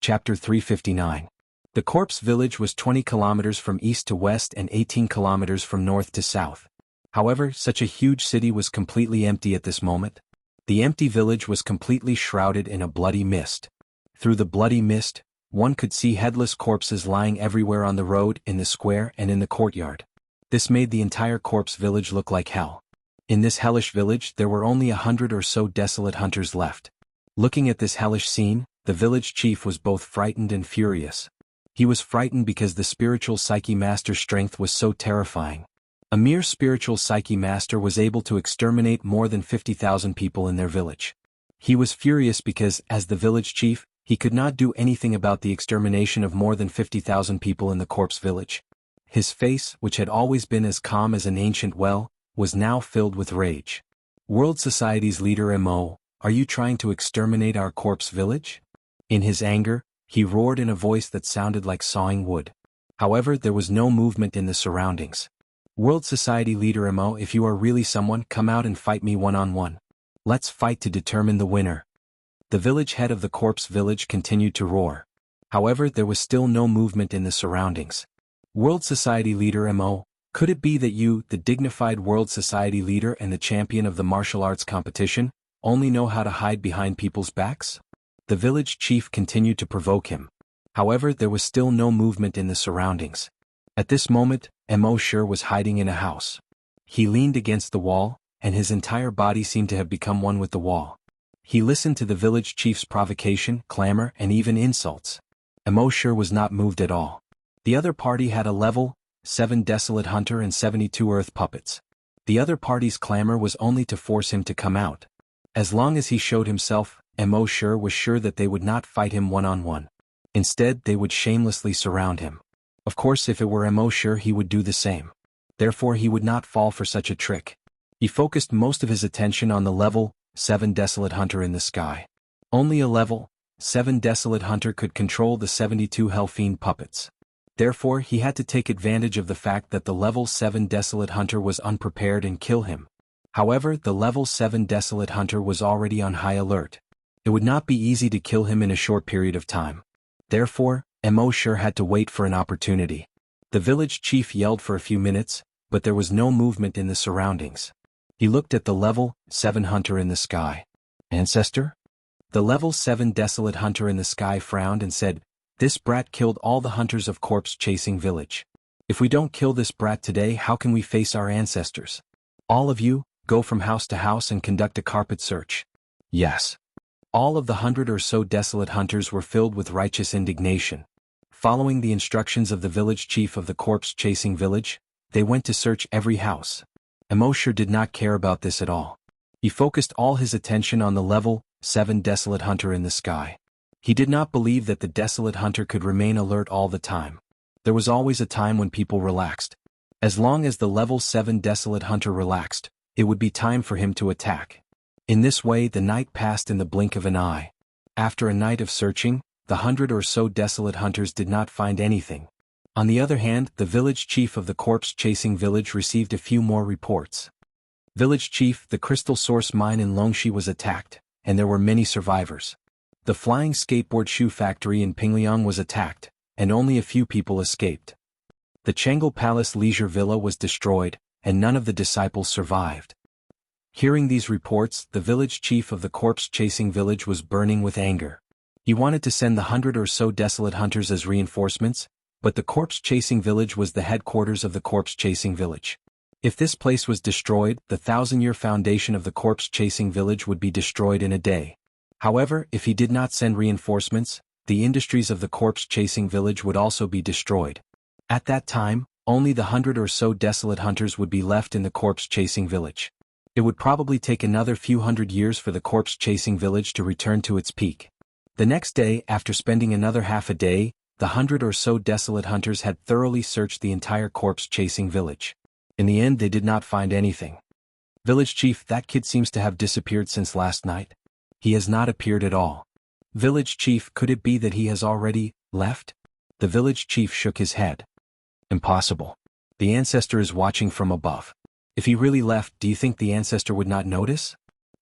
Chapter 359. The corpse village was 20 kilometers from east to west and 18 kilometers from north to south. However, such a huge city was completely empty at this moment. The empty village was completely shrouded in a bloody mist. Through the bloody mist, one could see headless corpses lying everywhere on the road, in the square and in the courtyard. This made the entire corpse village look like hell. In this hellish village there were only 100 or so desolate hunters left. Looking at this hellish scene, the village chief was both frightened and furious. He was frightened because the spiritual psyche master's strength was so terrifying. A mere spiritual psyche master was able to exterminate more than 50,000 people in their village. He was furious because, as the village chief, he could not do anything about the extermination of more than 50,000 people in the corpse village. His face, which had always been as calm as an ancient well, was now filled with rage. World Society's leader Mo, are you trying to exterminate our corpse village? In his anger, he roared in a voice that sounded like sawing wood. However, there was no movement in the surroundings. World Society leader Mo, if you are really someone, come out and fight me one-on-one. Let's fight to determine the winner. The village head of the corpse village continued to roar. However, there was still no movement in the surroundings. World Society leader Mo, could it be that you, the dignified World Society leader and the champion of the martial arts competition, only know how to hide behind people's backs? The village chief continued to provoke him. However, there was still no movement in the surroundings. At this moment, Mo sure was hiding in a house. He leaned against the wall, and his entire body seemed to have become one with the wall. He listened to the village chief's provocation, clamor, and even insults. Mo sure was not moved at all. The other party had a level 7 desolate hunter and 72 earth puppets. The other party's clamor was only to force him to come out. As long as he showed himself, Mo sure was sure that they would not fight him one-on-one. Instead, they would shamelessly surround him. Of course, if it were Mo sure, he would do the same. Therefore, he would not fall for such a trick. He focused most of his attention on the level 7 desolate hunter in the sky. Only a level 7 desolate hunter could control the 72 hellfiend puppets. Therefore, he had to take advantage of the fact that the level 7 desolate hunter was unprepared and kill him. However, the level 7 desolate hunter was already on high alert. It would not be easy to kill him in a short period of time. Therefore, Mo sure had to wait for an opportunity. The village chief yelled for a few minutes, but there was no movement in the surroundings. He looked at the level 7 hunter in the sky. Ancestor? The level 7 desolate hunter in the sky frowned and said, "This brat killed all the hunters of corpse-chasing village. If we don't kill this brat today, how can we face our ancestors? All of you, go from house to house and conduct a carpet search." Yes. All of the 100 or so desolate hunters were filled with righteous indignation. Following the instructions of the village chief of the corpse-chasing village, they went to search every house. Mo sure did not care about this at all. He focused all his attention on the level 7 desolate hunter in the sky. He did not believe that the desolate hunter could remain alert all the time. There was always a time when people relaxed. As long as the level 7 desolate hunter relaxed, it would be time for him to attack. In this way the night passed in the blink of an eye. After a night of searching, the 100 or so desolate hunters did not find anything. On the other hand, the village chief of the corpse-chasing village received a few more reports. Village chief, the crystal source mine in Longxi was attacked, and there were many survivors. The flying skateboard shoe factory in Pingliang was attacked, and only a few people escaped. The Changel Palace leisure villa was destroyed, and none of the disciples survived. Hearing these reports, the village chief of the corpse-chasing village was burning with anger. He wanted to send the 100 or so desolate hunters as reinforcements, but the corpse-chasing village was the headquarters of the corpse-chasing village. If this place was destroyed, the 1,000-year foundation of the corpse-chasing village would be destroyed in a day. However, if he did not send reinforcements, the industries of the corpse-chasing village would also be destroyed. At that time, only the 100 or so desolate hunters would be left in the corpse-chasing village. It would probably take another few hundred years for the corpse-chasing village to return to its peak. The next day, after spending another half a day, the 100 or so desolate hunters had thoroughly searched the entire corpse-chasing village. In the end, they did not find anything. Village chief, that kid seems to have disappeared since last night. He has not appeared at all. Village chief, could it be that he has already left? The village chief shook his head. Impossible. The ancestor is watching from above. If he really left, do you think the ancestor would not notice?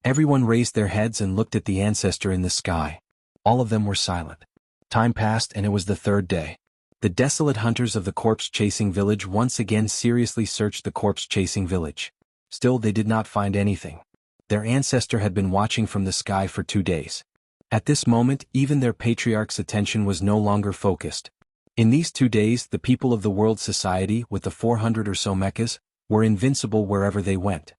Everyone raised their heads and looked at the ancestor in the sky. All of them were silent. Time passed and it was the third day. The desolate hunters of the corpse-chasing village once again seriously searched the corpse-chasing village. Still they did not find anything. Their ancestor had been watching from the sky for 2 days. At this moment, even their patriarch's attention was no longer focused. In these 2 days, the people of the World Society, with the 400 or so mechas, were invincible wherever they went.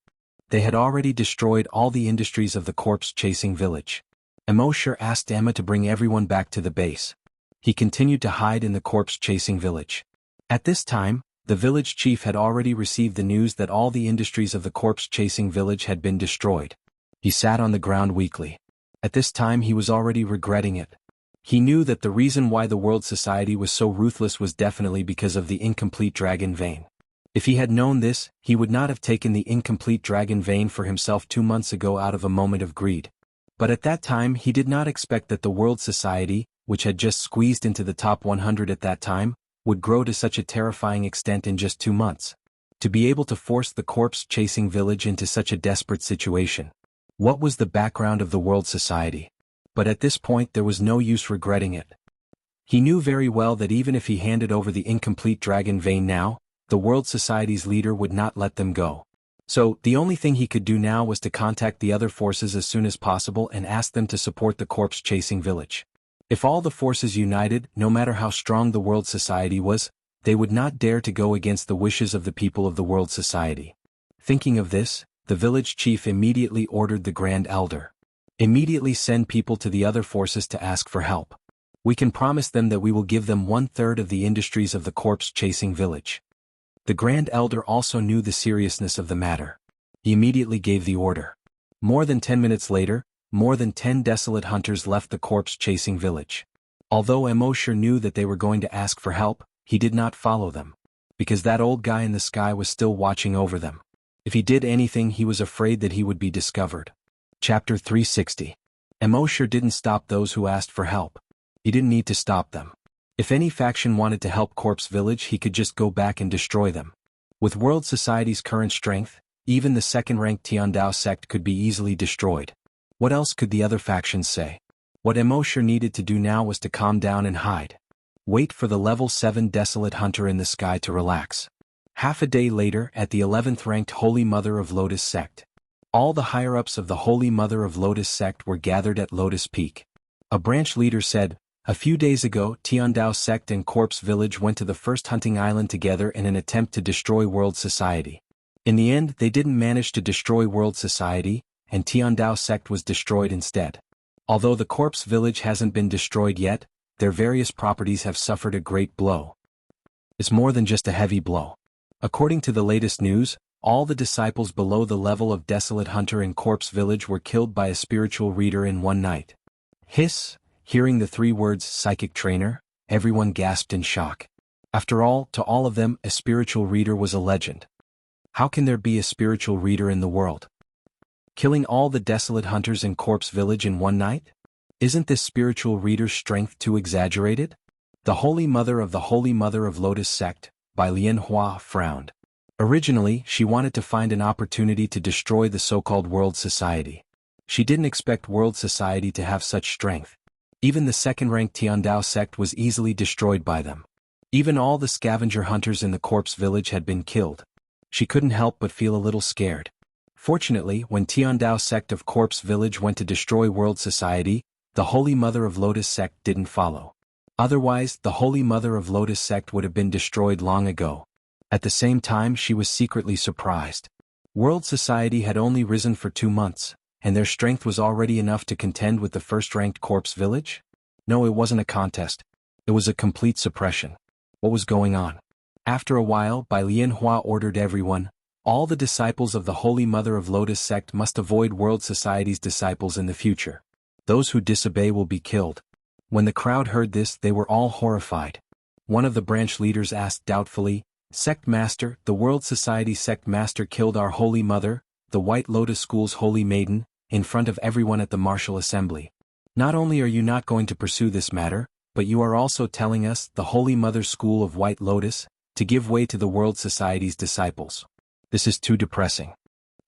They had already destroyed all the industries of the corpse-chasing village. Immortal asked Emma to bring everyone back to the base. He continued to hide in the corpse-chasing village. At this time, the village chief had already received the news that all the industries of the corpse-chasing village had been destroyed. He sat on the ground weakly. At this time he was already regretting it. He knew that the reason why the World Society was so ruthless was definitely because of the incomplete dragon vein. If he had known this, he would not have taken the incomplete dragon vein for himself 2 months ago out of a moment of greed. But at that time he did not expect that the World Society, which had just squeezed into the top 100 at that time, would grow to such a terrifying extent in just 2 months. To be able to force the corpse-chasing village into such a desperate situation. What was the background of the World Society? But at this point there was no use regretting it. He knew very well that even if he handed over the incomplete dragon vein now, the World Society's leader would not let them go. So, the only thing he could do now was to contact the other forces as soon as possible and ask them to support the corpse-chasing village. If all the forces united, no matter how strong the World Society was, they would not dare to go against the wishes of the people of the World Society. Thinking of this, the village chief immediately ordered the Grand Elder. Immediately send people to the other forces to ask for help. We can promise them that we will give them 1/3 of the industries of the corpse-chasing village. The Grand Elder also knew the seriousness of the matter. He immediately gave the order. More than 10 minutes later, more than 10 desolate hunters left the corpse-chasing village. Although Immortal knew that they were going to ask for help, he did not follow them. Because that old guy in the sky was still watching over them. If he did anything he was afraid that he would be discovered. Chapter 360. Immortal didn't stop those who asked for help. He didn't need to stop them. If any faction wanted to help Corpse Village he could just go back and destroy them. With World Society's current strength, even the second-ranked Tiandao sect could be easily destroyed. What else could the other factions say? What Immortal needed to do now was to calm down and hide. Wait for the level 7 desolate hunter in the sky to relax. Half a day later, at the 11th ranked Holy Mother of Lotus sect. All the higher-ups of the Holy Mother of Lotus sect were gathered at Lotus Peak. A branch leader said, "A few days ago, Tiandao sect and Corpse Village went to the first hunting island together in an attempt to destroy World Society. In the end, they didn't manage to destroy World Society, and Tiandao sect was destroyed instead. Although the Corpse Village hasn't been destroyed yet, their various properties have suffered a great blow. It's more than just a heavy blow. According to the latest news, all the disciples below the level of Desolate Hunter in Corpse Village were killed by a spiritual reader in one night." Hiss! Hearing the 3 words psychic trainer, everyone gasped in shock. After all, to all of them, a spiritual reader was a legend. How can there be a spiritual reader in the world? Killing all the Desolate Hunters in Corpse Village in one night? Isn't this spiritual reader's strength too exaggerated? The Holy Mother of Lotus sect, by Xianhuan, frowned. Originally, she wanted to find an opportunity to destroy the so-called World Society. She didn't expect World Society to have such strength. Even the second-ranked Tiandao sect was easily destroyed by them. Even all the scavenger hunters in the Corpse Village had been killed. She couldn't help but feel a little scared. Fortunately, when Tiandao sect of Corpse Village went to destroy World Society, the Holy Mother of Lotus sect didn't follow. Otherwise, the Holy Mother of Lotus sect would have been destroyed long ago. At the same time, she was secretly surprised. World Society had only risen for 2 months, and their strength was already enough to contend with the first-ranked Corpse Village? No, it wasn't a contest. It was a complete suppression. What was going on? After a while, Bai Lianhua ordered everyone, all the disciples of the Holy Mother of Lotus sect must avoid World Society's disciples in the future. Those who disobey will be killed. When the crowd heard this, they were all horrified. One of the branch leaders asked doubtfully, "Sect Master, the World Society Sect Master killed our Holy Mother, the White Lotus School's Holy Maiden, in front of everyone at the Martial Assembly. Not only are you not going to pursue this matter, but you are also telling us, the Holy Mother School of White Lotus, to give way to the World Society's disciples. This is too depressing."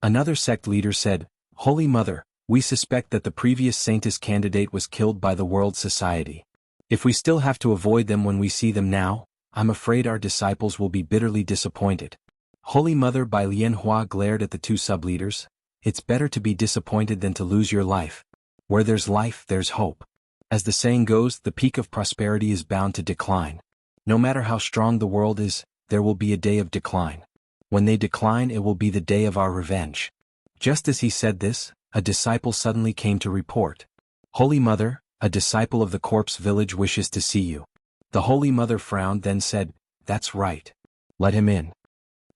Another sect leader said, "Holy Mother, we suspect that the previous Saintess candidate was killed by the World Society. If we still have to avoid them when we see them now, I'm afraid our disciples will be bitterly disappointed. Holy Mother by Xianhua glared at the two sub-leaders. It's better to be disappointed than to lose your life. Where there's life, there's hope. As the saying goes, the peak of prosperity is bound to decline. No matter how strong the world is, there will be a day of decline. When they decline, it will be the day of our revenge. Just as he said this, a disciple suddenly came to report. Holy Mother, a disciple of the corpse village wishes to see you. The Holy Mother frowned, then said, That's right. Let him in.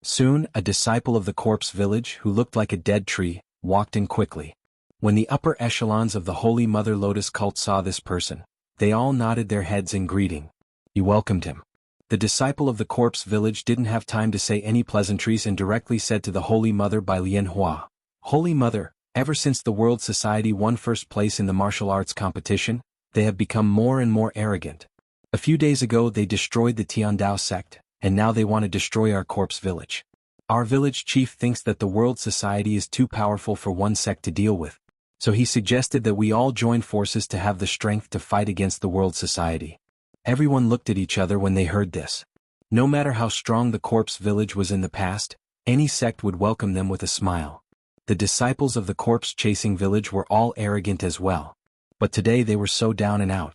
Soon, a disciple of the corpse village, who looked like a dead tree, walked in quickly. When the upper echelons of the Holy Mother Lotus cult saw this person, they all nodded their heads in greeting. He welcomed him. The disciple of the corpse village didn't have time to say any pleasantries and directly said to the Holy Mother by Lianhua, Holy Mother, ever since the World Society won first place in the martial arts competition, they have become more and more arrogant. A few days ago they destroyed the Tiandao sect, and now they want to destroy our corpse village. Our village chief thinks that the World Society is too powerful for one sect to deal with, so he suggested that we all join forces to have the strength to fight against the World Society. Everyone looked at each other when they heard this. No matter how strong the corpse village was in the past, any sect would welcome them with a smile. The disciples of the corpse-chasing village were all arrogant as well. But today they were so down and out.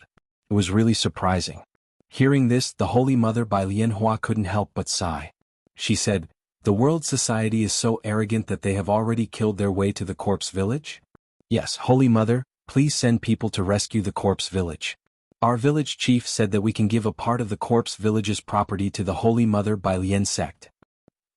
It was really surprising. Hearing this, the Holy Mother by Lianhua couldn't help but sigh. She said, The World Society is so arrogant that they have already killed their way to the corpse village? Yes, Holy Mother, please send people to rescue the corpse village. Our village chief said that we can give a part of the corpse village's property to the Holy Mother by Lian sect.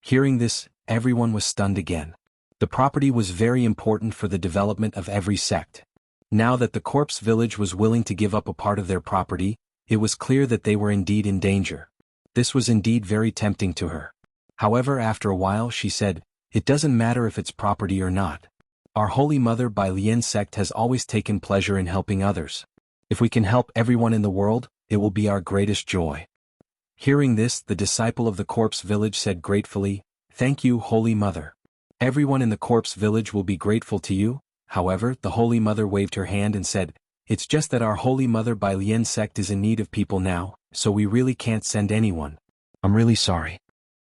Hearing this, everyone was stunned again. The property was very important for the development of every sect. Now that the corpse village was willing to give up a part of their property, it was clear that they were indeed in danger. This was indeed very tempting to her. However, after a while she said, It doesn't matter if it's property or not. Our Holy Mother by Lian sect has always taken pleasure in helping others. If we can help everyone in the world, it will be our greatest joy. Hearing this, the disciple of the corpse village said gratefully, Thank you, Holy Mother. Everyone in the corpse village will be grateful to you. However, the Holy Mother waved her hand and said, It's just that our Holy Mother by Lian sect is in need of people now, so we really can't send anyone. I'm really sorry.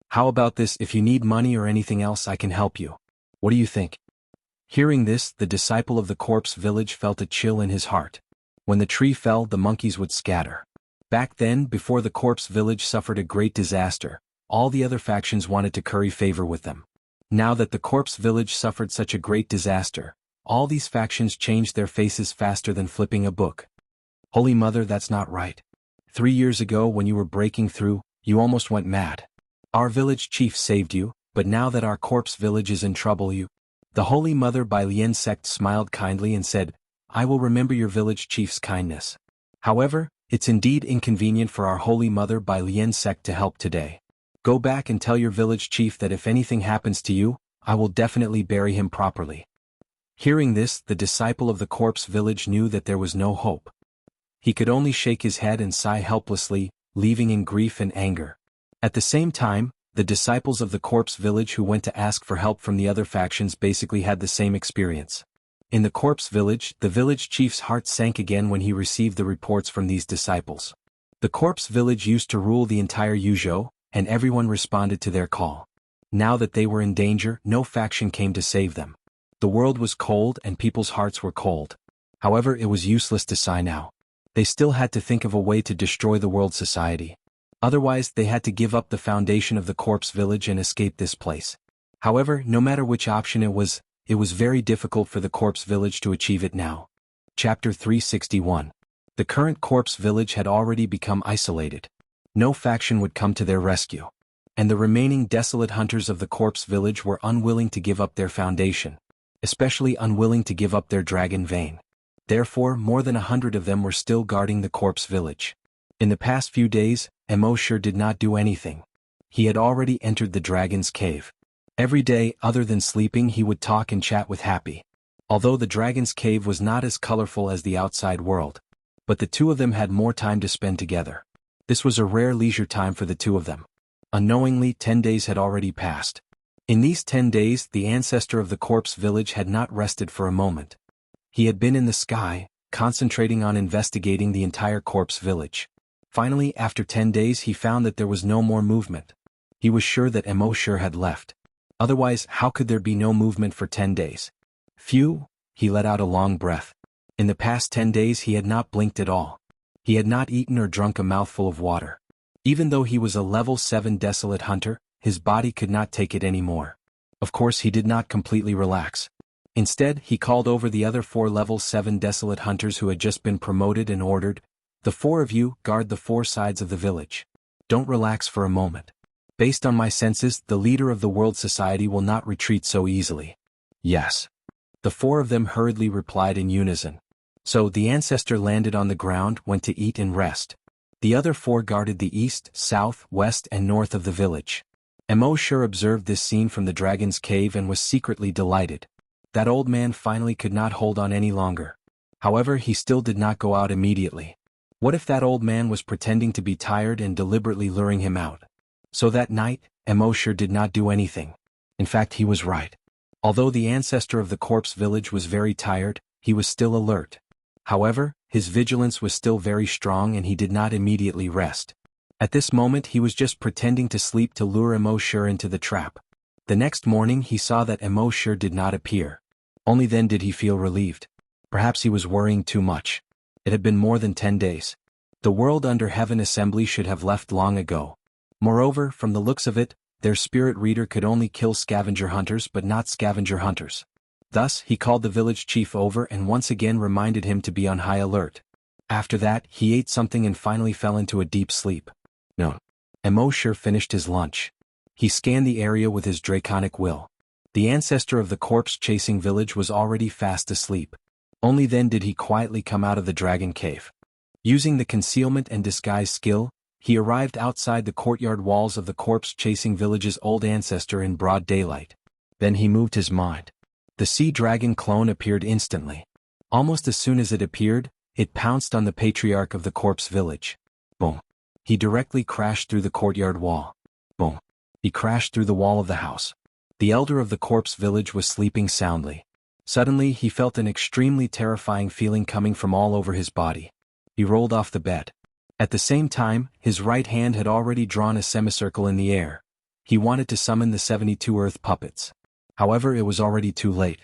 How about this, if you need money or anything else I can help you. What do you think? Hearing this, the disciple of the corpse village felt a chill in his heart. When the tree fell, the monkeys would scatter. Back then, before the corpse village suffered a great disaster, all the other factions wanted to curry favor with them. Now that the corpse village suffered such a great disaster, all these factions changed their faces faster than flipping a book. Holy Mother, that's not right. 3 years ago when you were breaking through, you almost went mad. Our village chief saved you, but now that our corpse village is in trouble The Holy Mother by Lian sect smiled kindly and said, I will remember your village chief's kindness. However, it's indeed inconvenient for our Holy Mother by Lian sect to help today. Go back and tell your village chief that if anything happens to you, I will definitely bury him properly. Hearing this, the disciple of the corpse village knew that there was no hope. He could only shake his head and sigh helplessly, leaving in grief and anger. At the same time, the disciples of the corpse village who went to ask for help from the other factions basically had the same experience. In the corpse village, the village chief's heart sank again when he received the reports from these disciples. The corpse village used to rule the entire Yuzhou, and everyone responded to their call. Now that they were in danger, no faction came to save them. The world was cold and people's hearts were cold. However, it was useless to sigh now. They still had to think of a way to destroy the world society. Otherwise, they had to give up the foundation of the corpse village and escape this place. However, no matter which option it was very difficult for the corpse village to achieve it now. Chapter 361. The current corpse village had already become isolated. No faction would come to their rescue. And the remaining desolate hunters of the corpse village were unwilling to give up their foundation, especially unwilling to give up their dragon vein. Therefore, more than 100 of them were still guarding the corpse village. In the past few days, Mo sure did not do anything. He had already entered the dragon's cave. Every day, other than sleeping, he would talk and chat with Happy. Although the dragon's cave was not as colorful as the outside world, but the two of them had more time to spend together. This was a rare leisure time for the two of them. Unknowingly, 10 days had already passed. In these 10 days, the ancestor of the corpse village had not rested for a moment. He had been in the sky, concentrating on investigating the entire corpse village. Finally, after 10 days he found that there was no more movement. He was sure that Immortal had left. Otherwise, how could there be no movement for 10 days? Phew, he let out a long breath. In the past 10 days he had not blinked at all. He had not eaten or drunk a mouthful of water. Even though he was a level 7 desolate hunter, his body could not take it anymore. Of course he did not completely relax. Instead, he called over the other 4 level 7 desolate hunters who had just been promoted and ordered, "The 4 of you guard the 4 sides of the village. Don't relax for a moment. Based on my senses, the leader of the world society will not retreat so easily." "Yes." The 4 of them hurriedly replied in unison. So the ancestor landed on the ground, went to eat and rest. The other 4 guarded the east, south, west and north of the village. Immortal observed this scene from the dragon's cave and was secretly delighted. That old man finally could not hold on any longer. However, he still did not go out immediately. What if that old man was pretending to be tired and deliberately luring him out? So that night, Immortal did not do anything. In fact, he was right. Although the ancestor of the corpse village was very tired, he was still alert. However, his vigilance was still very strong and he did not immediately rest. At this moment he was just pretending to sleep to lure Immortal into the trap. The next morning he saw that Immortal did not appear. Only then did he feel relieved. Perhaps he was worrying too much. It had been more than 10 days. The world under heaven assembly should have left long ago. Moreover, from the looks of it, their spirit reader could only kill scavenger hunters but not scavenger hunters. Thus, he called the village chief over and once again reminded him to be on high alert. After that, he ate something and finally fell into a deep sleep. No. Immortal finished his lunch. He scanned the area with his draconic will. The ancestor of the corpse-chasing village was already fast asleep. Only then did he quietly come out of the dragon cave. Using the concealment and disguise skill, he arrived outside the courtyard walls of the corpse-chasing village's old ancestor in broad daylight. Then he moved his mind. The sea dragon clone appeared instantly. Almost as soon as it appeared, it pounced on the patriarch of the corpse village. Boom. He directly crashed through the courtyard wall. Boom. He crashed through the wall of the house. The elder of the corpse village was sleeping soundly. Suddenly he felt an extremely terrifying feeling coming from all over his body. He rolled off the bed. At the same time, his right hand had already drawn a semicircle in the air. He wanted to summon the 72 earth puppets. However, it was already too late.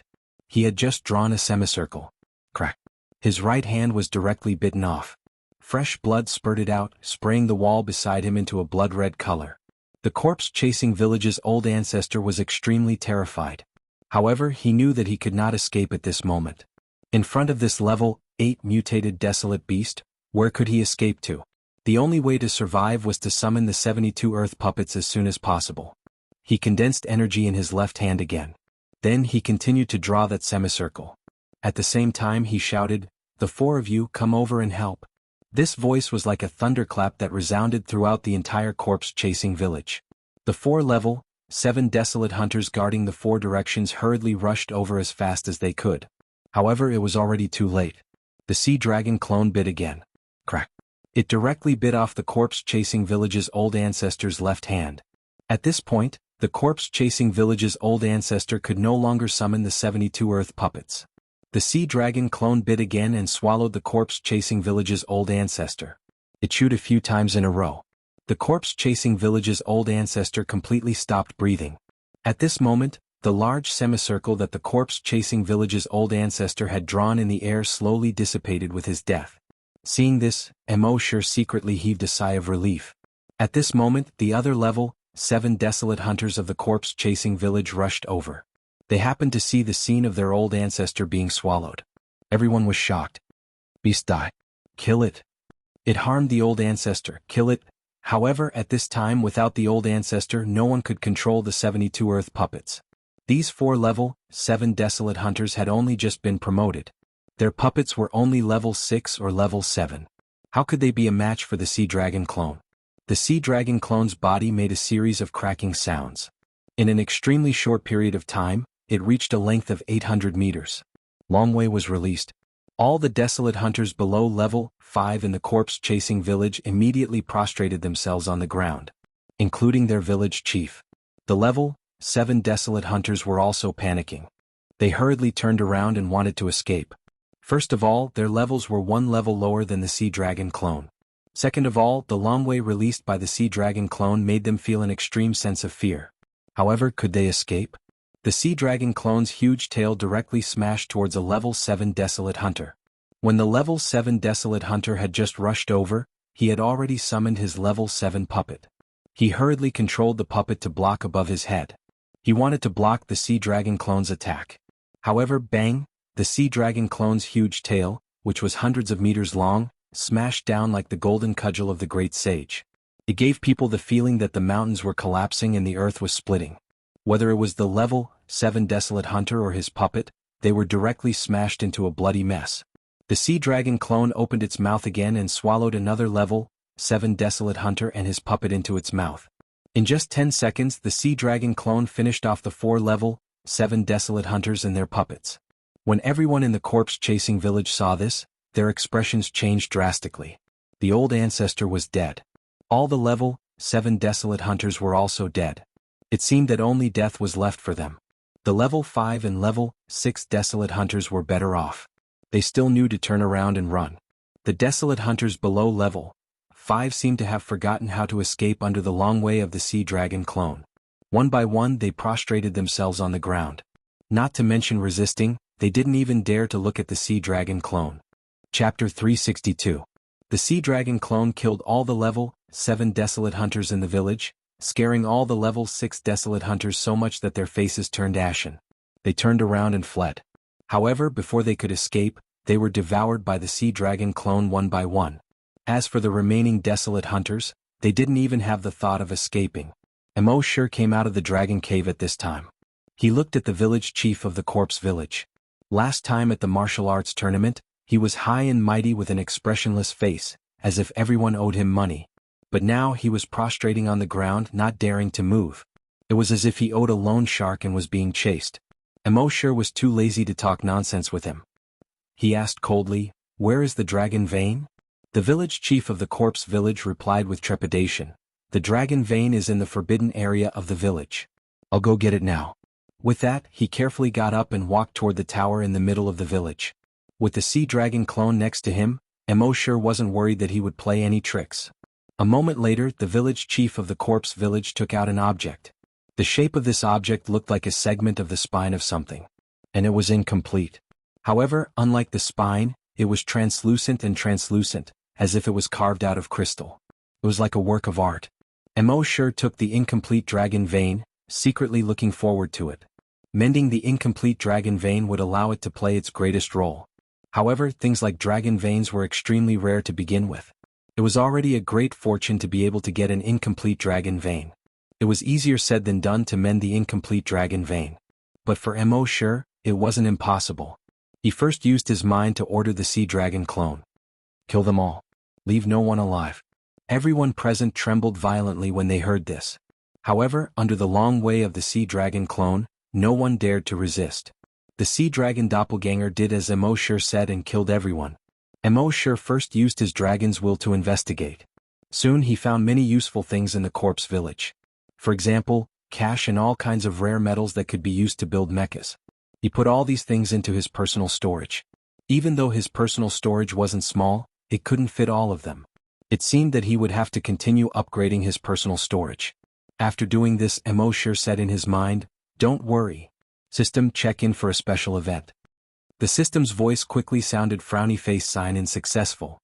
He had just drawn a semicircle. Crack. His right hand was directly bitten off. Fresh blood spurted out, spraying the wall beside him into a blood-red color. The corpse-chasing village's old ancestor was extremely terrified. However, he knew that he could not escape at this moment. In front of this level 8 mutated desolate beast, where could he escape to? The only way to survive was to summon the 72 earth puppets as soon as possible. He condensed energy in his left hand again. Then he continued to draw that semicircle. At the same time he shouted, "The 4 of you come over and help." This voice was like a thunderclap that resounded throughout the entire corpse-chasing village. The 4 level 7 desolate hunters guarding the 4 directions hurriedly rushed over as fast as they could. However, it was already too late. The sea dragon clone bit again. Crack. It directly bit off the corpse-chasing village's old ancestor's left hand. At this point, the corpse-chasing village's old ancestor could no longer summon the 72 earth puppets. The sea dragon clone bit again and swallowed the corpse-chasing village's old ancestor. It chewed a few times in a row. The corpse-chasing village's old ancestor completely stopped breathing. At this moment, the large semicircle that the corpse-chasing village's old ancestor had drawn in the air slowly dissipated with his death. Seeing this, Immortal secretly heaved a sigh of relief. At this moment, the other level 7 desolate hunters of the corpse-chasing village rushed over. They happened to see the scene of their old ancestor being swallowed. Everyone was shocked. "Beast die. Kill it. It harmed the old ancestor. Kill it." However, at this time without the old ancestor no one could control the 72 earth puppets. These 4 level 7 desolate hunters had only just been promoted. Their puppets were only level 6 or level 7. How could they be a match for the sea dragon clone? The sea dragon clone's body made a series of cracking sounds. In an extremely short period of time, it reached a length of 800 meters. Longwei was released. All the desolate hunters below level 5 in the corpse-chasing village immediately prostrated themselves on the ground, including their village chief. The level 7 desolate hunters were also panicking. They hurriedly turned around and wanted to escape. First of all, their levels were one level lower than the sea dragon clone. Second of all, the long way released by the sea dragon clone made them feel an extreme sense of fear. However, could they escape? The sea dragon clone's huge tail directly smashed towards a level 7 desolate hunter. When the level 7 desolate hunter had just rushed over, he had already summoned his level 7 puppet. He hurriedly controlled the puppet to block above his head. He wanted to block the sea dragon clone's attack. However, bang, the sea dragon clone's huge tail, which was hundreds of meters long, smashed down like the golden cudgel of the great sage. It gave people the feeling that the mountains were collapsing and the earth was splitting. Whether it was the level 7 desolate hunter or his puppet, they were directly smashed into a bloody mess. The sea dragon clone opened its mouth again and swallowed another level 7 desolate hunter and his puppet into its mouth. In just 10 seconds, the sea dragon clone finished off the 4 level 7 desolate hunters and their puppets. When everyone in the corpse-chasing village saw this, their expressions changed drastically. The old ancestor was dead. All the level 7 desolate hunters were also dead. It seemed that only death was left for them. The level 5 and level 6 desolate hunters were better off. They still knew to turn around and run. The desolate hunters below level 5 seemed to have forgotten how to escape under the long way of the sea dragon clone. One by one they prostrated themselves on the ground. Not to mention resisting, they didn't even dare to look at the sea dragon clone. Chapter 362. The sea dragon clone killed all the level 7 desolate hunters in the village, scaring all the level 6 desolate hunters so much that their faces turned ashen. They turned around and fled. However, before they could escape, they were devoured by the sea dragon clone one by one. As for the remaining desolate hunters, they didn't even have the thought of escaping. Immortal came out of the dragon cave at this time. He looked at the village chief of the corpse village. Last time at the martial arts tournament, he was high and mighty with an expressionless face, as if everyone owed him money. But now he was prostrating on the ground, not daring to move. It was as if he owed a loan shark and was being chased. Immortal was too lazy to talk nonsense with him. He asked coldly, "Where is the dragon vein?" The village chief of the corpse village replied with trepidation, "The dragon vein is in the forbidden area of the village. I'll go get it now." With that, he carefully got up and walked toward the tower in the middle of the village. With the sea dragon clone next to him, Immortal wasn't worried that he would play any tricks. A moment later, the village chief of the corpse village took out an object. The shape of this object looked like a segment of the spine of something. And it was incomplete. However, unlike the spine, it was translucent, as if it was carved out of crystal. It was like a work of art. Immortal took the incomplete dragon vein, secretly looking forward to it. Mending the incomplete dragon vein would allow it to play its greatest role. However, things like dragon veins were extremely rare to begin with. It was already a great fortune to be able to get an incomplete dragon vein. It was easier said than done to mend the incomplete dragon vein. But for Immortal, it wasn't impossible. He first used his mind to order the sea dragon clone. "Kill them all. Leave no one alive." Everyone present trembled violently when they heard this. However, under the long way of the sea dragon clone, no one dared to resist. The sea dragon doppelganger did as Immortal said and killed everyone. Immortal first used his dragon's will to investigate. Soon he found many useful things in the corpse village. For example, cash and all kinds of rare metals that could be used to build mechas. He put all these things into his personal storage. Even though his personal storage wasn't small, it couldn't fit all of them. It seemed that he would have to continue upgrading his personal storage. After doing this, Immortal said in his mind, "Don't worry. System, check in for a special event." The system's voice quickly sounded frowny face sign in successful.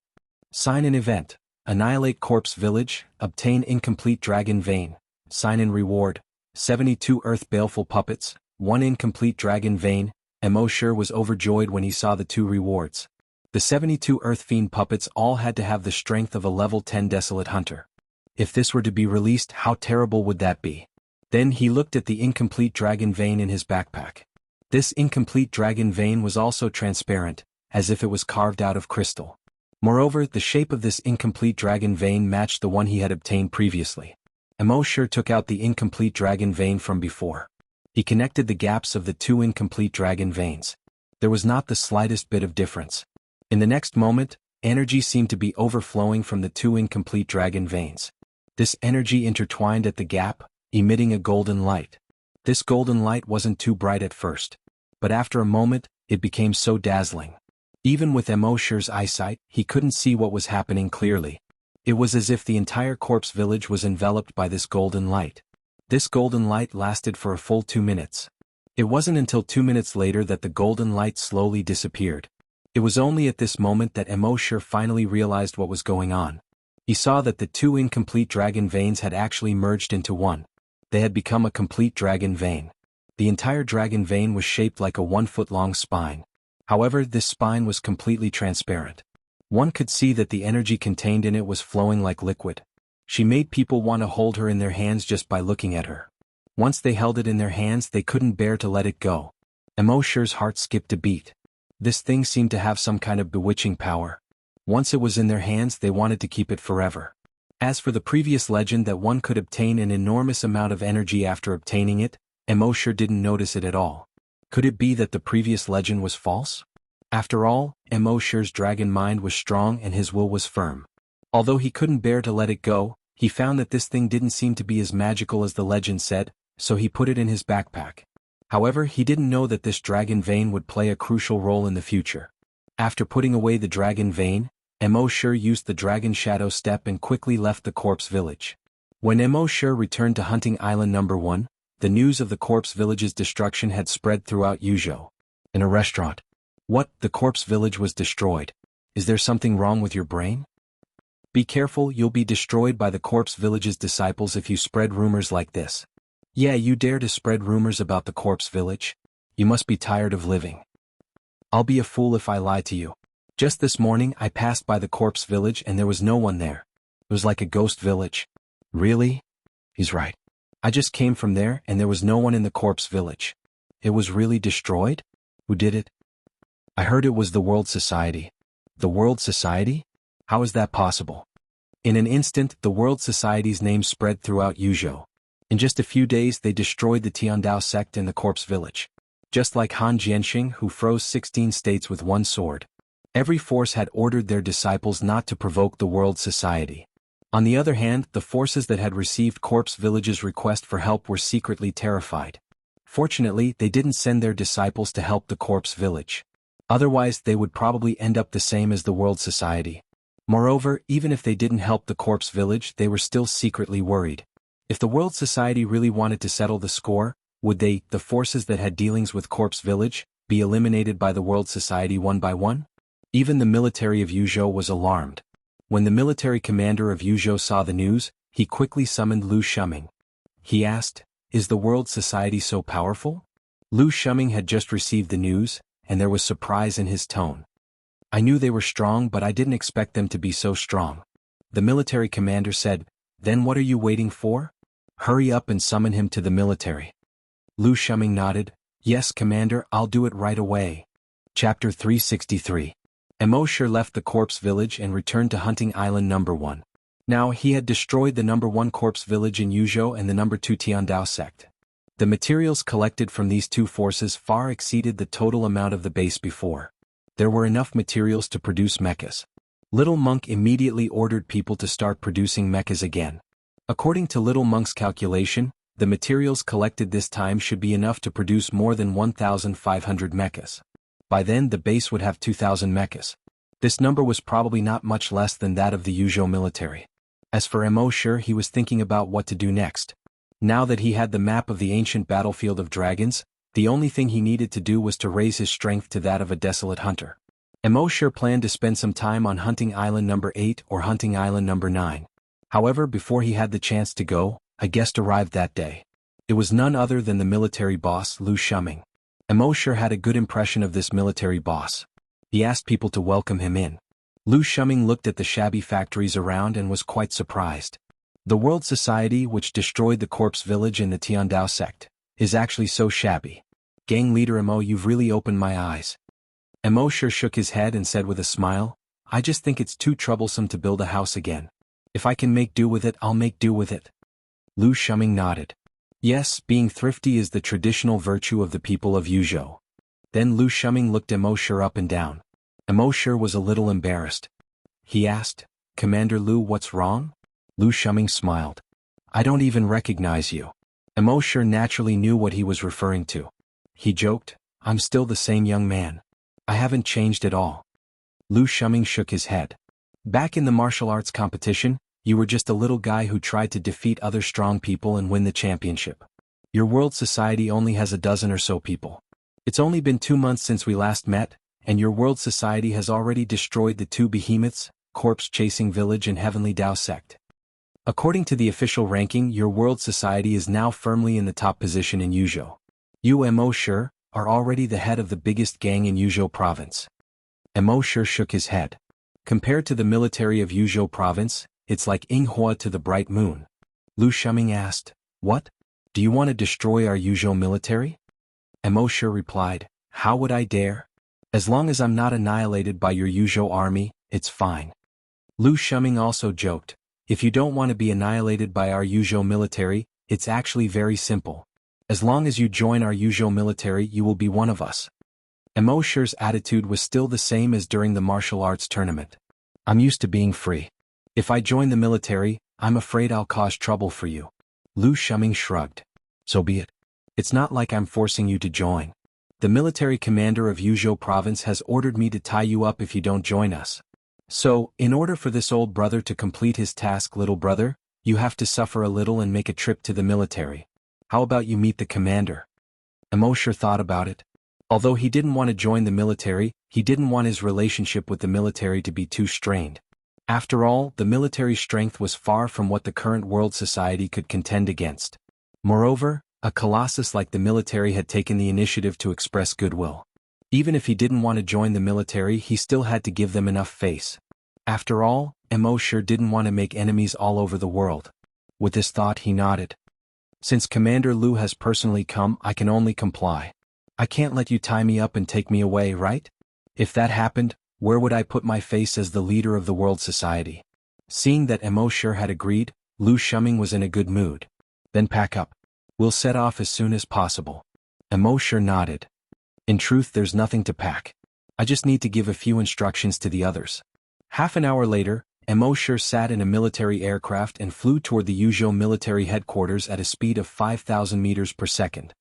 Sign in event. Annihilate corpse village, obtain incomplete dragon vein. Sign in reward. 72 earth baleful puppets, 1 incomplete dragon vein. Immortal was overjoyed when he saw the 2 rewards. The 72 earth fiend puppets all had to have the strength of a level 10 desolate hunter. If this were to be released, how terrible would that be? Then he looked at the incomplete dragon vein in his backpack. This incomplete dragon vein was also transparent, as if it was carved out of crystal. Moreover, the shape of this incomplete dragon vein matched the one he had obtained previously. Immortal took out the incomplete dragon vein from before. He connected the gaps of the 2 incomplete dragon veins. There was not the slightest bit of difference. In the next moment, energy seemed to be overflowing from the 2 incomplete dragon veins. This energy intertwined at the gap, emitting a golden light. This golden light wasn't too bright at first. But after a moment, it became so dazzling. Even with Emmosher's eyesight, he couldn't see what was happening clearly. It was as if the entire corpse village was enveloped by this golden light. This golden light lasted for a full 2 minutes. It wasn't until 2 minutes later that the golden light slowly disappeared. It was only at this moment that Emmosher finally realized what was going on. He saw that the 2 incomplete dragon veins had actually merged into one. They had become a complete dragon vein. The entire dragon vein was shaped like a 1-foot-long spine. However, this spine was completely transparent. One could see that the energy contained in it was flowing like liquid. She made people want to hold her in their hands just by looking at her. Once they held it in their hands, they couldn't bear to let it go. Emmosher's heart skipped a beat. This thing seemed to have some kind of bewitching power. Once it was in their hands, they wanted to keep it forever. As for the previous legend that one could obtain an enormous amount of energy after obtaining it, Emmosher didn't notice it at all. Could it be that the previous legend was false? After all, Emmosher's dragon mind was strong and his will was firm. Although he couldn't bear to let it go, he found that this thing didn't seem to be as magical as the legend said, so he put it in his backpack. However, he didn't know that this dragon vein would play a crucial role in the future. After putting away the dragon vein, Emmosher used the dragon shadow step and quickly left the corpse village. When Emmosher returned to Hunting Island number 1, the news of the corpse village's destruction had spread throughout Yuzhou. In a restaurant. What? The corpse village was destroyed. Is there something wrong with your brain? Be careful, you'll be destroyed by the corpse village's disciples if you spread rumors like this. Yeah, you dare to spread rumors about the corpse village? You must be tired of living. I'll be a fool if I lie to you. Just this morning I passed by the corpse village and there was no one there. It was like a ghost village. Really? He's right. I just came from there and there was no one in the corpse village. It was really destroyed? Who did it? I heard it was the World Society. The World Society? How is that possible? In an instant, the World Society's name spread throughout Yuzhou. In just a few days they destroyed the Tiandao sect in the corpse village. Just like Han Jianxing, who froze 16 states with one sword. Every force had ordered their disciples not to provoke the World Society. On the other hand, the forces that had received corpse village's request for help were secretly terrified. Fortunately, they didn't send their disciples to help the corpse village. Otherwise, they would probably end up the same as the World Society. Moreover, even if they didn't help the corpse village, they were still secretly worried. If the World Society really wanted to settle the score, would they, the forces that had dealings with corpse village, be eliminated by the World Society one by one? Even the military of Yuzhou was alarmed. When the military commander of Yuzhou saw the news, he quickly summoned Lu Shuming. He asked, "Is the World Society so powerful?" Lu Shuming had just received the news, and there was surprise in his tone. "I knew they were strong, but I didn't expect them to be so strong." The military commander said, "Then what are you waiting for? Hurry up and summon him to the military." Lu Shuming nodded, "Yes, Commander, I'll do it right away." Chapter 363. Emmosher left the corpse village and returned to Hunting Island number 1. Now he had destroyed the number 1 corpse village in Yuzhou and the number 2 Tiandao sect. The materials collected from these two forces far exceeded the total amount of the base before. There were enough materials to produce mechas. Little Monk immediately ordered people to start producing mechas again. According to Little Monk's calculation, the materials collected this time should be enough to produce more than 1,500 mechas. By then the base would have 2,000 mechas. This number was probably not much less than that of the Yuzhou military. As for Emmosher, he was thinking about what to do next. Now that he had the map of the ancient battlefield of dragons, the only thing he needed to do was to raise his strength to that of a desolate hunter. Emmosher planned to spend some time on Hunting Island number 8 or Hunting Island number 9. However, before he had the chance to go, a guest arrived that day. It was none other than the military boss, Lu Shuming. Emmosher had a good impression of this military boss. He asked people to welcome him in. Lu Shuming looked at the shabby factories around and was quite surprised. The World Society, which destroyed the corpse village and the Tiandao sect, is actually so shabby. Gang leader Emo, you've really opened my eyes. Emmosher shook his head and said with a smile, "I just think it's too troublesome to build a house again. If I can make do with it, I'll make do with it." Lu Shuming nodded. Yes, being thrifty is the traditional virtue of the people of Yuzhou. Then Lu Shuming looked Emmosher up and down. Emmosher was a little embarrassed. He asked, "Commander Lu, what's wrong?" Lu Shuming smiled. "I don't even recognize you." Emmosher naturally knew what he was referring to. He joked, "I'm still the same young man. I haven't changed at all. Lu Shuming shook his head. Back in the martial arts competition, you were just a little guy who tried to defeat other strong people and win the championship. Your world society only has a dozen or so people. It's only been 2 months since we last met, and your world society has already destroyed the 2 behemoths, corpse-chasing village and heavenly Dao sect. According to the official ranking, your world society is now firmly in the top position in Yuzhou. You Mo Shi are already the head of the biggest gang in Yuzhou province. Mo Shi shook his head. Compared to the military of Yuzhou province, it's like Yinghua to the bright moon. Lu Shuming asked, "What? Do you want to destroy our Yuzhou military?" Mo Shi replied, "How would I dare? As long as I'm not annihilated by your Yuzhou army, it's fine." Lu Shuming also joked, "If you don't want to be annihilated by our Yuzhou military, it's actually very simple. As long as you join our Yuzhou military, you will be one of us." Mo Shi's attitude was still the same as during the martial arts tournament. "I'm used to being free. If I join the military, I'm afraid I'll cause trouble for you." Lu Shuming shrugged. "So be it. It's not like I'm forcing you to join. The military commander of Yuzhou province has ordered me to tie you up if you don't join us. So, in order for this old brother to complete his task, little brother, you have to suffer a little and make a trip to the military. How about you meet the commander?" Mo Shi thought about it. Although he didn't want to join the military, he didn't want his relationship with the military to be too strained. After all, the military strength was far from what the current world society could contend against. Moreover, a colossus like the military had taken the initiative to express goodwill. Even if he didn't want to join the military, he still had to give them enough face. After all, Mo Shi didn't want to make enemies all over the world. With this thought, he nodded. "Since Commander Lu has personally come, I can only comply. I can't let you tie me up and take me away, right? If that happened, where would I put my face as the leader of the world society?" Seeing that Mo Shi had agreed, Lu Shuming was in a good mood. "Then pack up. We'll set off as soon as possible." Mo Shi nodded. "In truth, there's nothing to pack. I just need to give a few instructions to the others." Half an hour later, Mo Shi sat in a military aircraft and flew toward the Yuzhou military headquarters at a speed of 5,000 meters per second.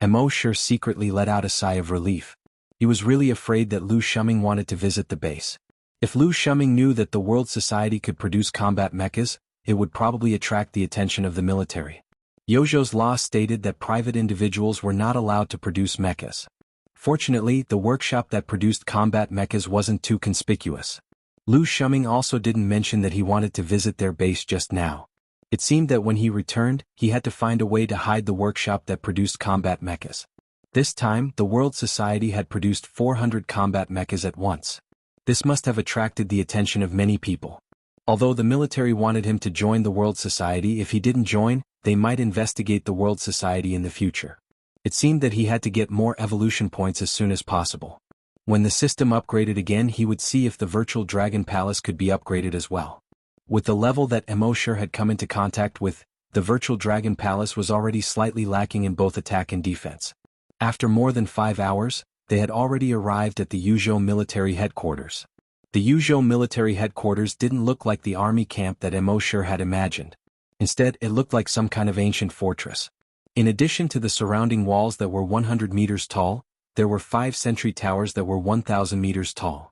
Mo Shi secretly let out a sigh of relief. He was really afraid that Lu Shuming wanted to visit the base. If Lu Shuming knew that the world society could produce combat mechas, it would probably attract the attention of the military. Yozhou's law stated that private individuals were not allowed to produce mechas. Fortunately, the workshop that produced combat mechas wasn't too conspicuous. Lu Shuming also didn't mention that he wanted to visit their base just now. It seemed that when he returned, he had to find a way to hide the workshop that produced combat mechas. This time, the world society had produced 400 combat mechas at once. This must have attracted the attention of many people. Although the military wanted him to join the world society, if he didn't join, they might investigate the world society in the future. It seemed that he had to get more evolution points as soon as possible. When the system upgraded again, he would see if the virtual dragon palace could be upgraded as well. With the level that Mo Shi had come into contact with, the virtual dragon palace was already slightly lacking in both attack and defense. After more than 5 hours, they had already arrived at the Yuzhou military headquarters. The Yuzhou military headquarters didn't look like the army camp that Mo Shi had imagined. Instead, it looked like some kind of ancient fortress. In addition to the surrounding walls that were 100 meters tall, there were 5 sentry towers that were 1,000 meters tall.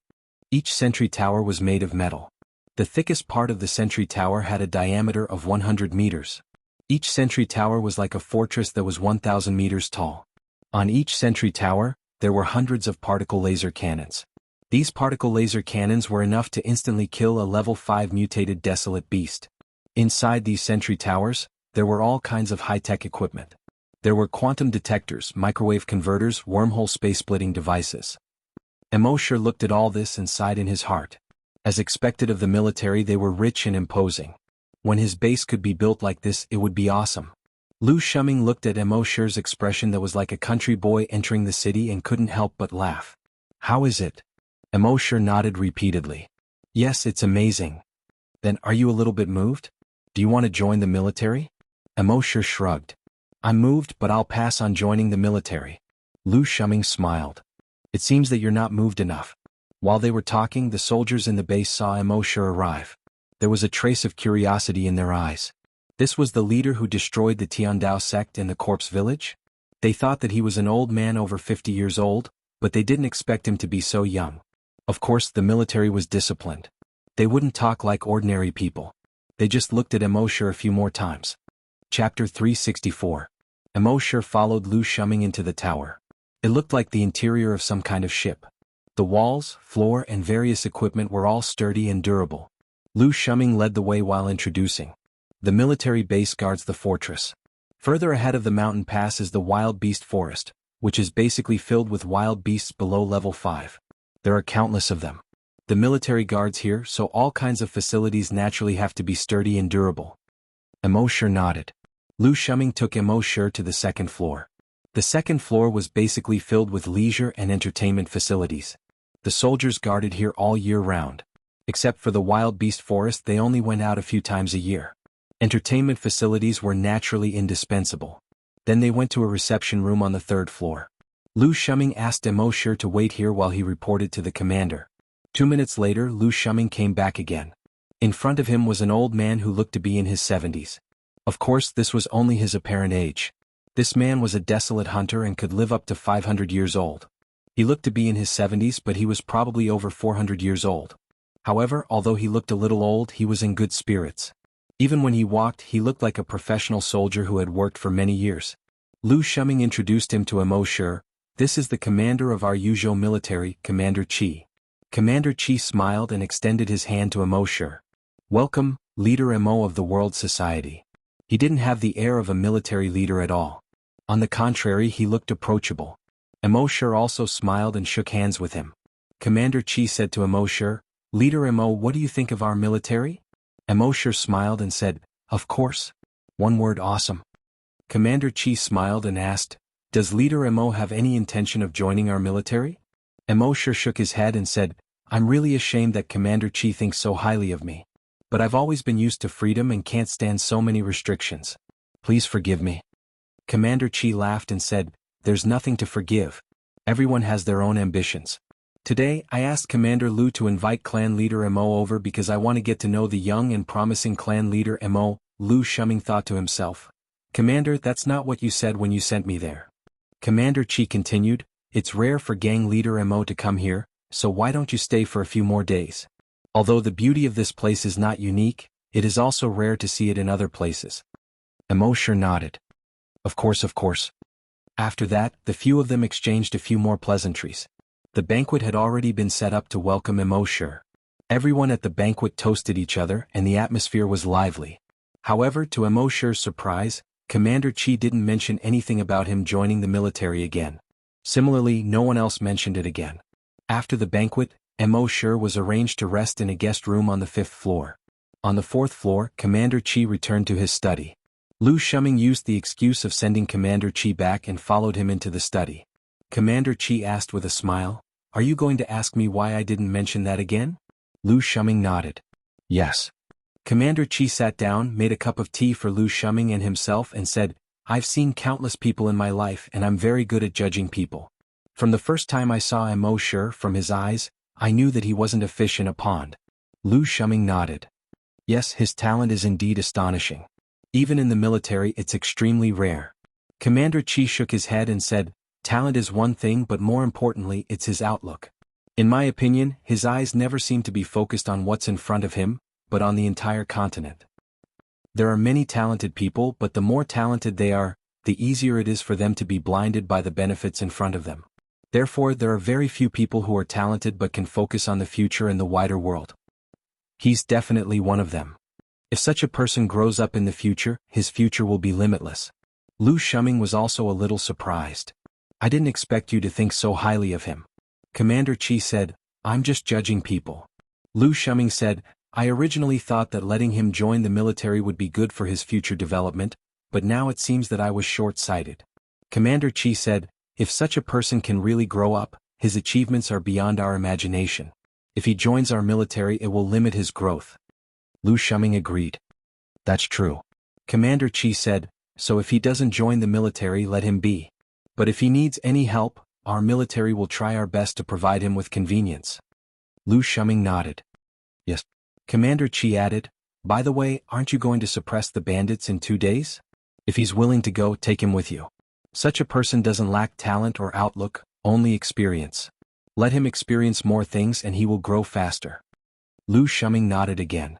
Each sentry tower was made of metal. The thickest part of the sentry tower had a diameter of 100 meters. Each sentry tower was like a fortress that was 1,000 meters tall. On each sentry tower, there were hundreds of particle laser cannons. These particle laser cannons were enough to instantly kill a level 5 mutated desolate beast. Inside these sentry towers, there were all kinds of high-tech equipment. There were quantum detectors, microwave converters, wormhole space-splitting devices. Mo Shi looked at all this and sighed in his heart. As expected of the military, they were rich and imposing. When his base could be built like this, it would be awesome. Lu Shuming looked at Mo Shi's expression that was like a country boy entering the city and couldn't help but laugh. "How is it?" Mo Shi nodded repeatedly. "Yes, it's amazing." "Then are you a little bit moved? Do you want to join the military?" Mo Shi shrugged. "I'm moved, but I'll pass on joining the military." Lu Shuming smiled. "It seems that you're not moved enough." While they were talking, the soldiers in the base saw Mo Shi arrive. There was a trace of curiosity in their eyes. This was the leader who destroyed the Tiandao sect in the corpse village? They thought that he was an old man over 50 years old, but they didn't expect him to be so young. Of course, the military was disciplined. They wouldn't talk like ordinary people. They just looked at Immortal a few more times. Chapter 364. Immortal followed Lu Shuming into the tower. It looked like the interior of some kind of ship. The walls, floor and various equipment were all sturdy and durable. Lu Shuming led the way while introducing. The military base guards the fortress. Further ahead of the mountain pass is the wild beast forest, which is basically filled with wild beasts below level 5. There are countless of them. The military guards here, so all kinds of facilities naturally have to be sturdy and durable. Immortal nodded. Lu Shuming took Immortal to the second floor. The second floor was basically filled with leisure and entertainment facilities. The soldiers guarded here all year round. Except for the wild beast forest, they only went out a few times a year. Entertainment facilities were naturally indispensable. Then they went to a reception room on the third floor. Lu Shuming asked Immortal to wait here while he reported to the commander. 2 minutes later, Lu Shuming came back again. In front of him was an old man who looked to be in his 70s. Of course, this was only his apparent age. This man was a desolate hunter and could live up to 500 years old. He looked to be in his 70s, but he was probably over 400 years old. However, although he looked a little old, he was in good spirits. Even when he walked, he looked like a professional soldier who had worked for many years. Lu Shuming introduced him to Immortal. This is the commander of our usual military, Commander Qi. Commander Qi smiled and extended his hand to Immortal. Welcome, Leader Mo of the World Society. He didn't have the air of a military leader at all. On the contrary, he looked approachable. Immortal also smiled and shook hands with him. Commander Qi said to Immortal, Leader Mo, what do you think of our military? Immortal smiled and said, of course. One word, awesome. Commander Qi smiled and asked, does Leader Mo have any intention of joining our military? Immortal shook his head and said, I'm really ashamed that Commander Qi thinks so highly of me. But I've always been used to freedom and can't stand so many restrictions. Please forgive me. Commander Qi laughed and said, there's nothing to forgive. Everyone has their own ambitions. Today, I asked Commander Lu to invite clan leader Mo over because I want to get to know the young and promising clan leader Mo. Lu Shuming thought to himself. Commander, that's not what you said when you sent me there. Commander Qi continued, it's rare for gang leader Mo to come here, so why don't you stay for a few more days? Although the beauty of this place is not unique, it is also rare to see it in other places. Immortal nodded. Of course, of course. After that, the few of them exchanged a few more pleasantries. The banquet had already been set up to welcome Immortal. Everyone at the banquet toasted each other and the atmosphere was lively. However, to Immortal's surprise, Commander Qi didn't mention anything about him joining the military again. Similarly, no one else mentioned it again. After the banquet, Immortal was arranged to rest in a guest room on the 5th floor. On the 4th floor, Commander Qi returned to his study. Lu Shuming used the excuse of sending Commander Qi back and followed him into the study. Commander Qi asked with a smile, are you going to ask me why I didn't mention that again? Lu Shuming nodded. Yes. Commander Qi sat down, made a cup of tea for Lu Shuming and himself and said, I've seen countless people in my life and I'm very good at judging people. From the first time I saw Immortal, from his eyes, I knew that he wasn't a fish in a pond. Lu Shuming nodded. Yes, his talent is indeed astonishing. Even in the military it's extremely rare. Commander Qi shook his head and said, talent is one thing but more importantly it's his outlook. In my opinion, his eyes never seem to be focused on what's in front of him, but on the entire continent. There are many talented people, but the more talented they are, the easier it is for them to be blinded by the benefits in front of them. Therefore, there are very few people who are talented but can focus on the future and the wider world. He's definitely one of them. If such a person grows up in the future, his future will be limitless. Lu Shuming was also a little surprised. I didn't expect you to think so highly of him. Commander Qi said, I'm just judging people. Lu Shuming said, I originally thought that letting him join the military would be good for his future development, but now it seems that I was short-sighted. Commander Qi said, if such a person can really grow up, his achievements are beyond our imagination. If he joins our military it will limit his growth. Lu Shuming agreed. That's true. Commander Qi said, so if he doesn't join the military let him be. But if he needs any help, our military will try our best to provide him with convenience. Lu Shuming nodded. Yes. Commander Qi added, by the way, aren't you going to suppress the bandits in 2 days? If he's willing to go, take him with you. Such a person doesn't lack talent or outlook, only experience. Let him experience more things and he will grow faster. Lu Shuming nodded again.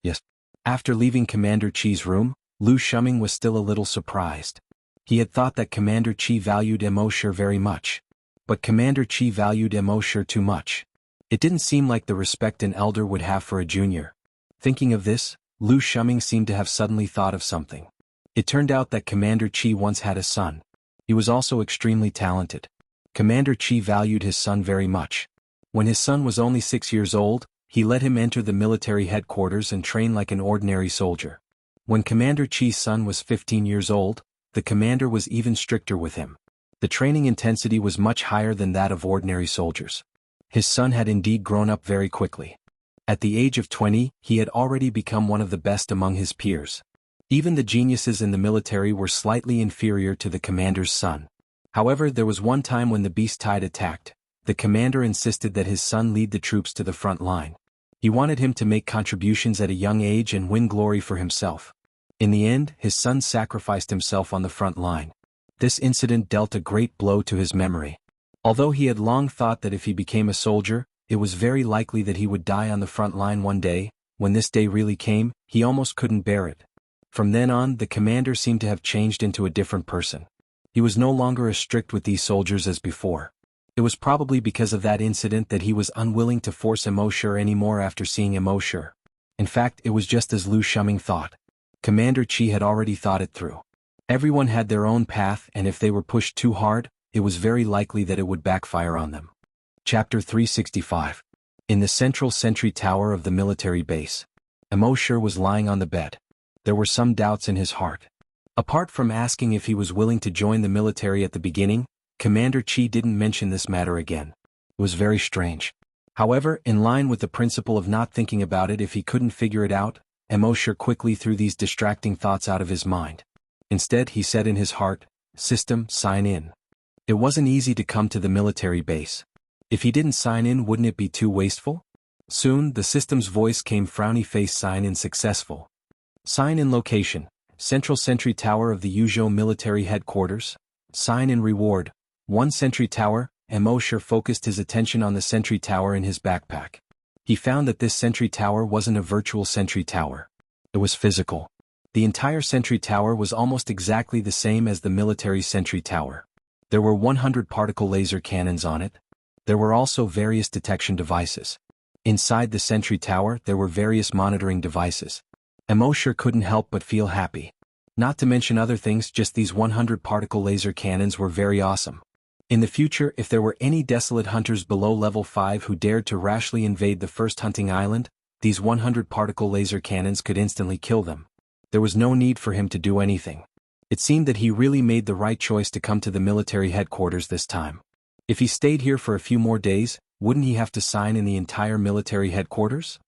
Yes. After leaving Commander Chi's room, Lu Shuming was still a little surprised. He had thought that Commander Chi valued Immortal very much. But Commander Chi valued Immortal too much. It didn't seem like the respect an elder would have for a junior. Thinking of this, Lu Shuming seemed to have suddenly thought of something. It turned out that Commander Chi once had a son. He was also extremely talented. Commander Chi valued his son very much. When his son was only 6 years old, he let him enter the military headquarters and train like an ordinary soldier. When Commander Chi's son was 15 years old, the commander was even stricter with him. The training intensity was much higher than that of ordinary soldiers. His son had indeed grown up very quickly. At the age of 20, he had already become one of the best among his peers. Even the geniuses in the military were slightly inferior to the commander's son. However, there was one time when the beast tide attacked. The commander insisted that his son lead the troops to the front line. He wanted him to make contributions at a young age and win glory for himself. In the end, his son sacrificed himself on the front line. This incident dealt a great blow to his memory. Although he had long thought that if he became a soldier, it was very likely that he would die on the front line one day, when this day really came, he almost couldn't bear it. From then on, the commander seemed to have changed into a different person. He was no longer as strict with these soldiers as before. It was probably because of that incident that he was unwilling to force Immortal anymore after seeing Immortal. In fact, it was just as Lu Shuming thought. Commander Chi had already thought it through. Everyone had their own path, and if they were pushed too hard, it was very likely that it would backfire on them. Chapter 365. In the central sentry tower of the military base, Immortal was lying on the bed. There were some doubts in his heart. Apart from asking if he was willing to join the military at the beginning, Commander Chi didn't mention this matter again. It was very strange. However, in line with the principle of not thinking about it if he couldn't figure it out, Immortal quickly threw these distracting thoughts out of his mind. Instead, he said in his heart, "System, sign in." It wasn't easy to come to the military base. If he didn't sign in, wouldn't it be too wasteful? Soon, the system's voice came, frowny face, sign in successful. Sign in location, central sentry tower of the Yuzhou military headquarters. Sign in reward, 1 sentry tower. Immortal focused his attention on the sentry tower in his backpack. He found that this sentry tower wasn't a virtual sentry tower. It was physical. The entire sentry tower was almost exactly the same as the military sentry tower. There were 100 particle laser cannons on it. There were also various detection devices. Inside the sentry tower, there were various monitoring devices. Immortal couldn't help but feel happy. Not to mention other things, just these 100 particle laser cannons were very awesome. In the future, if there were any desolate hunters below level 5 who dared to rashly invade the first hunting island, these 100 particle laser cannons could instantly kill them. There was no need for him to do anything. It seemed that he really made the right choice to come to the military headquarters this time. If he stayed here for a few more days, wouldn't he have to sign in the entire military headquarters?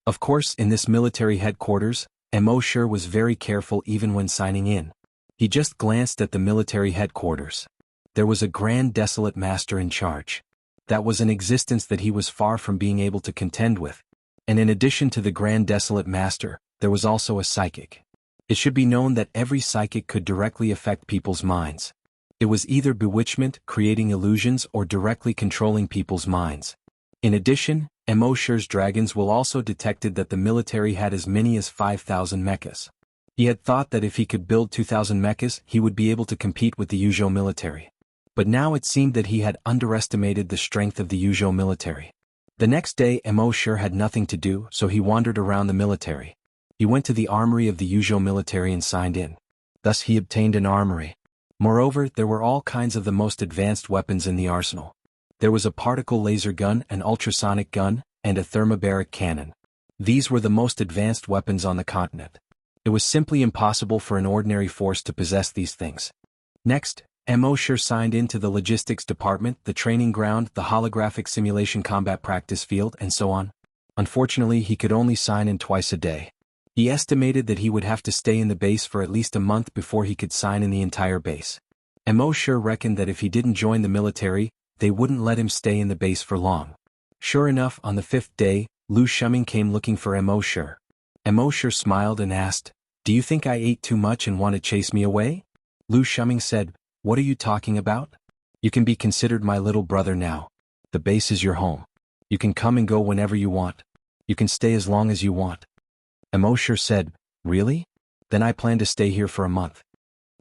Of course, in this military headquarters, Immortal was very careful even when signing in. He just glanced at the military headquarters. There was a grand desolate master in charge. That was an existence that he was far from being able to contend with. And in addition to the grand desolate master, there was also a psychic. It should be known that every psychic could directly affect people's minds. It was either bewitchment, creating illusions, or directly controlling people's minds. In addition, Immortal's dragons will also detected that the military had as many as 5,000 mechas. He had thought that if he could build 2,000 mechas, he would be able to compete with the Yuzhou military. But now it seemed that he had underestimated the strength of the Yuzhou military. The next day, Immortal had nothing to do, so he wandered around the military. He went to the armory of the Yuzhou military and signed in. Thus he obtained an armory. Moreover, there were all kinds of the most advanced weapons in the arsenal. There was a particle laser gun, an ultrasonic gun, and a thermobaric cannon. These were the most advanced weapons on the continent. It was simply impossible for an ordinary force to possess these things. Next, Immortal signed into the logistics department, the training ground, the holographic simulation combat practice field, and so on. Unfortunately, he could only sign in twice a day. He estimated that he would have to stay in the base for at least a month before he could sign in the entire base. Immortal reckoned that if he didn't join the military, they wouldn't let him stay in the base for long. Sure enough, on the 5th day, Lu Shuming came looking for Immortal. Immortal smiled and asked, "Do you think I ate too much and want to chase me away?" Lu Shuming said, "What are you talking about? You can be considered my little brother now." The base is your home. You can come and go whenever you want. You can stay as long as you want. Immortal said, really? Then I plan to stay here for a month.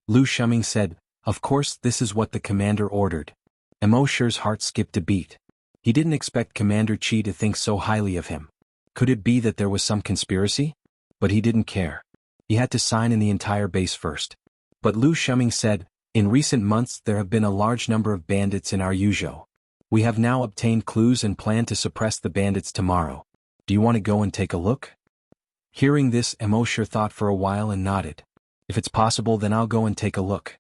Lu Shuming said, of course this is what the commander ordered. Immortal's heart skipped a beat. He didn't expect Commander Chi to think so highly of him. Could it be that there was some conspiracy? But he didn't care. He had to sign in the entire base first. But Lu Shuming said, in recent months there have been a large number of bandits in our Yuzhou. We have now obtained clues and plan to suppress the bandits tomorrow. Do you want to go and take a look? Hearing this, Immortal thought for a while and nodded. If it's possible, then I'll go and take a look.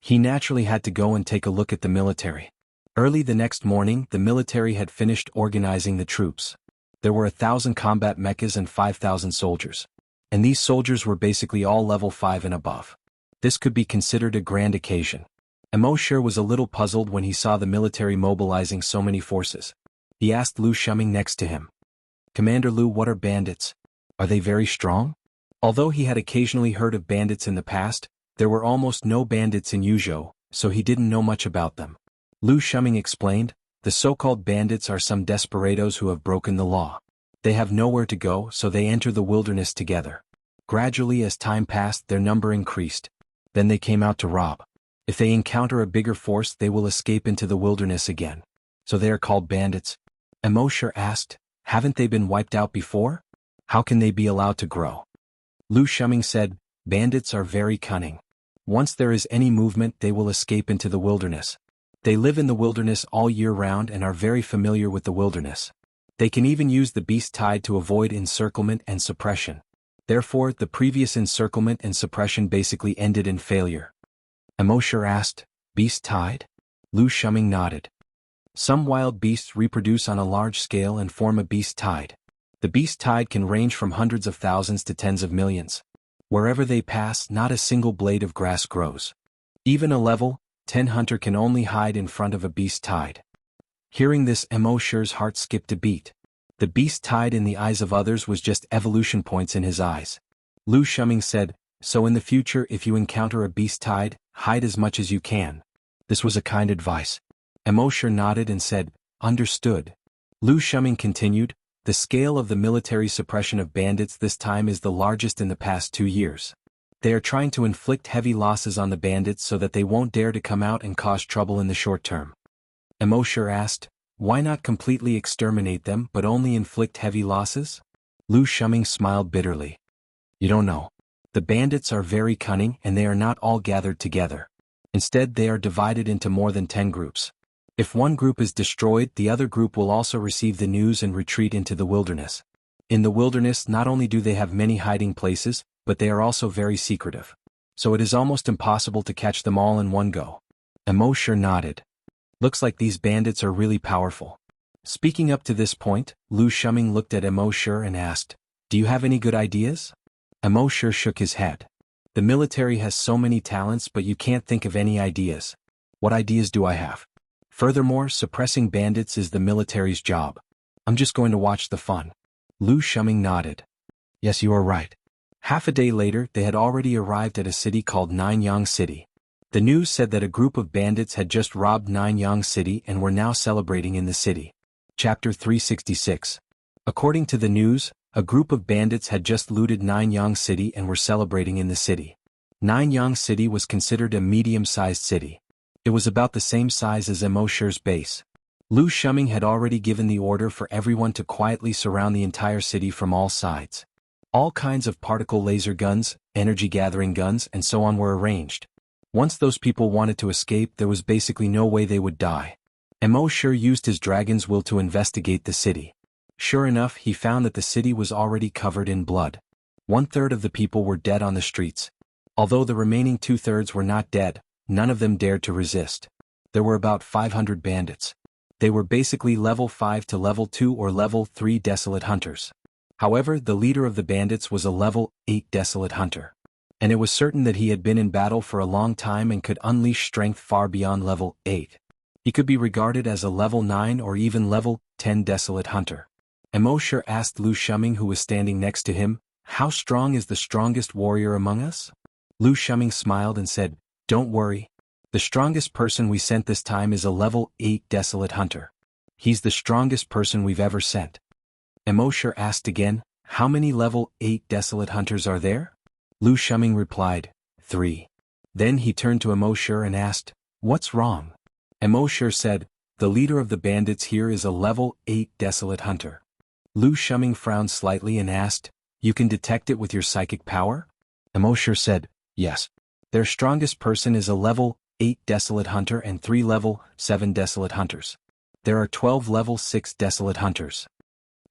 He naturally had to go and take a look at the military. Early the next morning, the military had finished organizing the troops. There were 1,000 combat mechas and 5,000 soldiers. And these soldiers were basically all level 5 and above. This could be considered a grand occasion. Immortal was a little puzzled when he saw the military mobilizing so many forces. He asked Lu Shuming next to him. Commander Lu, what are bandits? Are they very strong? Although he had occasionally heard of bandits in the past, there were almost no bandits in Yuzhou, so he didn't know much about them. Lu Shuming explained, the so-called bandits are some desperados who have broken the law. They have nowhere to go, so they enter the wilderness together. Gradually as time passed, their number increased. Then they came out to rob. If they encounter a bigger force, they will escape into the wilderness again. So they are called bandits. Immortal asked, haven't they been wiped out before? How can they be allowed to grow? Lu Shuming said, bandits are very cunning. Once there is any movement, they will escape into the wilderness. They live in the wilderness all year round and are very familiar with the wilderness. They can even use the beast tide to avoid encirclement and suppression. Therefore, the previous encirclement and suppression basically ended in failure. Immortal asked, beast tide? Lu Shuming nodded. Some wild beasts reproduce on a large scale and form a beast tide. The beast tide can range from hundreds of thousands to tens of millions. Wherever they pass, not a single blade of grass grows. Even a level 10 hunter can only hide in front of a beast tide. Hearing this, Immortal's heart skipped a beat. The beast tide in the eyes of others was just evolution points in his eyes. Lu Shuming said, so in the future if you encounter a beast tide, hide as much as you can. This was a kind advice. Immortal nodded and said, understood. Lu Shuming continued, the scale of the military suppression of bandits this time is the largest in the past 2 years. They are trying to inflict heavy losses on the bandits so that they won't dare to come out and cause trouble in the short term. Immortal asked, why not completely exterminate them but only inflict heavy losses? Lu Shuming smiled bitterly. You don't know. The bandits are very cunning and they are not all gathered together. Instead, they are divided into more than 10 groups. If one group is destroyed, the other group will also receive the news and retreat into the wilderness. In the wilderness, not only do they have many hiding places, but they are also very secretive. So it is almost impossible to catch them all in one go. Immortal nodded. Looks like these bandits are really powerful. Speaking up to this point, Lu Shuming looked at Immortal and asked, do you have any good ideas? Immortal shook his head. The military has so many talents but you can't think of any ideas. What ideas do I have? Furthermore, suppressing bandits is the military's job. I'm just going to watch the fun. Lu Shuming nodded. Yes, you are right. Half a day later, they had already arrived at a city called Nianyang City. The news said that a group of bandits had just robbed Nianyang City and were now celebrating in the city. Chapter 366. According to the news, a group of bandits had just looted Nianyang City and were celebrating in the city. Nianyang City was considered a medium-sized city. It was about the same size as Immortal's base. Lu Shuming had already given the order for everyone to quietly surround the entire city from all sides. All kinds of particle laser guns, energy-gathering guns, and so on were arranged. Once those people wanted to escape, there was basically no way they would die. Immortal used his dragon's will to investigate the city. Sure enough, he found that the city was already covered in blood. 1/3 of the people were dead on the streets. Although the remaining 2/3 were not dead, none of them dared to resist. There were about 500 bandits. They were basically level 5 to level 2 or level 3 desolate hunters. However, the leader of the bandits was a level 8 desolate hunter. And it was certain that he had been in battle for a long time and could unleash strength far beyond level 8. He could be regarded as a level 9 or even level 10 desolate hunter. Immortal asked Lu Shuming, who was standing next to him, how strong is the strongest warrior among us? Lu Shuming smiled and said, don't worry. The strongest person we sent this time is a level 8 desolate hunter. He's the strongest person we've ever sent. Immortal asked again, how many level 8 desolate hunters are there? Lu Shuming replied, 3. Then he turned to Immortal and asked, what's wrong? Immortal said, the leader of the bandits here is a level 8 desolate hunter. Lu Shuming frowned slightly and asked, you can detect it with your psychic power? Immortal said, yes. Their strongest person is a level 8 desolate hunter and 3 level 7 desolate hunters. There are 12 level 6 desolate hunters.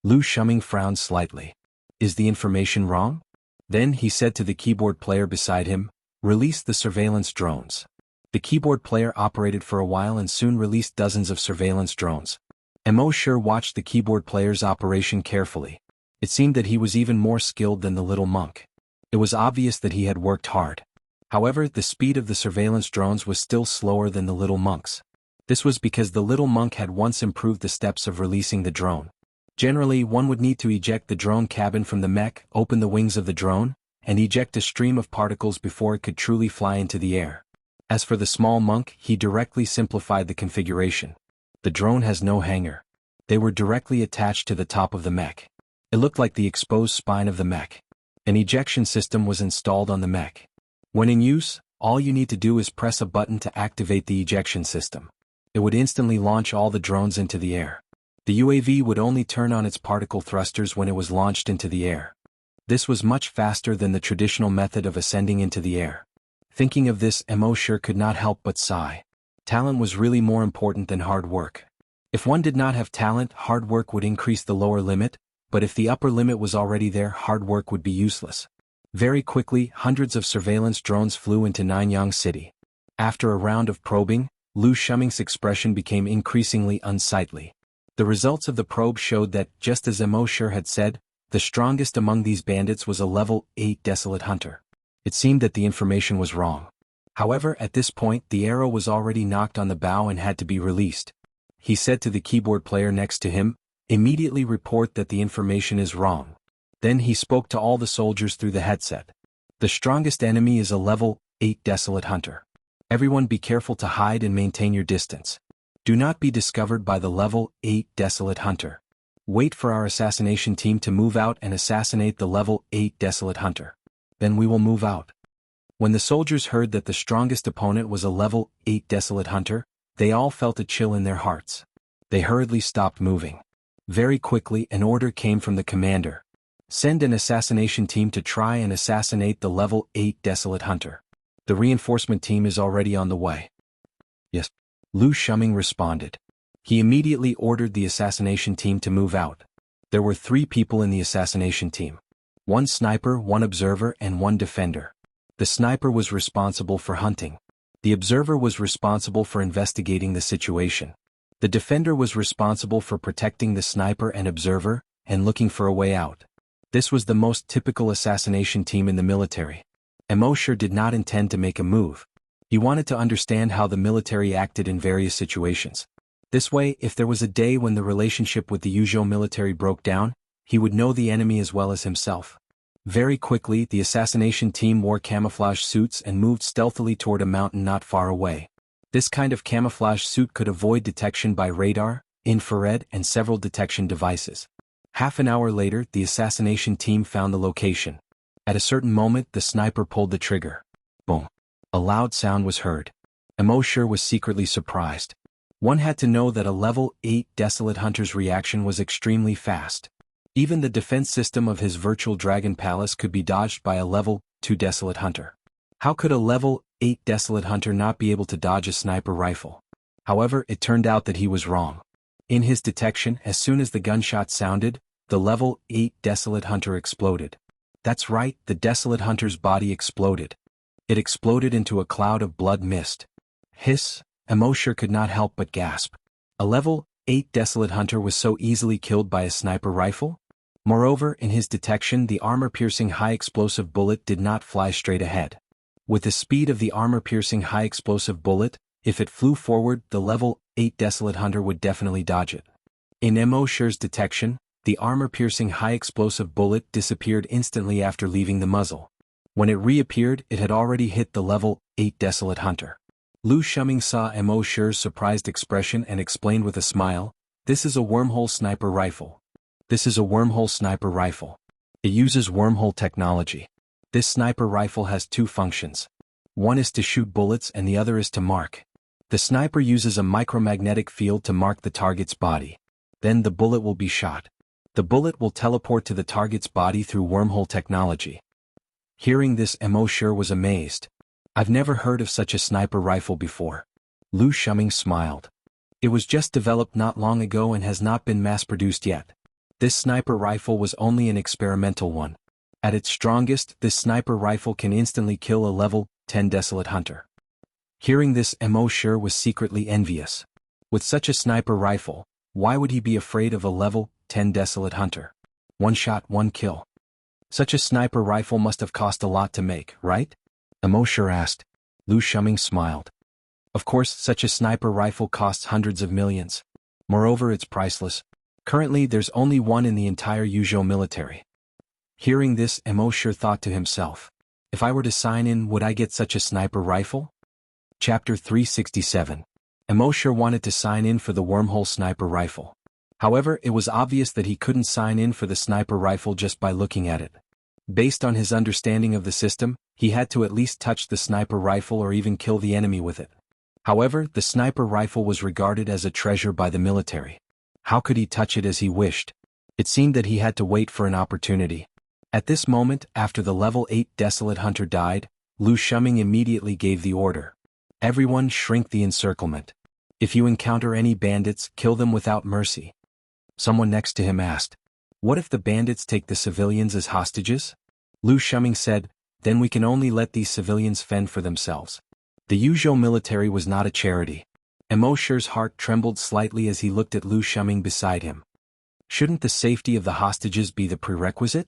Lu Shuming frowned slightly. Is the information wrong? Then he said to the keyboard player beside him, release the surveillance drones. The keyboard player operated for a while and soon released dozens of surveillance drones. Immortal watched the keyboard player's operation carefully. It seemed that he was even more skilled than the little monk. It was obvious that he had worked hard. However, the speed of the surveillance drones was still slower than the little monk's. This was because the little monk had once improved the steps of releasing the drone. Generally, one would need to eject the drone cabin from the mech, open the wings of the drone, and eject a stream of particles before it could truly fly into the air. As for the small monk, he directly simplified the configuration. The drone has no hanger. They were directly attached to the top of the mech. It looked like the exposed spine of the mech. An ejection system was installed on the mech. When in use, all you need to do is press a button to activate the ejection system. It would instantly launch all the drones into the air. The UAV would only turn on its particle thrusters when it was launched into the air. This was much faster than the traditional method of ascending into the air. Thinking of this, Immortal could not help but sigh. Talent was really more important than hard work. If one did not have talent, hard work would increase the lower limit, but if the upper limit was already there, hard work would be useless. Very quickly, hundreds of surveillance drones flew into Nanyang City. After a round of probing, Lu Shuming's expression became increasingly unsightly. The results of the probe showed that, just as Immortal had said, the strongest among these bandits was a level 8 desolate hunter. It seemed that the information was wrong. However, at this point, the arrow was already knocked on the bow and had to be released. He said to the keyboard player next to him, immediately report that the information is wrong. Then he spoke to all the soldiers through the headset. The strongest enemy is a level 8 desolate hunter. Everyone be careful to hide and maintain your distance. Do not be discovered by the level 8 desolate hunter. Wait for our assassination team to move out and assassinate the level 8 desolate hunter. Then we will move out. When the soldiers heard that the strongest opponent was a level 8 desolate hunter, they all felt a chill in their hearts. They hurriedly stopped moving. Very quickly, an order came from the commander. Send an assassination team to try and assassinate the level 8 desolate hunter. The reinforcement team is already on the way. Yes. Lu Shuming responded. He immediately ordered the assassination team to move out. There were 3 people in the assassination team. 1 sniper, 1 observer, and 1 defender. The sniper was responsible for hunting. The observer was responsible for investigating the situation. The defender was responsible for protecting the sniper and observer, and looking for a way out. This was the most typical assassination team in the military. Immortal did not intend to make a move. He wanted to understand how the military acted in various situations. This way, if there was a day when the relationship with the usual military broke down, he would know the enemy as well as himself. Very quickly, the assassination team wore camouflage suits and moved stealthily toward a mountain not far away. This kind of camouflage suit could avoid detection by radar, infrared, and several detection devices. Half an hour later, the assassination team found the location. At a certain moment, the sniper pulled the trigger. Boom. A loud sound was heard. Immortal was secretly surprised. One had to know that a level 8 desolate hunter's reaction was extremely fast. Even the defense system of his virtual dragon palace could be dodged by a level 2 desolate hunter. How could a level 8 desolate hunter not be able to dodge a sniper rifle? However, it turned out that he was wrong. In his detection, as soon as the gunshot sounded, the level 8 desolate hunter exploded. That's right, the desolate hunter's body exploded. It exploded into a cloud of blood mist. Hiss! Immortal could not help but gasp. A level 8 desolate hunter was so easily killed by a sniper rifle? Moreover, in his detection, the armor-piercing high-explosive bullet did not fly straight ahead. With the speed of the armor-piercing high-explosive bullet, if it flew forward, the level 8 desolate hunter would definitely dodge it. In Immortal's detection, the armor-piercing high-explosive bullet disappeared instantly after leaving the muzzle. When it reappeared, it had already hit the level 8 desolate hunter. Lu Shuming saw Immortal's surprised expression and explained with a smile, This is a wormhole sniper rifle. This is a wormhole sniper rifle. It uses wormhole technology. This sniper rifle has two functions. One is to shoot bullets and the other is to mark. The sniper uses a micromagnetic field to mark the target's body. Then the bullet will be shot. The bullet will teleport to the target's body through wormhole technology. Hearing this, Immortal was amazed. I've never heard of such a sniper rifle before. Lu Shuming smiled. It was just developed not long ago and has not been mass-produced yet. This sniper rifle was only an experimental one. At its strongest, this sniper rifle can instantly kill a level 10 desolate hunter. Hearing this, Immortal was secretly envious. With such a sniper rifle, why would he be afraid of a level 10 desolate hunter? One shot, one kill. Such a sniper rifle must have cost a lot to make, right? Immortal asked. Lu Shuming smiled. Of course, such a sniper rifle costs hundreds of millions. Moreover, it's priceless. Currently, there's only one in the entire Yuzhou military. Hearing this, Immortal thought to himself. If I were to sign in, would I get such a sniper rifle? Chapter 367. Immortal wanted to sign in for the wormhole sniper rifle. However, it was obvious that he couldn't sign in for the sniper rifle just by looking at it. Based on his understanding of the system, he had to at least touch the sniper rifle or even kill the enemy with it. However, the sniper rifle was regarded as a treasure by the military. How could he touch it as he wished? It seemed that he had to wait for an opportunity. At this moment, after the level 8 desolate hunter died, Lu Shuming immediately gave the order. Everyone shrink the encirclement. If you encounter any bandits, kill them without mercy. Someone next to him asked, what if the bandits take the civilians as hostages? Lu Shuming said, then we can only let these civilians fend for themselves. The Yuzhou military was not a charity. Immortal's heart trembled slightly as he looked at Lu Shuming beside him. Shouldn't the safety of the hostages be the prerequisite?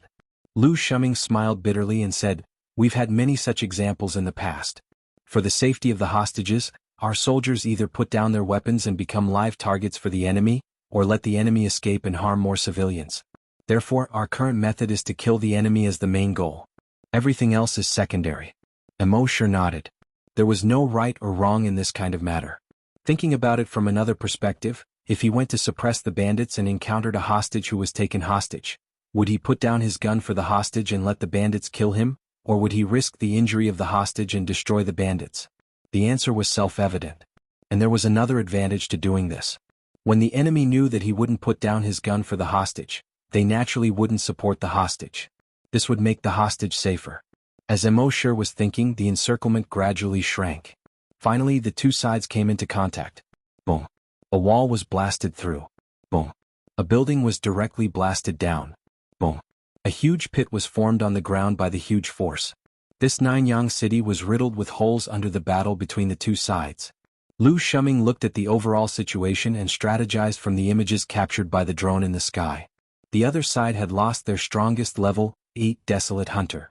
Lu Shuming smiled bitterly and said, we've had many such examples in the past. For the safety of the hostages, our soldiers either put down their weapons and become live targets for the enemy, or let the enemy escape and harm more civilians. Therefore, our current method is to kill the enemy as the main goal. Everything else is secondary. Immortal nodded. There was no right or wrong in this kind of matter. Thinking about it from another perspective, if he went to suppress the bandits and encountered a hostage who was taken hostage, would he put down his gun for the hostage and let the bandits kill him, or would he risk the injury of the hostage and destroy the bandits? The answer was self-evident. And there was another advantage to doing this. When the enemy knew that he wouldn't put down his gun for the hostage, they naturally wouldn't support the hostage. This would make the hostage safer. As Immortal was thinking, the encirclement gradually shrank. Finally, the two sides came into contact. Boom. A wall was blasted through. Boom. A building was directly blasted down. Boom. A huge pit was formed on the ground by the huge force. This Nanyang city was riddled with holes under the battle between the two sides. Lu Shuming looked at the overall situation and strategized from the images captured by the drone in the sky. The other side had lost their strongest level 8 desolate hunter.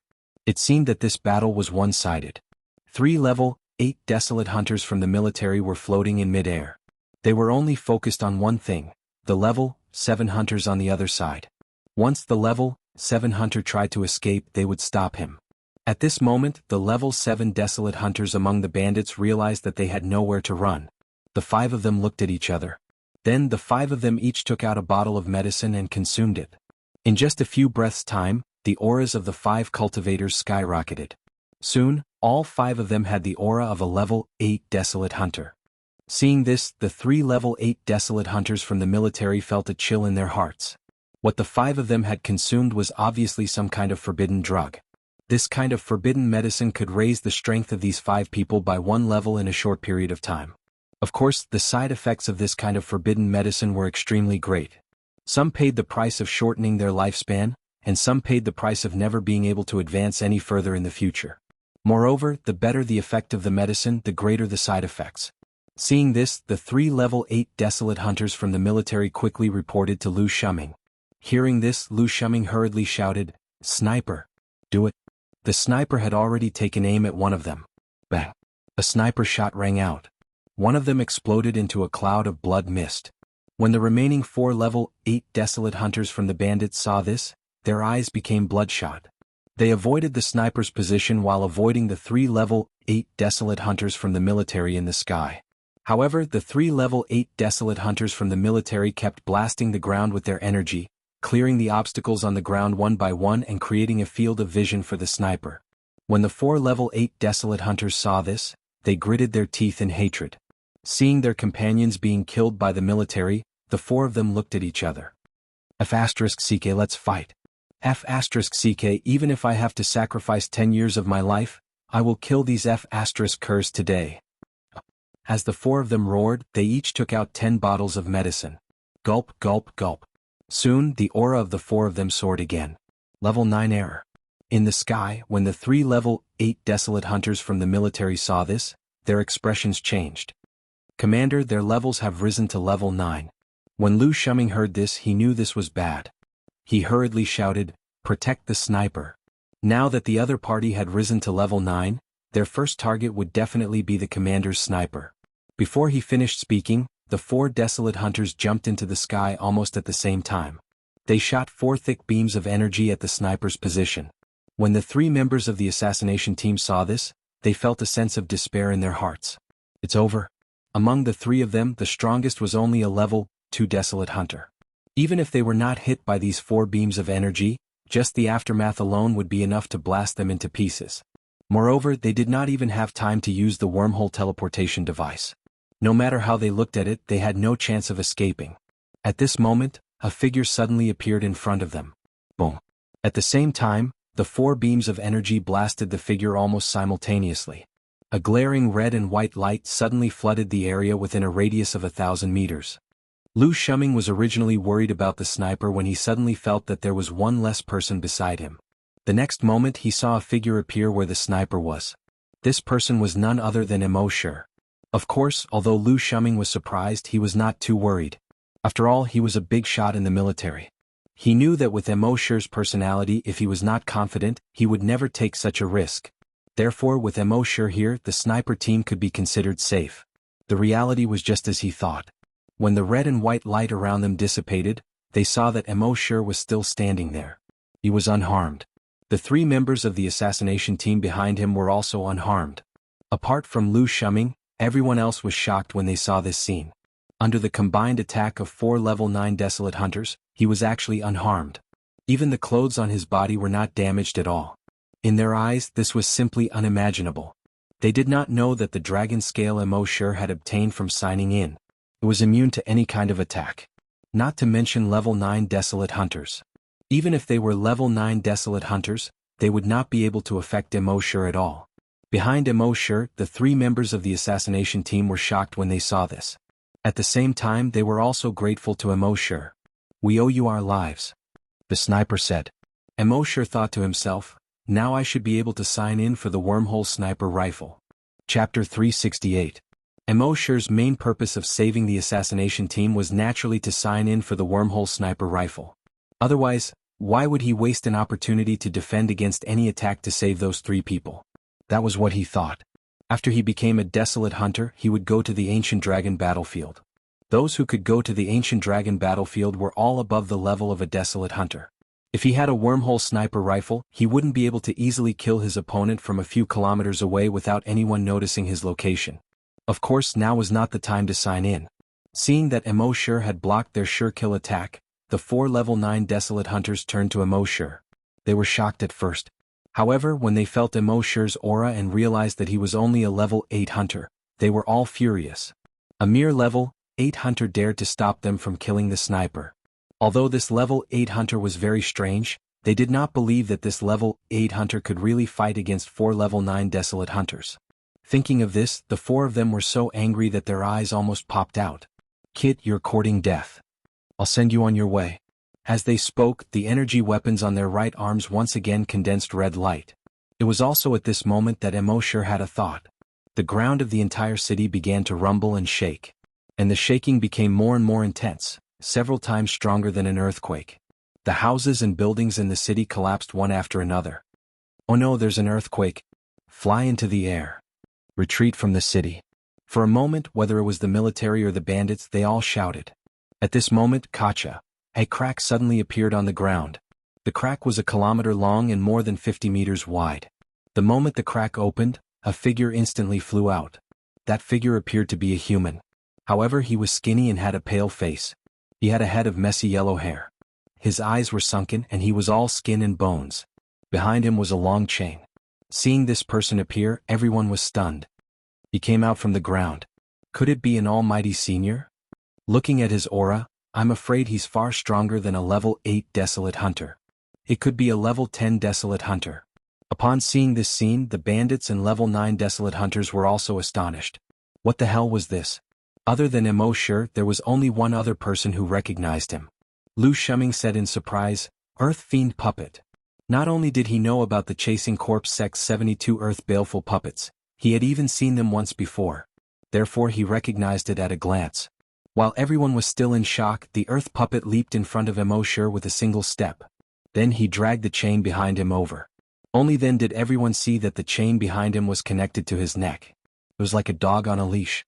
It seemed that this battle was one-sided. 3 level 8 desolate hunters from the military were floating in mid-air. They were only focused on one thing, the level 7 hunters on the other side. Once the level 7 hunter tried to escape, they would stop him. At this moment, the level 7 desolate hunters among the bandits realized that they had nowhere to run. The 5 of them looked at each other. Then the 5 of them each took out a bottle of medicine and consumed it. In just a few breaths' time, the auras of the 5 cultivators skyrocketed. Soon, all 5 of them had the aura of a level 8 desolate hunter. Seeing this, the 3 level 8 desolate hunters from the military felt a chill in their hearts. What the 5 of them had consumed was obviously some kind of forbidden drug. This kind of forbidden medicine could raise the strength of these 5 people by 1 level in a short period of time. Of course, the side effects of this kind of forbidden medicine were extremely great. Some paid the price of shortening their lifespan, and some paid the price of never being able to advance any further in the future. Moreover, the better the effect of the medicine, the greater the side effects. Seeing this, the 3 level 8 desolate hunters from the military quickly reported to Lu Shuming. Hearing this, Lu Shuming hurriedly shouted, "Sniper! Do it!" The sniper had already taken aim at one of them. Bang! A sniper shot rang out. One of them exploded into a cloud of blood mist. When the remaining 4 level 8 desolate hunters from the bandits saw this, their eyes became bloodshot. They avoided the sniper's position while avoiding the 3 level 8 desolate hunters from the military in the sky. However, the three level 8 desolate hunters from the military kept blasting the ground with their energy, clearing the obstacles on the ground one by one and creating a field of vision for the sniper. When the 4 level 8 desolate hunters saw this, they gritted their teeth in hatred. Seeing their companions being killed by the military, the 4 of them looked at each other. F***ck, let's fight. F***ck, even if I have to sacrifice 10 years of my life, I will kill these F***ers today. As the 4 of them roared, they each took out 10 bottles of medicine. Gulp, gulp, gulp. Soon, the aura of the 4 of them soared again. Level 9 error. In the sky, when the 3 level 8 desolate hunters from the military saw this, their expressions changed. Commander, their levels have risen to level 9. When Lu Shuming heard this, he knew this was bad. He hurriedly shouted, "Protect the sniper." Now that the other party had risen to level 9, their first target would definitely be the commander's sniper. Before he finished speaking, the 4 desolate hunters jumped into the sky almost at the same time. They shot 4 thick beams of energy at the sniper's position. When the 3 members of the assassination team saw this, they felt a sense of despair in their hearts. It's over. Among the 3 of them, the strongest was only a level 2 desolate hunter. Even if they were not hit by these 4 beams of energy, just the aftermath alone would be enough to blast them into pieces. Moreover, they did not even have time to use the wormhole teleportation device. No matter how they looked at it, they had no chance of escaping. At this moment, a figure suddenly appeared in front of them. Boom. At the same time, the 4 beams of energy blasted the figure almost simultaneously. A glaring red and white light suddenly flooded the area within a radius of 1,000 meters. Lu Shuming was originally worried about the sniper when he suddenly felt that there was one less person beside him. The next moment he saw a figure appear where the sniper was. This person was none other than Immortal. Of course, although Lu Shuming was surprised, he was not too worried. After all, he was a big shot in the military. He knew that with Immortal's personality, if he was not confident, he would never take such a risk. Therefore, with Immortal here, the sniper team could be considered safe. The reality was just as he thought. When the red and white light around them dissipated, they saw that Immortal was still standing there. He was unharmed. The 3 members of the assassination team behind him were also unharmed. Apart from Lu Shuming, everyone else was shocked when they saw this scene. Under the combined attack of 4 level 9 desolate hunters, he was actually unharmed. Even the clothes on his body were not damaged at all. In their eyes, this was simply unimaginable. They did not know that the dragon scale Immortal had obtained from signing in. It was immune to any kind of attack. Not to mention level 9 desolate hunters. Even if they were level 9 desolate hunters, they would not be able to affect Immortal at all. Behind Immortal, the 3 members of the assassination team were shocked when they saw this. At the same time, they were also grateful to Immortal. "We owe you our lives," the sniper said. Immortal thought to himself, "Now I should be able to sign in for the wormhole sniper rifle." Chapter 368. Immortal's main purpose of saving the assassination team was naturally to sign in for the wormhole sniper rifle. Otherwise, why would he waste an opportunity to defend against any attack to save those 3 people? That was what he thought. After he became a desolate hunter, he would go to the ancient dragon battlefield. Those who could go to the ancient dragon battlefield were all above the level of a desolate hunter. If he had a wormhole sniper rifle, he wouldn't be able to easily kill his opponent from a few kilometers away without anyone noticing his location. Of course, now was not the time to sign in. Seeing that Immortal had blocked their sure kill attack, the 4 level 9 desolate hunters turned to Immortal. They were shocked at first. However, when they felt Immortal's aura and realized that he was only a level 8 hunter, they were all furious. A mere level 8 hunter dared to stop them from killing the sniper. Although this level 8 hunter was very strange, they did not believe that this level 8 hunter could really fight against 4 level 9 desolate hunters. Thinking of this, the 4 of them were so angry that their eyes almost popped out. "Kid, you're courting death. I'll send you on your way." As they spoke, the energy weapons on their right arms once again condensed red light. It was also at this moment that Immortal had a thought. The ground of the entire city began to rumble and shake. And the shaking became more and more intense, several times stronger than an earthquake. The houses and buildings in the city collapsed one after another. "Oh no, there's an earthquake. Fly into the air. Retreat from the city." For a moment, whether it was the military or the bandits, they all shouted. At this moment, a crack suddenly appeared on the ground. The crack was a kilometer long and more than 50 meters wide. The moment the crack opened, a figure instantly flew out. That figure appeared to be a human. However, he was skinny and had a pale face. He had a head of messy yellow hair. His eyes were sunken and he was all skin and bones. Behind him was a long chain. Seeing this person appear, everyone was stunned. He came out from the ground. Could it be an almighty senior? Looking at his aura, I'm afraid he's far stronger than a level 8 desolate hunter. It could be a level 10 desolate hunter. Upon seeing this scene, the bandits and level 9 desolate hunters were also astonished. What the hell was this? Other than Immortal, there was only one other person who recognized him. Lu Shuming said in surprise, Earth Fiend Puppet. Not only did he know about the Chasing Corpse Sect's 72 Earth Baleful Puppets, he had even seen them once before. Therefore he recognized it at a glance. While everyone was still in shock, the Earth Puppet leaped in front of Immortal with a single step. Then he dragged the chain behind him over. Only then did everyone see that the chain behind him was connected to his neck. It was like a dog on a leash.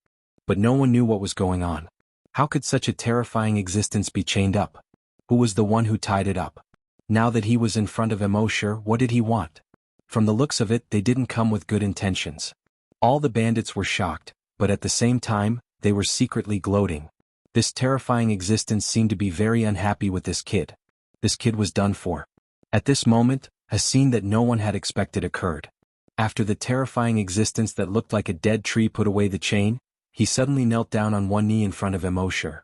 But no one knew what was going on. How could such a terrifying existence be chained up? Who was the one who tied it up? Now that he was in front of Immortal, what did he want? From the looks of it, they didn't come with good intentions. All the bandits were shocked, but at the same time, they were secretly gloating. This terrifying existence seemed to be very unhappy with this kid. This kid was done for. At this moment, a scene that no one had expected occurred. After the terrifying existence that looked like a dead tree put away the chain, he suddenly knelt down on one knee in front of Immortal.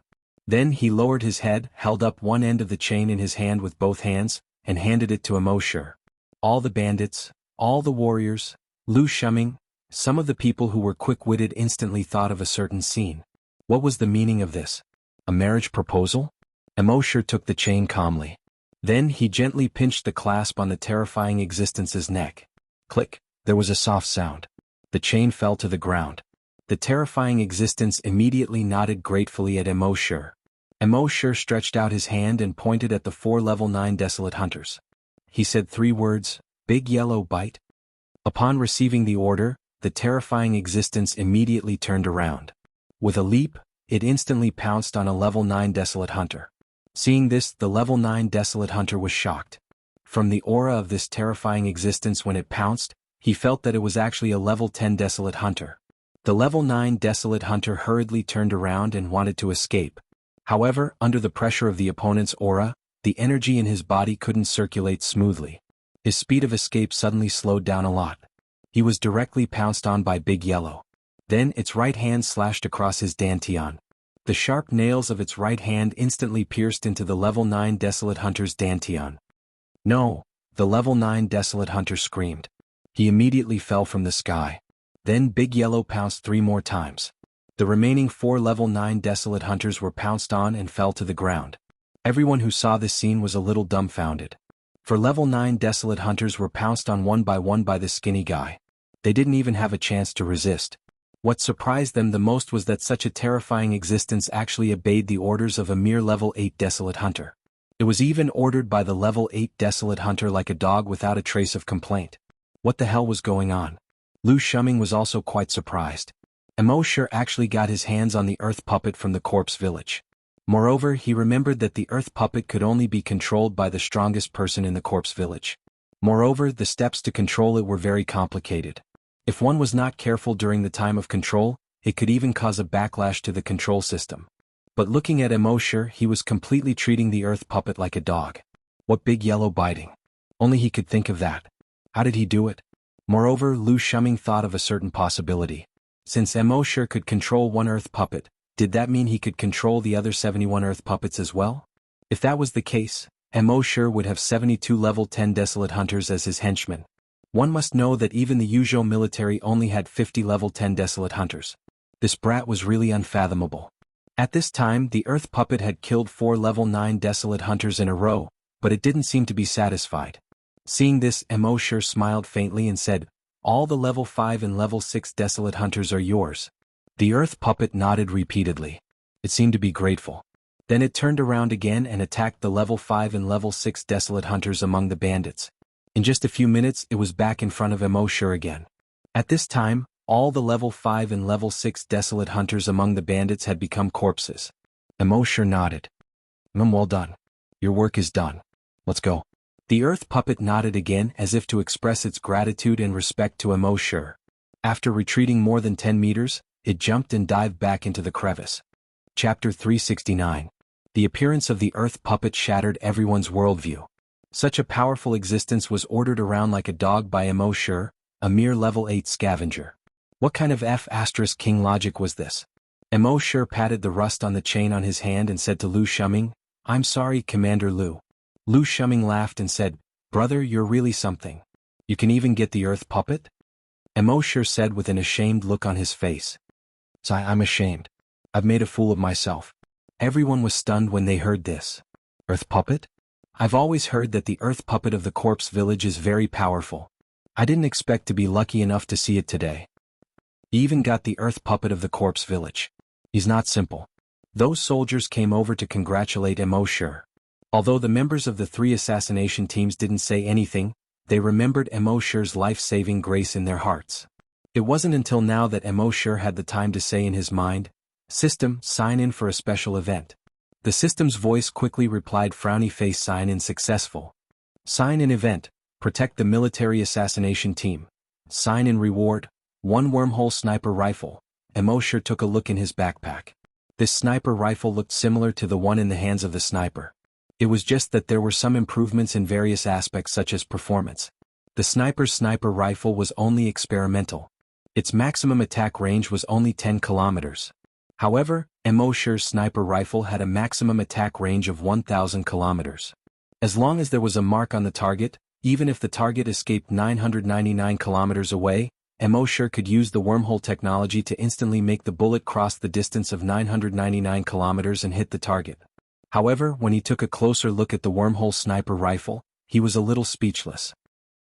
Then he lowered his head, held up one end of the chain in his hand with both hands, and handed it to Immortal. All the bandits, all the warriors, Lu Shuming, some of the people who were quick-witted instantly thought of a certain scene. What was the meaning of this? A marriage proposal? Immortal took the chain calmly. Then he gently pinched the clasp on the terrifying existence's neck. Click, there was a soft sound. The chain fell to the ground. The terrifying existence immediately nodded gratefully at Immortal. Immortal stretched out his hand and pointed at the 4 level 9 desolate hunters. He said 3 words, Big Yellow Bite. Upon receiving the order, the terrifying existence immediately turned around. With a leap, it instantly pounced on a level 9 desolate hunter. Seeing this, the level 9 desolate hunter was shocked. From the aura of this terrifying existence when it pounced, he felt that it was actually a level 10 desolate hunter. The level 9 desolate hunter hurriedly turned around and wanted to escape. However, under the pressure of the opponent's aura, the energy in his body couldn't circulate smoothly. His speed of escape suddenly slowed down a lot. He was directly pounced on by Big Yellow. Then its right hand slashed across his dantian. The sharp nails of its right hand instantly pierced into the level 9 desolate hunter's dantian. No, the level 9 desolate hunter screamed. He immediately fell from the sky. Then Big Yellow pounced 3 more times. The remaining 4 level 9 desolate hunters were pounced on and fell to the ground. Everyone who saw this scene was a little dumbfounded. For level 9 desolate hunters were pounced on one by this skinny guy. They didn't even have a chance to resist. What surprised them the most was that such a terrifying existence actually obeyed the orders of a mere level 8 desolate hunter. It was even ordered by the level 8 desolate hunter like a dog without a trace of complaint. What the hell was going on? Lu Shuming was also quite surprised. Immortal actually got his hands on the earth puppet from the corpse village. Moreover, he remembered that the earth puppet could only be controlled by the strongest person in the corpse village. Moreover, the steps to control it were very complicated. If one was not careful during the time of control, it could even cause a backlash to the control system. But looking at Immortal, he was completely treating the earth puppet like a dog. What Big Yellow biting? Only he could think of that. How did he do it? Moreover, Lu Shuming thought of a certain possibility. Since Immortal could control one earth puppet, did that mean he could control the other 71 earth puppets as well? If that was the case, Immortal would have 72 level 10 desolate hunters as his henchmen. One must know that even the Yuzhou military only had 50 level 10 desolate hunters. This brat was really unfathomable. At this time, the earth puppet had killed 4 level 9 desolate hunters in a row, but it didn't seem to be satisfied. Seeing this, Immortal smiled faintly and said, All the level 5 and level 6 desolate hunters are yours. The earth puppet nodded repeatedly. It seemed to be grateful. Then it turned around again and attacked the level 5 and level 6 desolate hunters among the bandits. In just a few minutes it was back in front of Immortal again. At this time, all the level 5 and level 6 desolate hunters among the bandits had become corpses. Immortal nodded. Well done. Your work is done. Let's go. The earth puppet nodded again as if to express its gratitude and respect to Immortal. After retreating more than 10 meters, it jumped and dived back into the crevice. Chapter 369. The appearance of the earth puppet shattered everyone's worldview. Such a powerful existence was ordered around like a dog by Immortal, a mere level 8 scavenger. What kind of King logic was this? Immortal patted the rust on the chain on his hand and said to Lu Shuming, "I'm sorry, Commander Lu." Lu Shuming laughed and said, "Brother, you're really something. You can even get the earth puppet?" Immortal said with an ashamed look on his face. "I'm ashamed. I've made a fool of myself." Everyone was stunned when they heard this. Earth puppet? I've always heard that the earth puppet of the corpse village is very powerful. I didn't expect to be lucky enough to see it today. He even got the earth puppet of the corpse village. He's not simple. Those soldiers came over to congratulate Immortal. Although the members of the 3 assassination teams didn't say anything, they remembered Immortal's life-saving grace in their hearts. It wasn't until now that Immortal had the time to say in his mind, "System, sign in for a special event." The system's voice quickly replied, "Frowny face, sign in successful. Sign in event, protect the military assassination team. Sign in reward, 1 wormhole sniper rifle." Immortal took a look in his backpack. This sniper rifle looked similar to the one in the hands of the sniper. It was just that there were some improvements in various aspects such as performance. The sniper's sniper rifle was only experimental. Its maximum attack range was only 10 kilometers. However, Immortal's sniper rifle had a maximum attack range of 1,000 kilometers. As long as there was a mark on the target, even if the target escaped 999 kilometers away, Immortal could use the wormhole technology to instantly make the bullet cross the distance of 999 kilometers and hit the target. However, when he took a closer look at the wormhole sniper rifle, he was a little speechless.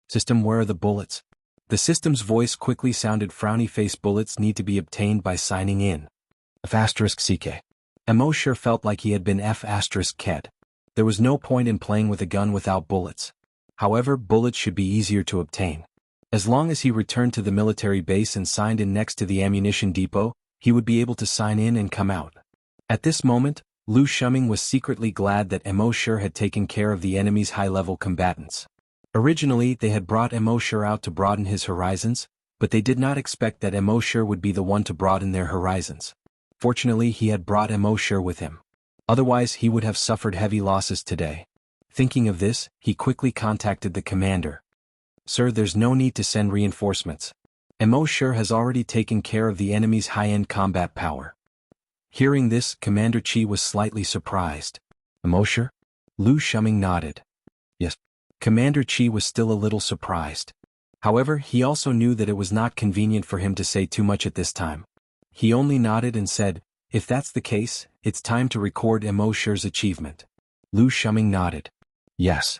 "System, where are the bullets?" The system's voice quickly sounded, "Frowny face, bullets need to be obtained by signing in." F***CK. Immortal felt like he had been F***ked. There was no point in playing with a gun without bullets. However, bullets should be easier to obtain. As long as he returned to the military base and signed in next to the ammunition depot, he would be able to sign in and come out. At this moment, Lu Shuming was secretly glad that Immortal had taken care of the enemy's high-level combatants. Originally, they had brought Immortal out to broaden his horizons, but they did not expect that Immortal would be the one to broaden their horizons. Fortunately, he had brought Immortal with him. Otherwise, he would have suffered heavy losses today. Thinking of this, he quickly contacted the commander. "Sir, there's no need to send reinforcements. Immortal has already taken care of the enemy's high-end combat power." Hearing this, Commander Chi was slightly surprised. "Immortal?" Lu Shuming nodded. "Yes." Commander Chi was still a little surprised. However, he also knew that it was not convenient for him to say too much at this time. He only nodded and said, "If that's the case, it's time to record Immortal's achievement." Lu Shuming nodded. "Yes."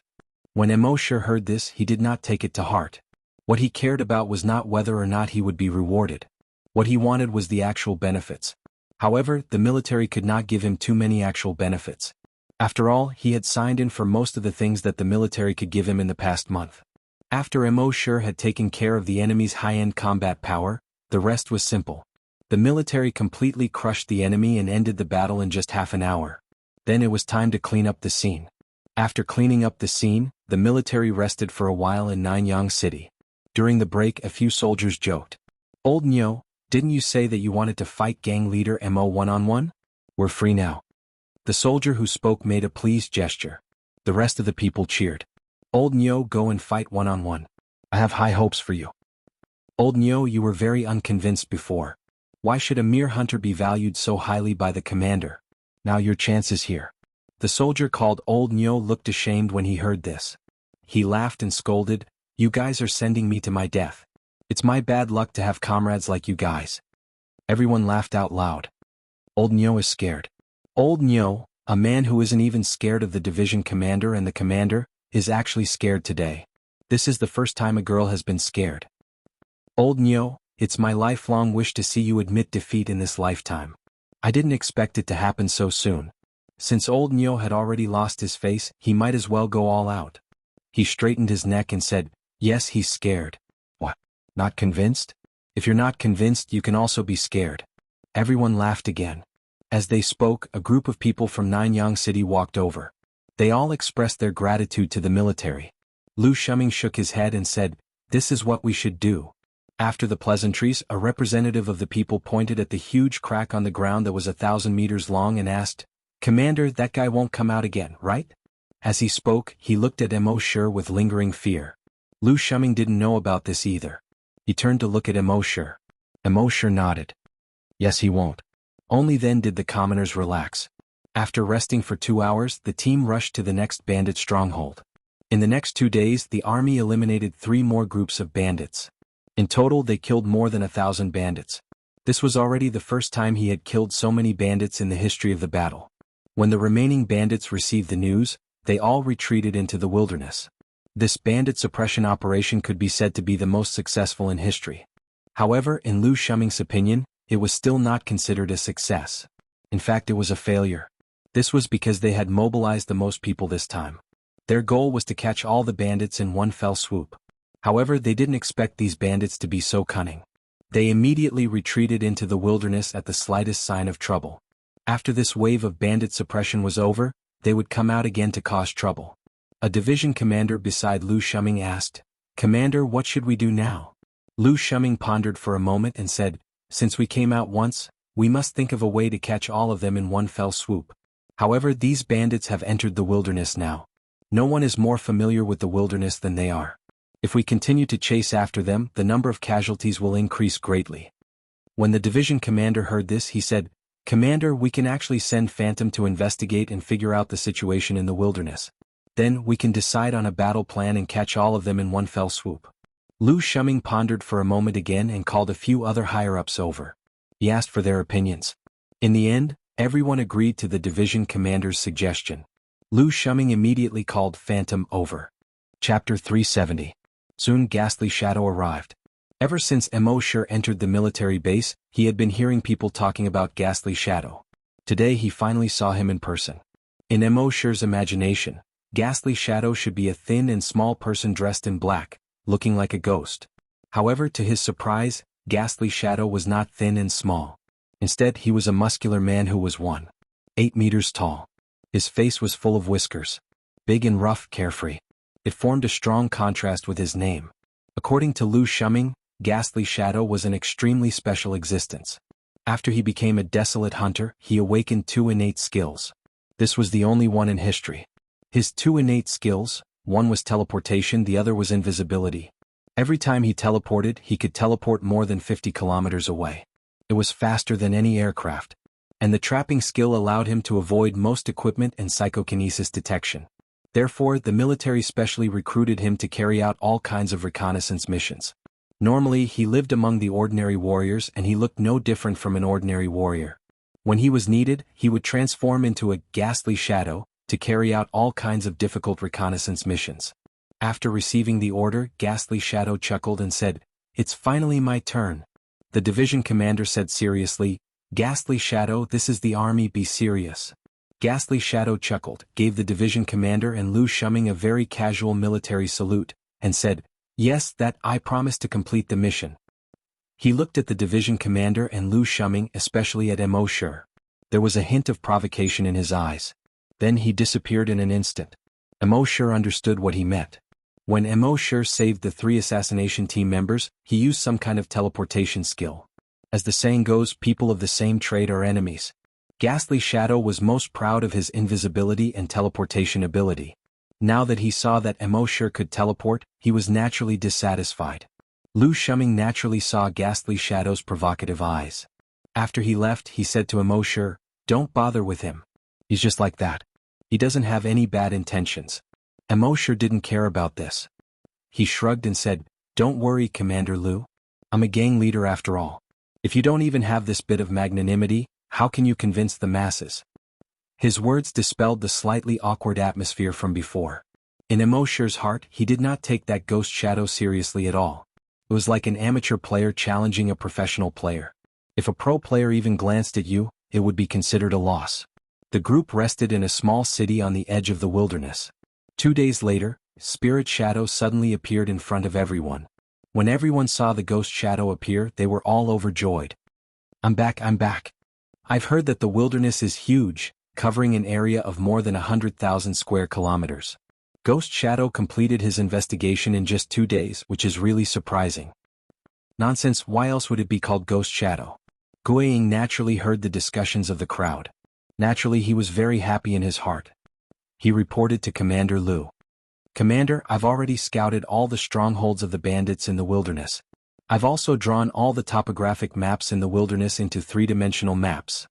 When Immortal heard this, he did not take it to heart. What he cared about was not whether or not he would be rewarded. What he wanted was the actual benefits. However, the military could not give him too many actual benefits. After all, he had signed in for most of the things that the military could give him in the past month. After Immortal had taken care of the enemy's high-end combat power, the rest was simple. The military completely crushed the enemy and ended the battle in just half an hour. Then it was time to clean up the scene. After cleaning up the scene, the military rested for a while in Nanyang City. During the break, a few soldiers joked. "Old Nyo, didn't you say that you wanted to fight gang leader Mo one-on-one? We're free now." The soldier who spoke made a pleased gesture. The rest of the people cheered. "Old Nyo, go and fight one-on-one. I have high hopes for you." "Old Nyo, you were very unconvinced before. Why should a mere hunter be valued so highly by the commander? Now your chance is here." The soldier called Old Nyo looked ashamed when he heard this. He laughed and scolded, "You guys are sending me to my death. It's my bad luck to have comrades like you guys." Everyone laughed out loud. Old Nyo is scared. Old Nyo, a man who isn't even scared of the division commander and the commander, is actually scared today. This is the first time a girl has been scared. "Old Nyo, it's my lifelong wish to see you admit defeat in this lifetime. I didn't expect it to happen so soon." Since Old Nyo had already lost his face, he might as well go all out. He straightened his neck and said, "Yes, he's scared." "What? Not convinced? If you're not convinced, you can also be scared." Everyone laughed again. As they spoke, a group of people from Nanyang City walked over. They all expressed their gratitude to the military. Lu Shuming shook his head and said, "This is what we should do." After the pleasantries, a representative of the people pointed at the huge crack on the ground that was 1,000 meters long and asked, "Commander, that guy won't come out again, right?" As he spoke, he looked at Immortal with lingering fear. Lu Shuming didn't know about this either. He turned to look at Immortal. Immortal nodded. Yes, he won't. Only then did the commoners relax. After resting for 2 hours, the team rushed to the next bandit stronghold. In the next 2 days, the army eliminated 3 more groups of bandits. In total, they killed more than 1,000 bandits. This was already the first time he had killed so many bandits in the history of the battle. When the remaining bandits received the news, they all retreated into the wilderness. This bandit suppression operation could be said to be the most successful in history. However, in Lu Shuming's opinion, it was still not considered a success. In fact, it was a failure. This was because they had mobilized the most people this time. Their goal was to catch all the bandits in one fell swoop. However, they didn't expect these bandits to be so cunning. They immediately retreated into the wilderness at the slightest sign of trouble. After this wave of bandit suppression was over, they would come out again to cause trouble. A division commander beside Lu Shuming asked, "Commander, what should we do now?" Lu Shuming pondered for a moment and said, "Since we came out once, we must think of a way to catch all of them in one fell swoop. However, these bandits have entered the wilderness now. No one is more familiar with the wilderness than they are. If we continue to chase after them, the number of casualties will increase greatly." When the division commander heard this, he said, "Commander, we can actually send Phantom to investigate and figure out the situation in the wilderness. Then, we can decide on a battle plan and catch all of them in one fell swoop." Lu Shuming pondered for a moment again and called a few other higher-ups over. He asked for their opinions. In the end, everyone agreed to the division commander's suggestion. Lu Shuming immediately called Phantom over. Chapter 370. Soon Ghastly Shadow arrived. Ever since Immortal entered the military base, he had been hearing people talking about Ghastly Shadow. Today he finally saw him in person. In Immortal's imagination, Ghastly Shadow should be a thin and small person dressed in black, looking like a ghost. However, to his surprise, Ghastly Shadow was not thin and small. Instead, he was a muscular man who was 1.8 meters tall. His face was full of whiskers. Big and rough, carefree. It formed a strong contrast with his name. According to Lu Shuming, Ghastly Shadow was an extremely special existence. After he became a desolate hunter, he awakened 2 innate skills. This was the only one in history. His 2 innate skills, one was teleportation, the other was invisibility. Every time he teleported, he could teleport more than 50 kilometers away. It was faster than any aircraft. And the trapping skill allowed him to avoid most equipment and psychokinesis detection. Therefore, the military specially recruited him to carry out all kinds of reconnaissance missions. Normally, he lived among the ordinary warriors and he looked no different from an ordinary warrior. When he was needed, he would transform into a ghastly shadow to carry out all kinds of difficult reconnaissance missions. After receiving the order, Ghastly Shadow chuckled and said, "It's finally my turn." The division commander said seriously, "Ghastly Shadow, this is the army, be serious." Ghastly Shadow chuckled, gave the division commander and Lu Shuming a very casual military salute, and said, "Yes, that I promise to complete the mission." He looked at the division commander and Lu Shuming, especially at Immortal. There was a hint of provocation in his eyes. Then he disappeared in an instant. Immortal understood what he meant. When Immortal saved the 3 assassination team members, he used some kind of teleportation skill. As the saying goes, people of the same trade are enemies. Ghastly Shadow was most proud of his invisibility and teleportation ability. Now that he saw that Immortal could teleport, he was naturally dissatisfied. Lu Shuming naturally saw Ghastly Shadow's provocative eyes. After he left, he said to Immortal, "Don't bother with him. He's just like that. He doesn't have any bad intentions." Immortal didn't care about this. He shrugged and said, "Don't worry, Commander Lu. I'm a gang leader after all. If you don't even have this bit of magnanimity, how can you convince the masses?" His words dispelled the slightly awkward atmosphere from before. In Immortal's heart, he did not take that ghost shadow seriously at all. It was like an amateur player challenging a professional player. If a pro player even glanced at you, it would be considered a loss. The group rested in a small city on the edge of the wilderness. 2 days later, Spirit Shadow suddenly appeared in front of everyone. When everyone saw the ghost shadow appear, they were all overjoyed. I'm back. I've heard that the wilderness is huge, covering an area of more than 100,000 square kilometers. Ghost Shadow completed his investigation in just 2 days, which is really surprising. Nonsense, why else would it be called Ghost Shadow? Guiying naturally heard the discussions of the crowd. Naturally he was very happy in his heart. He reported to Commander Lu. Commander, I've already scouted all the strongholds of the bandits in the wilderness. I've also drawn all the topographic maps in the wilderness into three-dimensional maps.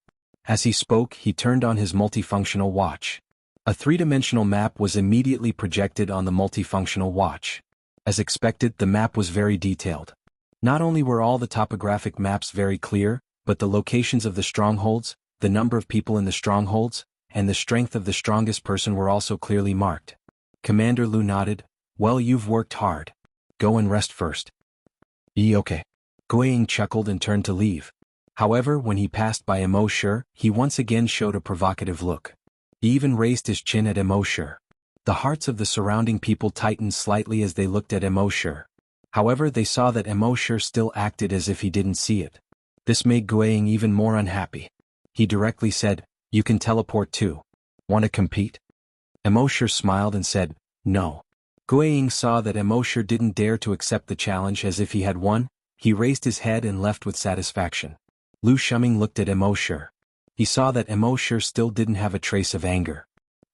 As he spoke, he turned on his multifunctional watch. A three-dimensional map was immediately projected on the multifunctional watch. As expected, the map was very detailed. Not only were all the topographic maps very clear, but the locations of the strongholds, the number of people in the strongholds, and the strength of the strongest person were also clearly marked. Commander Lu nodded. Well, you've worked hard. Go and rest first. Okay. Guiying chuckled and turned to leave. However, when he passed by Immortal, he once again showed a provocative look. He even raised his chin at Immortal. The hearts of the surrounding people tightened slightly as they looked at Immortal. However, they saw that Immortal still acted as if he didn't see it. This made Guiying even more unhappy. He directly said, You can teleport too. Want to compete? Immortal smiled and said, No. Guiying saw that Immortal didn't dare to accept the challenge as if he had won. He raised his head and left with satisfaction. Lu Shuming looked at Immortal. He saw that Immortal still didn't have a trace of anger.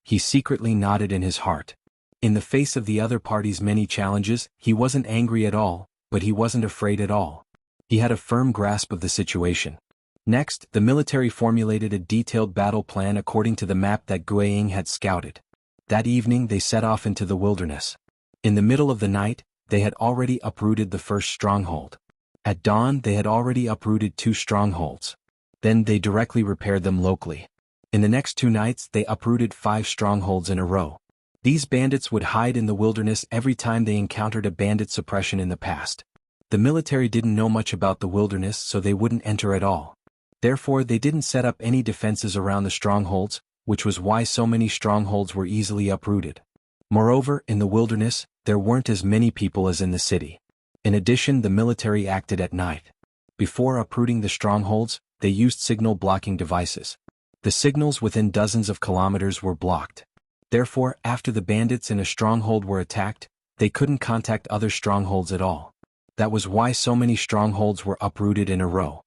He secretly nodded in his heart. In the face of the other party's many challenges, he wasn't angry at all, but he wasn't afraid at all. He had a firm grasp of the situation. Next, the military formulated a detailed battle plan according to the map that Guiying had scouted. That evening they set off into the wilderness. In the middle of the night, they had already uprooted the first stronghold. At dawn they had already uprooted 2 strongholds. Then they directly repaired them locally. In the next 2 nights they uprooted 5 strongholds in a row. These bandits would hide in the wilderness every time they encountered a bandit suppression in the past. The military didn't know much about the wilderness, so they wouldn't enter at all. Therefore they didn't set up any defenses around the strongholds, which was why so many strongholds were easily uprooted. Moreover, in the wilderness, there weren't as many people as in the city. In addition, the military acted at night. Before uprooting the strongholds, they used signal blocking devices. The signals within dozens of kilometers were blocked. Therefore, after the bandits in a stronghold were attacked, they couldn't contact other strongholds at all. That was why so many strongholds were uprooted in a row.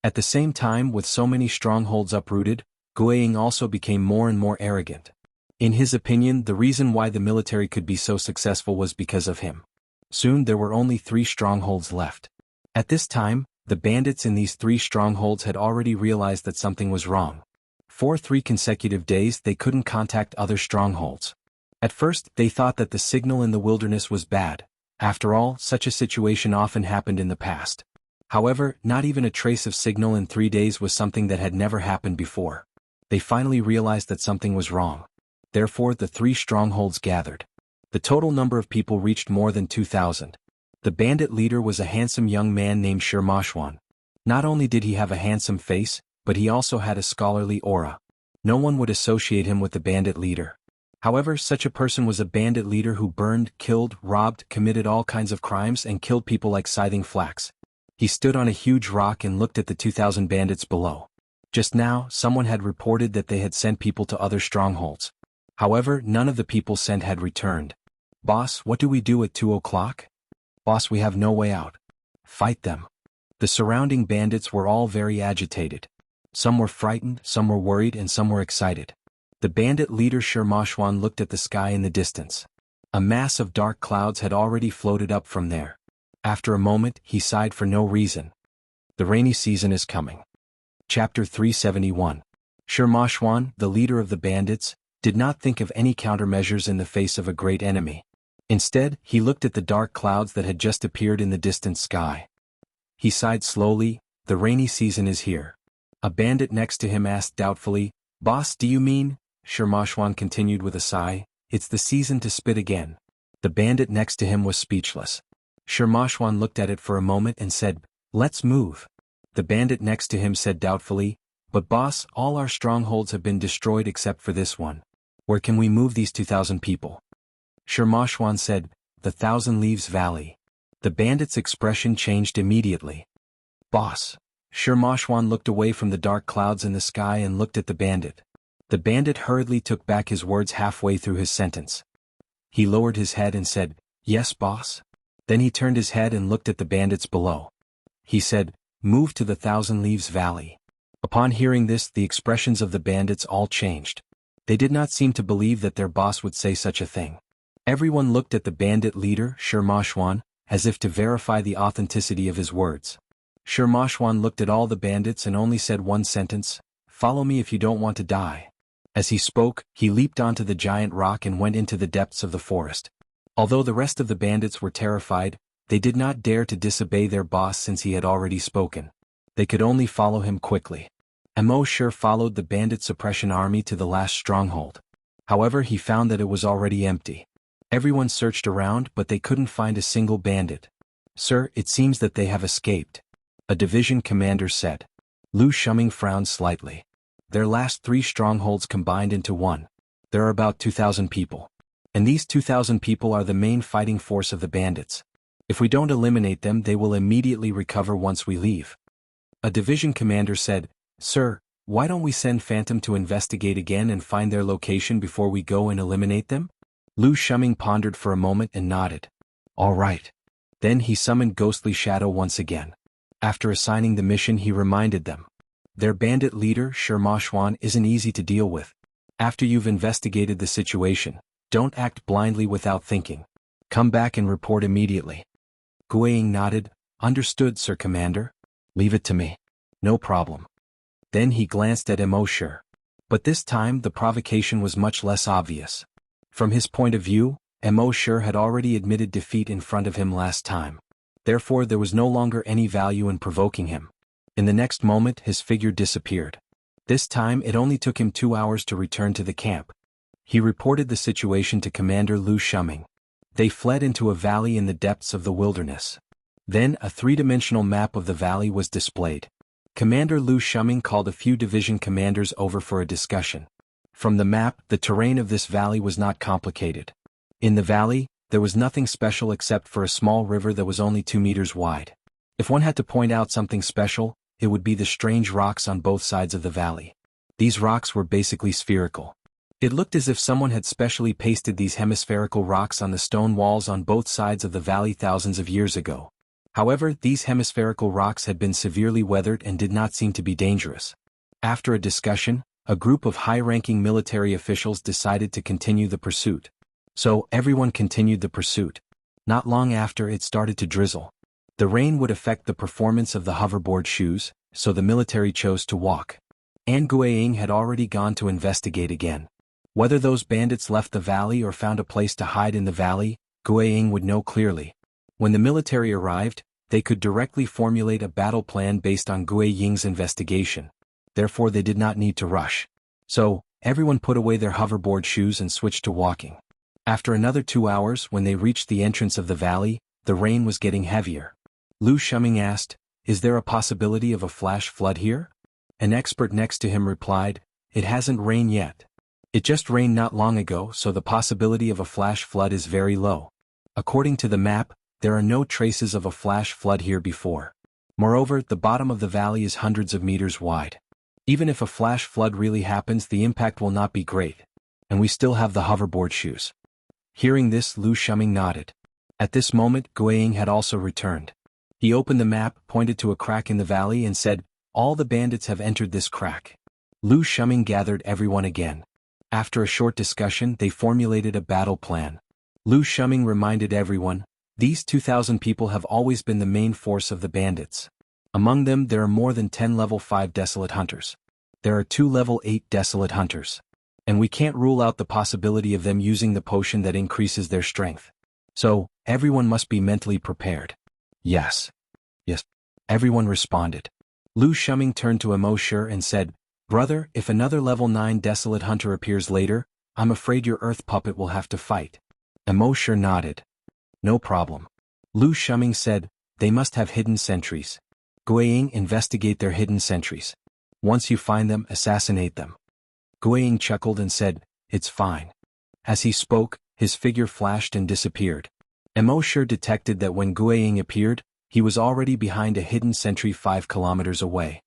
At the same time, with so many strongholds uprooted, Guiying also became more and more arrogant. In his opinion, the reason why the military could be so successful was because of him. Soon there were only 3 strongholds left. At this time, the bandits in these 3 strongholds had already realized that something was wrong. For 3 consecutive days they couldn't contact other strongholds. At first, they thought that the signal in the wilderness was bad. After all, such a situation often happened in the past. However, not even a trace of signal in 3 days was something that had never happened before. They finally realized that something was wrong. Therefore, the 3 strongholds gathered. The total number of people reached more than 2,000. The bandit leader was a handsome young man named xuanhuan. Not only did he have a handsome face, but he also had a scholarly aura. No one would associate him with the bandit leader. However, such a person was a bandit leader who burned, killed, robbed, committed all kinds of crimes and killed people like scything flax. He stood on a huge rock and looked at the 2,000 bandits below. Just now, someone had reported that they had sent people to other strongholds. However, none of the people sent had returned. Boss, what do we do at 2 o'clock? Boss, we have no way out. Fight them. The surrounding bandits were all very agitated. Some were frightened, some were worried, and some were excited. The bandit leader xuanhuan looked at the sky in the distance. A mass of dark clouds had already floated up from there. After a moment, he sighed for no reason. The rainy season is coming. Chapter 371. Xuanhuan, the leader of the bandits, did not think of any countermeasures in the face of a great enemy. Instead, he looked at the dark clouds that had just appeared in the distant sky. He sighed slowly. The rainy season is here. A bandit next to him asked doubtfully, Boss, do you mean? Xuanhuan continued with a sigh, It's the season to spit again. The bandit next to him was speechless. Xuanhuan looked at it for a moment and said, Let's move. The bandit next to him said doubtfully, But boss, all our strongholds have been destroyed except for this one. Where can we move these 2,000 people? Xuanhuan said, The Thousand Leaves Valley. The bandit's expression changed immediately. Boss. Xuanhuan looked away from the dark clouds in the sky and looked at the bandit. The bandit hurriedly took back his words halfway through his sentence. He lowered his head and said, Yes, boss. Then he turned his head and looked at the bandits below. he said, "Move to the Thousand Leaves Valley." Upon hearing this, the expressions of the bandits all changed. They did not seem to believe that their boss would say such a thing. Everyone looked at the bandit leader, xuanhuan, as if to verify the authenticity of his words. Xuanhuan looked at all the bandits and only said one sentence, "Follow me if you don't want to die." As he spoke, he leaped onto the giant rock and went into the depths of the forest. Although the rest of the bandits were terrified, they did not dare to disobey their boss since he had already spoken. They could only follow him quickly. Immortal followed the bandit suppression army to the last stronghold. However, he found that it was already empty. Everyone searched around, but they couldn't find a single bandit. "Sir, it seems that they have escaped," a division commander said. Lu Shuming frowned slightly. Their last 3 strongholds combined into one. There are about 2,000 people. And these 2,000 people are the main fighting force of the bandits. If we don't eliminate them, they will immediately recover once we leave. A division commander said, "Sir, why don't we send Phantom to investigate again and find their location before we go and eliminate them?" Lu Shuming pondered for a moment and nodded. "All right." Then he summoned Ghostly Shadow once again. After assigning the mission, he reminded them. Their bandit leader, xuanhuan, isn't easy to deal with. After you've investigated the situation, don't act blindly without thinking. Come back and report immediately. Guiying nodded. "Understood, Sir Commander." "Leave it to me." "No problem." Then he glanced at Immortal. But this time the provocation was much less obvious. From his point of view, Immortal had already admitted defeat in front of him last time. Therefore there was no longer any value in provoking him. In the next moment his figure disappeared. This time it only took him 2 hours to return to the camp. He reported the situation to Commander Lu Shuming. They fled into a valley in the depths of the wilderness. Then a 3-dimensional map of the valley was displayed. Commander Lu Shuming called a few division commanders over for a discussion. From the map, the terrain of this valley was not complicated. In the valley, there was nothing special except for a small river that was only 2 meters wide. If one had to point out something special, it would be the strange rocks on both sides of the valley. These rocks were basically spherical. It looked as if someone had specially pasted these hemispherical rocks on the stone walls on both sides of the valley thousands of years ago. However, these hemispherical rocks had been severely weathered and did not seem to be dangerous. After a discussion, a group of high-ranking military officials decided to continue the pursuit. So, everyone continued the pursuit. Not long after, it started to drizzle. The rain would affect the performance of the hoverboard shoes, so the military chose to walk. And Guiying had already gone to investigate again. Whether those bandits left the valley or found a place to hide in the valley, Guiying would know clearly. When the military arrived, they could directly formulate a battle plan based on Guiying's investigation. Therefore they did not need to rush. So, everyone put away their hoverboard shoes and switched to walking. After another 2 hours, when they reached the entrance of the valley, the rain was getting heavier. Lu Shuming asked, "Is there a possibility of a flash flood here?" An expert next to him replied, "It hasn't rained yet. It just rained not long ago, so the possibility of a flash flood is very low. According to the map, there are no traces of a flash flood here before. Moreover, the bottom of the valley is hundreds of meters wide. Even if a flash flood really happens, the impact will not be great. And we still have the hoverboard shoes." Hearing this, Lu Shuming nodded. At this moment, Guiying had also returned. He opened the map, pointed to a crack in the valley and said, "All the bandits have entered this crack." Lu Shuming gathered everyone again. After a short discussion, they formulated a battle plan. Lu Shuming reminded everyone, "These 2,000 people have always been the main force of the bandits. Among them there are more than 10 level 5 desolate hunters. There are 2 level 8 desolate hunters. And we can't rule out the possibility of them using the potion that increases their strength. So, everyone must be mentally prepared." "Yes. Yes." Everyone responded. Lu Shuming turned to Immortal and said, "Brother, if another level 9 desolate hunter appears later, I'm afraid your earth puppet will have to fight." Immortal nodded. "No problem." Lu Shuming said, "They must have hidden sentries. Guiying, investigate their hidden sentries. Once you find them, assassinate them." Guiying chuckled and said, "It's fine." As he spoke, his figure flashed and disappeared. Immortal detected that when Guiying appeared, he was already behind a hidden sentry 5 kilometers away.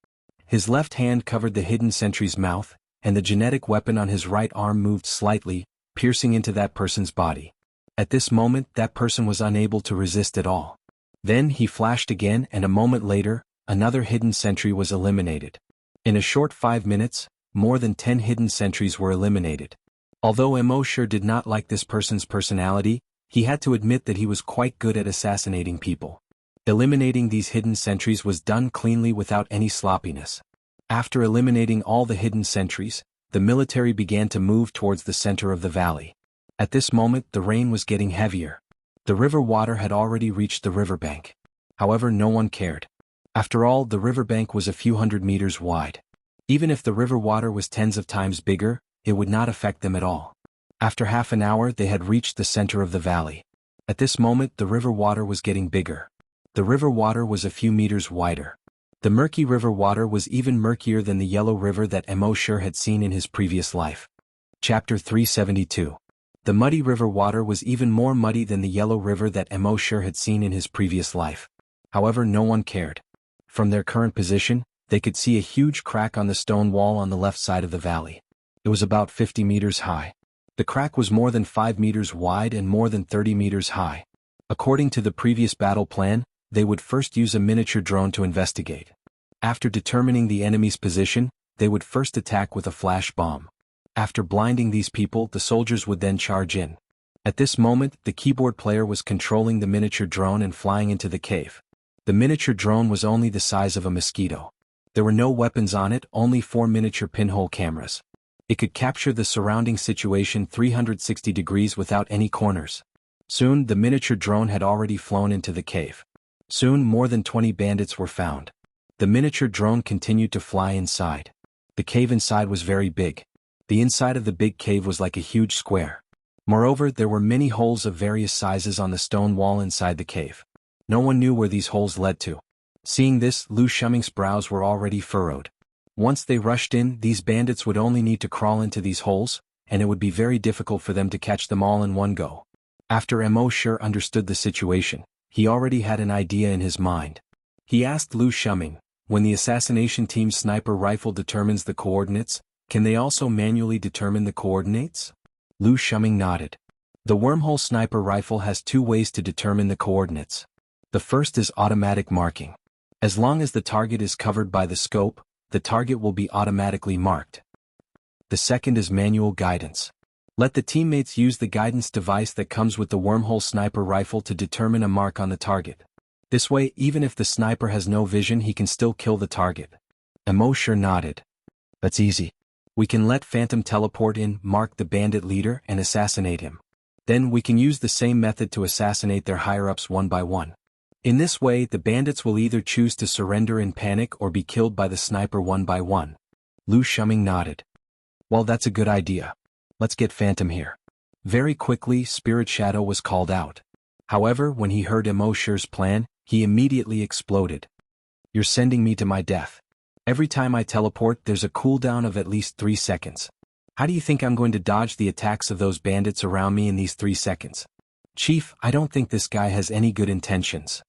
His left hand covered the hidden sentry's mouth, and the genetic weapon on his right arm moved slightly, piercing into that person's body. At this moment, that person was unable to resist at all. Then he flashed again, and a moment later, another hidden sentry was eliminated. In a short 5 minutes, more than 10 hidden sentries were eliminated. Although Immortal did not like this person's personality, he had to admit that he was quite good at assassinating people. Eliminating these hidden sentries was done cleanly without any sloppiness. After eliminating all the hidden sentries, the military began to move towards the center of the valley. At this moment, the rain was getting heavier. The river water had already reached the riverbank. However, no one cared. After all, the riverbank was a few hundred meters wide. Even if the river water was tens of times bigger, it would not affect them at all. After half an hour, they had reached the center of the valley. At this moment, the river water was getting bigger. The river water was a few meters wider. The murky river water was even murkier than the yellow river that Immortal had seen in his previous life. Chapter 372. The muddy river water was even more muddy than the yellow river that Immortal had seen in his previous life. However, no one cared. From their current position, they could see a huge crack on the stone wall on the left side of the valley. It was about 50 meters high. The crack was more than 5 meters wide and more than 30 meters high. According to the previous battle plan, they would first use a miniature drone to investigate. After determining the enemy's position, they would first attack with a flash bomb. After blinding these people, the soldiers would then charge in. At this moment, the keyboard player was controlling the miniature drone and flying into the cave. The miniature drone was only the size of a mosquito. There were no weapons on it, only 4 miniature pinhole cameras. It could capture the surrounding situation 360 degrees without any corners. Soon, the miniature drone had already flown into the cave. Soon, more than 20 bandits were found. The miniature drone continued to fly inside. The cave inside was very big. The inside of the big cave was like a huge square. Moreover, there were many holes of various sizes on the stone wall inside the cave. No one knew where these holes led to. Seeing this, Lu Shuming's brows were already furrowed. Once they rushed in, these bandits would only need to crawl into these holes, and it would be very difficult for them to catch them all in one go. After Immortal understood the situation, he already had an idea in his mind. He asked Lu Shuming, when the assassination team's sniper rifle determines the coordinates, can they also manually determine the coordinates? Lu Shuming nodded. The wormhole sniper rifle has 2 ways to determine the coordinates. The first is automatic marking. As long as the target is covered by the scope, the target will be automatically marked. The second is manual guidance. Let the teammates use the guidance device that comes with the wormhole sniper rifle to determine a mark on the target. This way, even if the sniper has no vision, he can still kill the target. Immortal nodded. That's easy. We can let Phantom teleport in, mark the bandit leader, and assassinate him. Then we can use the same method to assassinate their higher-ups one by one. In this way, the bandits will either choose to surrender in panic or be killed by the sniper one by one. Lu Shuming nodded. Well, that's a good idea. Let's get Phantom here. Very quickly, Spirit Shadow was called out. However, when he heard Immortal's plan, he immediately exploded. You're sending me to my death. Every time I teleport, there's a cooldown of at least 3 seconds. How do you think I'm going to dodge the attacks of those bandits around me in these 3 seconds? Chief, I don't think this guy has any good intentions.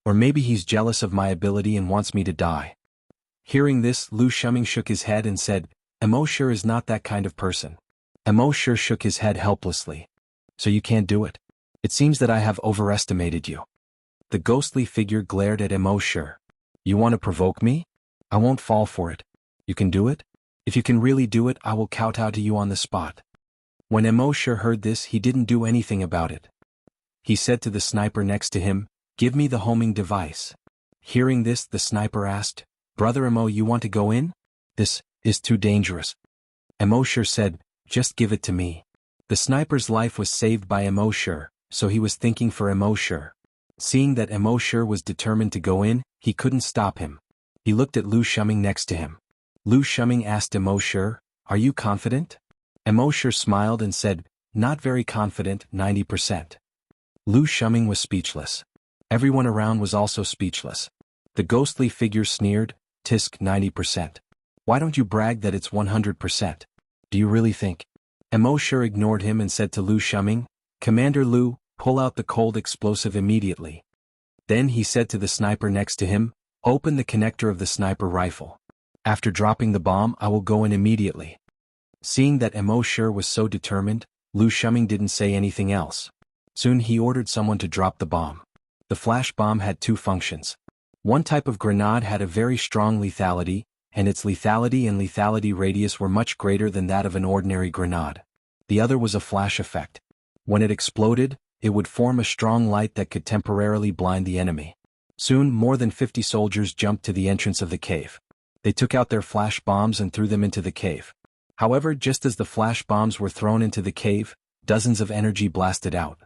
Or maybe he's jealous of my ability and wants me to die. Hearing this, Lu Shuming shook his head and said, Immortal is not that kind of person. Immortal shook his head helplessly. So you can't do it? It seems that I have overestimated you. The ghostly figure glared at Immortal. You want to provoke me? I won't fall for it. You can do it? If you can really do it, I will kowtow to you on the spot. When Immortal heard this, he didn't do anything about it. He said to the sniper next to him, Give me the homing device. Hearing this, the sniper asked, Brother Immo, you want to go in? This is too dangerous. Immortal said, Just give it to me. The sniper's life was saved by Immortal, so he was thinking for Immortal. Seeing that Immortal was determined to go in, he couldn't stop him. He looked at Lu Shuming next to him. Lu Shuming asked Immortal, Are you confident? Immortal smiled and said, Not very confident, 90%. Lu Shuming was speechless. Everyone around was also speechless. The ghostly figure sneered, Tisk 90%. Why don't you brag that it's 100%? Do you really think? Immortal ignored him and said to Lu Shuming, Commander Lu, pull out the cold explosive immediately. Then he said to the sniper next to him, Open the connector of the sniper rifle. After dropping the bomb, I will go in immediately. Seeing that Immortal was so determined, Lu Shuming didn't say anything else. Soon he ordered someone to drop the bomb. The flash bomb had two functions. One type of grenade had a very strong lethality, and its lethality and lethality radius were much greater than that of an ordinary grenade. The other was a flash effect. When it exploded, it would form a strong light that could temporarily blind the enemy. Soon, more than 50 soldiers jumped to the entrance of the cave. They took out their flash bombs and threw them into the cave. However, just as the flash bombs were thrown into the cave, dozens of energy blasted out.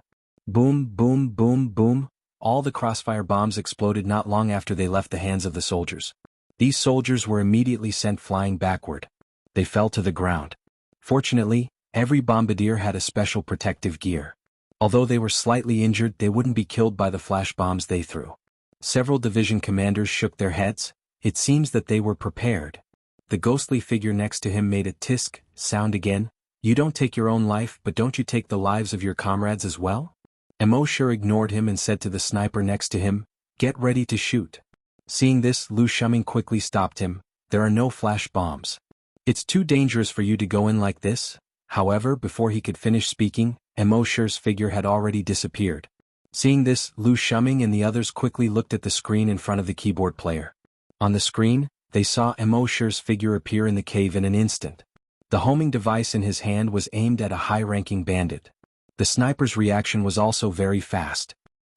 Boom, boom, boom, boom. All the crossfire bombs exploded not long after they left the hands of the soldiers. These soldiers were immediately sent flying backward. They fell to the ground. Fortunately, every bombardier had a special protective gear. Although they were slightly injured, they wouldn't be killed by the flash bombs they threw. Several division commanders shook their heads. It seems that they were prepared. The ghostly figure next to him made a tisk sound again. You don't take your own life, but don't you take the lives of your comrades as well? Immortal ignored him and said to the sniper next to him, "Get ready to shoot." Seeing this, Lu Shuming quickly stopped him. "There are no flash bombs. It's too dangerous for you to go in like this." However, before he could finish speaking, Immortal's figure had already disappeared. Seeing this, Lu Shuming and the others quickly looked at the screen in front of the keyboard player. On the screen, they saw Immortal's figure appear in the cave in an instant. The homing device in his hand was aimed at a high-ranking bandit. The sniper's reaction was also very fast.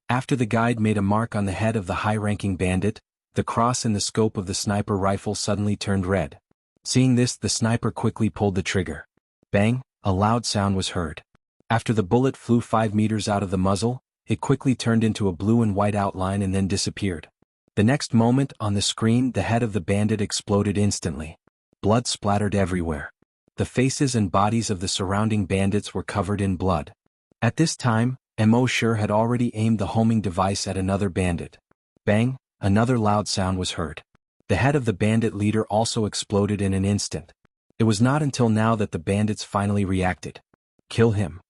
After the guide made a mark on the head of the high-ranking bandit, the cross in the scope of the sniper rifle suddenly turned red. Seeing this, the sniper quickly pulled the trigger. Bang! A loud sound was heard. After the bullet flew 5 meters out of the muzzle, it quickly turned into a blue and white outline and then disappeared. The next moment, on the screen, the head of the bandit exploded instantly. Blood splattered everywhere. The faces and bodies of the surrounding bandits were covered in blood. At this time, Immortal had already aimed the homing device at another bandit. Bang! Another loud sound was heard. The head of the bandit leader also exploded in an instant. It was not until now that the bandits finally reacted. "Kill him!"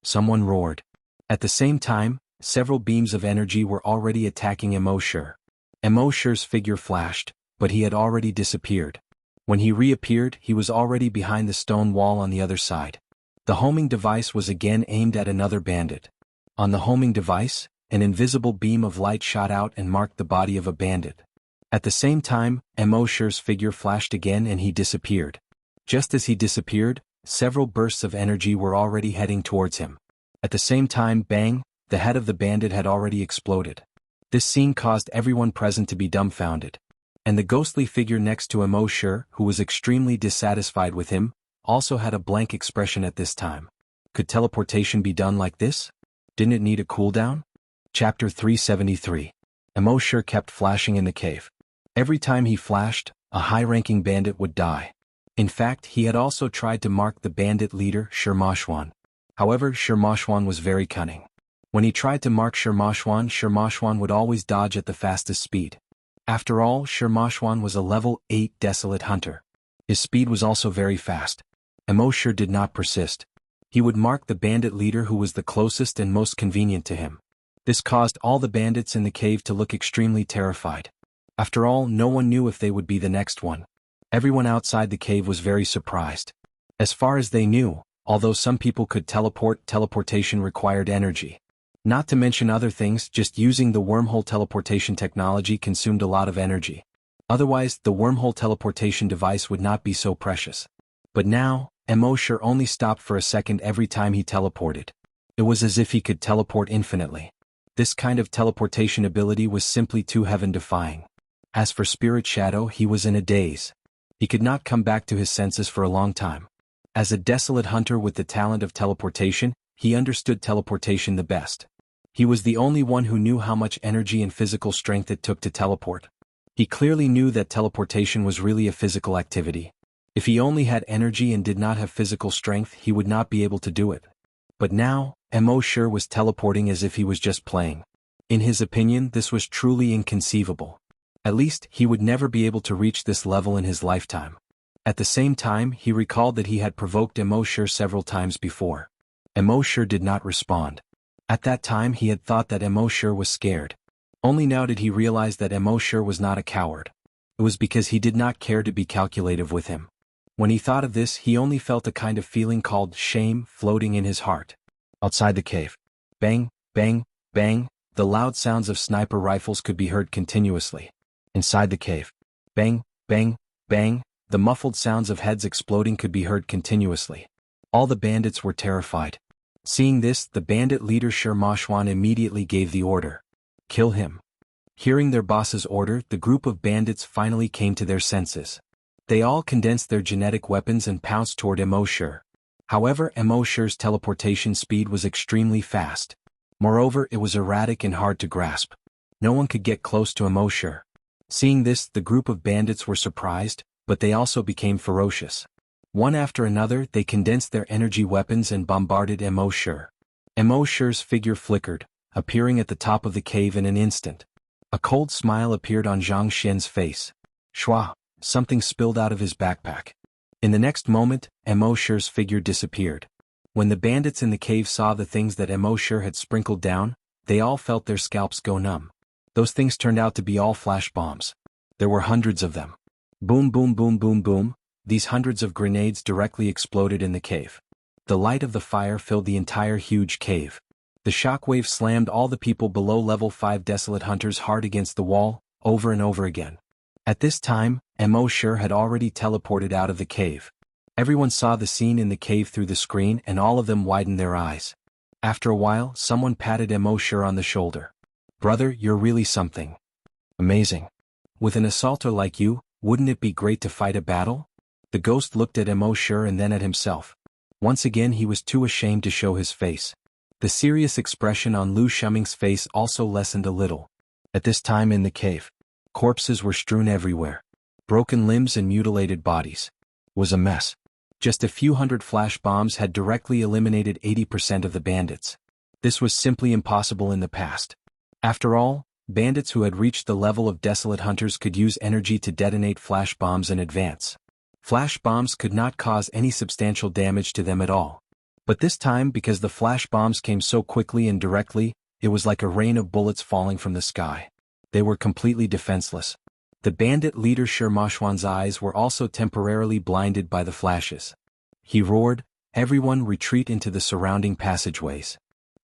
someone roared. At the same time, several beams of energy were already attacking Immortal. Immortal's figure flashed, but he had already disappeared. When he reappeared, he was already behind the stone wall on the other side. The homing device was again aimed at another bandit. On the homing device, an invisible beam of light shot out and marked the body of a bandit. At the same time, Immortal's figure flashed again and he disappeared. Just as he disappeared, several bursts of energy were already heading towards him. At the same time, bang, the head of the bandit had already exploded. This scene caused everyone present to be dumbfounded. And the ghostly figure next to Immortal, who was extremely dissatisfied with him, also had a blank expression at this time. Could teleportation be done like this? Didn't it need a cooldown? Chapter 373. Immortal kept flashing in the cave. Every time he flashed, a high-ranking bandit would die. In fact, he had also tried to mark the bandit leader, xuanhuan. However, xuanhuan was very cunning. When he tried to mark xuanhuan would always dodge at the fastest speed. After all, xuanhuan was a level 8 desolate hunter. His speed was also very fast. Immortal did not persist. He would mark the bandit leader who was the closest and most convenient to him. This caused all the bandits in the cave to look extremely terrified. After all, no one knew if they would be the next one. Everyone outside the cave was very surprised. As far as they knew, although some people could teleport, teleportation required energy. Not to mention other things, just using the wormhole teleportation technology consumed a lot of energy. Otherwise, the wormhole teleportation device would not be so precious. But now, Immortal only stopped for a second every time he teleported. It was as if he could teleport infinitely. This kind of teleportation ability was simply too heaven-defying. As for Spirit Shadow, he was in a daze. He could not come back to his senses for a long time. As a desolate hunter with the talent of teleportation, he understood teleportation the best. He was the only one who knew how much energy and physical strength it took to teleport. He clearly knew that teleportation was really a physical activity. If he only had energy and did not have physical strength, he would not be able to do it. But now, Immortal was teleporting as if he was just playing. In his opinion, this was truly inconceivable. At least, he would never be able to reach this level in his lifetime. At the same time, he recalled that he had provoked Immortal several times before. Immortal did not respond. At that time he had thought that Immortal was scared. Only now did he realize that Immortal was not a coward. It was because he did not care to be calculative with him. When he thought of this, he only felt a kind of feeling called shame floating in his heart. Outside the cave. Bang, bang, bang, The loud sounds of sniper rifles could be heard continuously. Inside the cave. Bang, bang, bang, the muffled sounds of heads exploding could be heard continuously. All the bandits were terrified. Seeing this, the bandit leader xuanhuan immediately gave the order. Kill him. Hearing their boss's order, the group of bandits finally came to their senses. They all condensed their genetic weapons and pounced toward Immortal. However, Immortal's teleportation speed was extremely fast. Moreover, it was erratic and hard to grasp. No one could get close to Immortal. Seeing this, the group of bandits were surprised, but they also became ferocious. One after another, they condensed their energy weapons and bombarded Immortal. Immortal's figure flickered, appearing at the top of the cave in an instant. A cold smile appeared on Zhang Xian's face. Shua, something spilled out of his backpack. In the next moment, Immortal's figure disappeared. When the bandits in the cave saw the things that Immortal had sprinkled down, they all felt their scalps go numb. Those things turned out to be all flash bombs. There were hundreds of them. Boom, boom, boom, boom, boom. These hundreds of grenades directly exploded in the cave. The light of the fire filled the entire huge cave. The shockwave slammed all the people below level 5 desolate hunters hard against the wall, over and over again. At this time, Immortal had already teleported out of the cave. Everyone saw the scene in the cave through the screen and all of them widened their eyes. After a while, someone patted Immortal on the shoulder. Brother, you're really something. Amazing. With an assaulter like you, wouldn't it be great to fight a battle? The ghost looked at Immortal and then at himself. Once again he was too ashamed to show his face. The serious expression on Lu Shuming's face also lessened a little. At this time in the cave, corpses were strewn everywhere. Broken limbs and mutilated bodies. It was a mess. Just a few hundred flash bombs had directly eliminated 80% of the bandits. This was simply impossible in the past. After all, bandits who had reached the level of desolate hunters could use energy to detonate flash bombs in advance. Flash bombs could not cause any substantial damage to them at all. But this time, because the flash bombs came so quickly and directly, it was like a rain of bullets falling from the sky. They were completely defenseless. The bandit leader xuanhuan's eyes were also temporarily blinded by the flashes. He roared, "Everyone retreat into the surrounding passageways."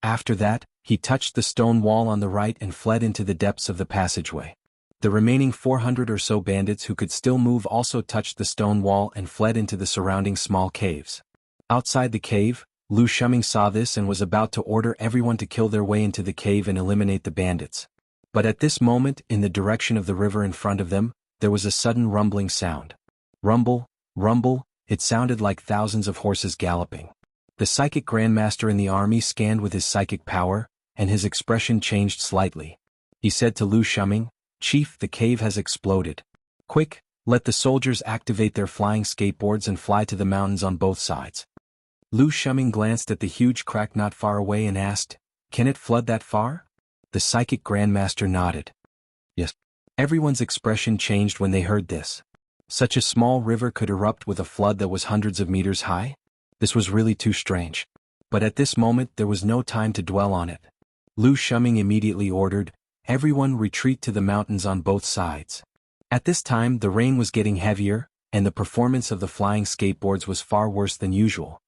After that, he touched the stone wall on the right and fled into the depths of the passageway. The remaining 400 or so bandits who could still move also touched the stone wall and fled into the surrounding small caves. Outside the cave, Lu Shuming saw this and was about to order everyone to kill their way into the cave and eliminate the bandits. But at this moment, in the direction of the river in front of them, there was a sudden rumbling sound. Rumble, rumble, it sounded like thousands of horses galloping. The psychic grandmaster in the army scanned with his psychic power, and his expression changed slightly. He said to Lu Shuming, "Chief, the cave has exploded. Quick, let the soldiers activate their flying skateboards and fly to the mountains on both sides." Lu Shuming glanced at the huge crack not far away and asked, "Can it flood that far?" The psychic grandmaster nodded. Yes. Everyone's expression changed when they heard this. Such a small river could erupt with a flood that was hundreds of meters high? This was really too strange. But at this moment there was no time to dwell on it. Lu Shuming immediately ordered, "Everyone retreat to the mountains on both sides." At this time the rain was getting heavier, and the performance of the flying skateboards was far worse than usual.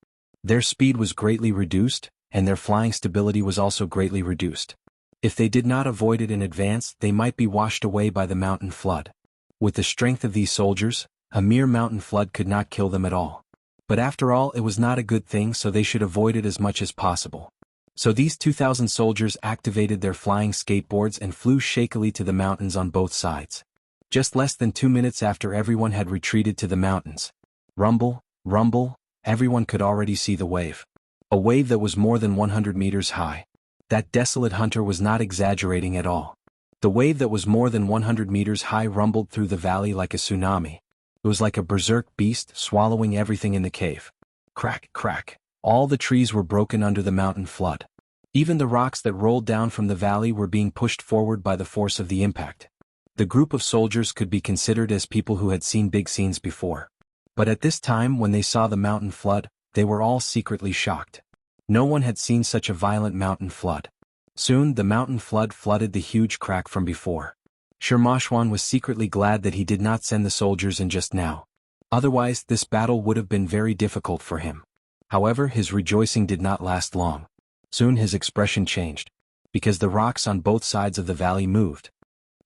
Their speed was greatly reduced, and their flying stability was also greatly reduced. If they did not avoid it in advance, they might be washed away by the mountain flood. With the strength of these soldiers, a mere mountain flood could not kill them at all. But after all, it was not a good thing, so they should avoid it as much as possible. So these 2,000 soldiers activated their flying skateboards and flew shakily to the mountains on both sides. Just less than 2 minutes after everyone had retreated to the mountains. Rumble, rumble, everyone could already see the wave. A wave that was more than 100 meters high. That desolate hunter was not exaggerating at all. The wave that was more than 100 meters high rumbled through the valley like a tsunami. It was like a berserk beast swallowing everything in the cave. Crack, crack. All the trees were broken under the mountain flood. Even the rocks that rolled down from the valley were being pushed forward by the force of the impact. The group of soldiers could be considered as people who had seen big scenes before. But at this time, when they saw the mountain flood, they were all secretly shocked. No one had seen such a violent mountain flood. Soon the mountain flood flooded the huge crack from before. Xuanhuan was secretly glad that he did not send the soldiers in just now. Otherwise, this battle would have been very difficult for him. However, his rejoicing did not last long. Soon his expression changed. because the rocks on both sides of the valley moved.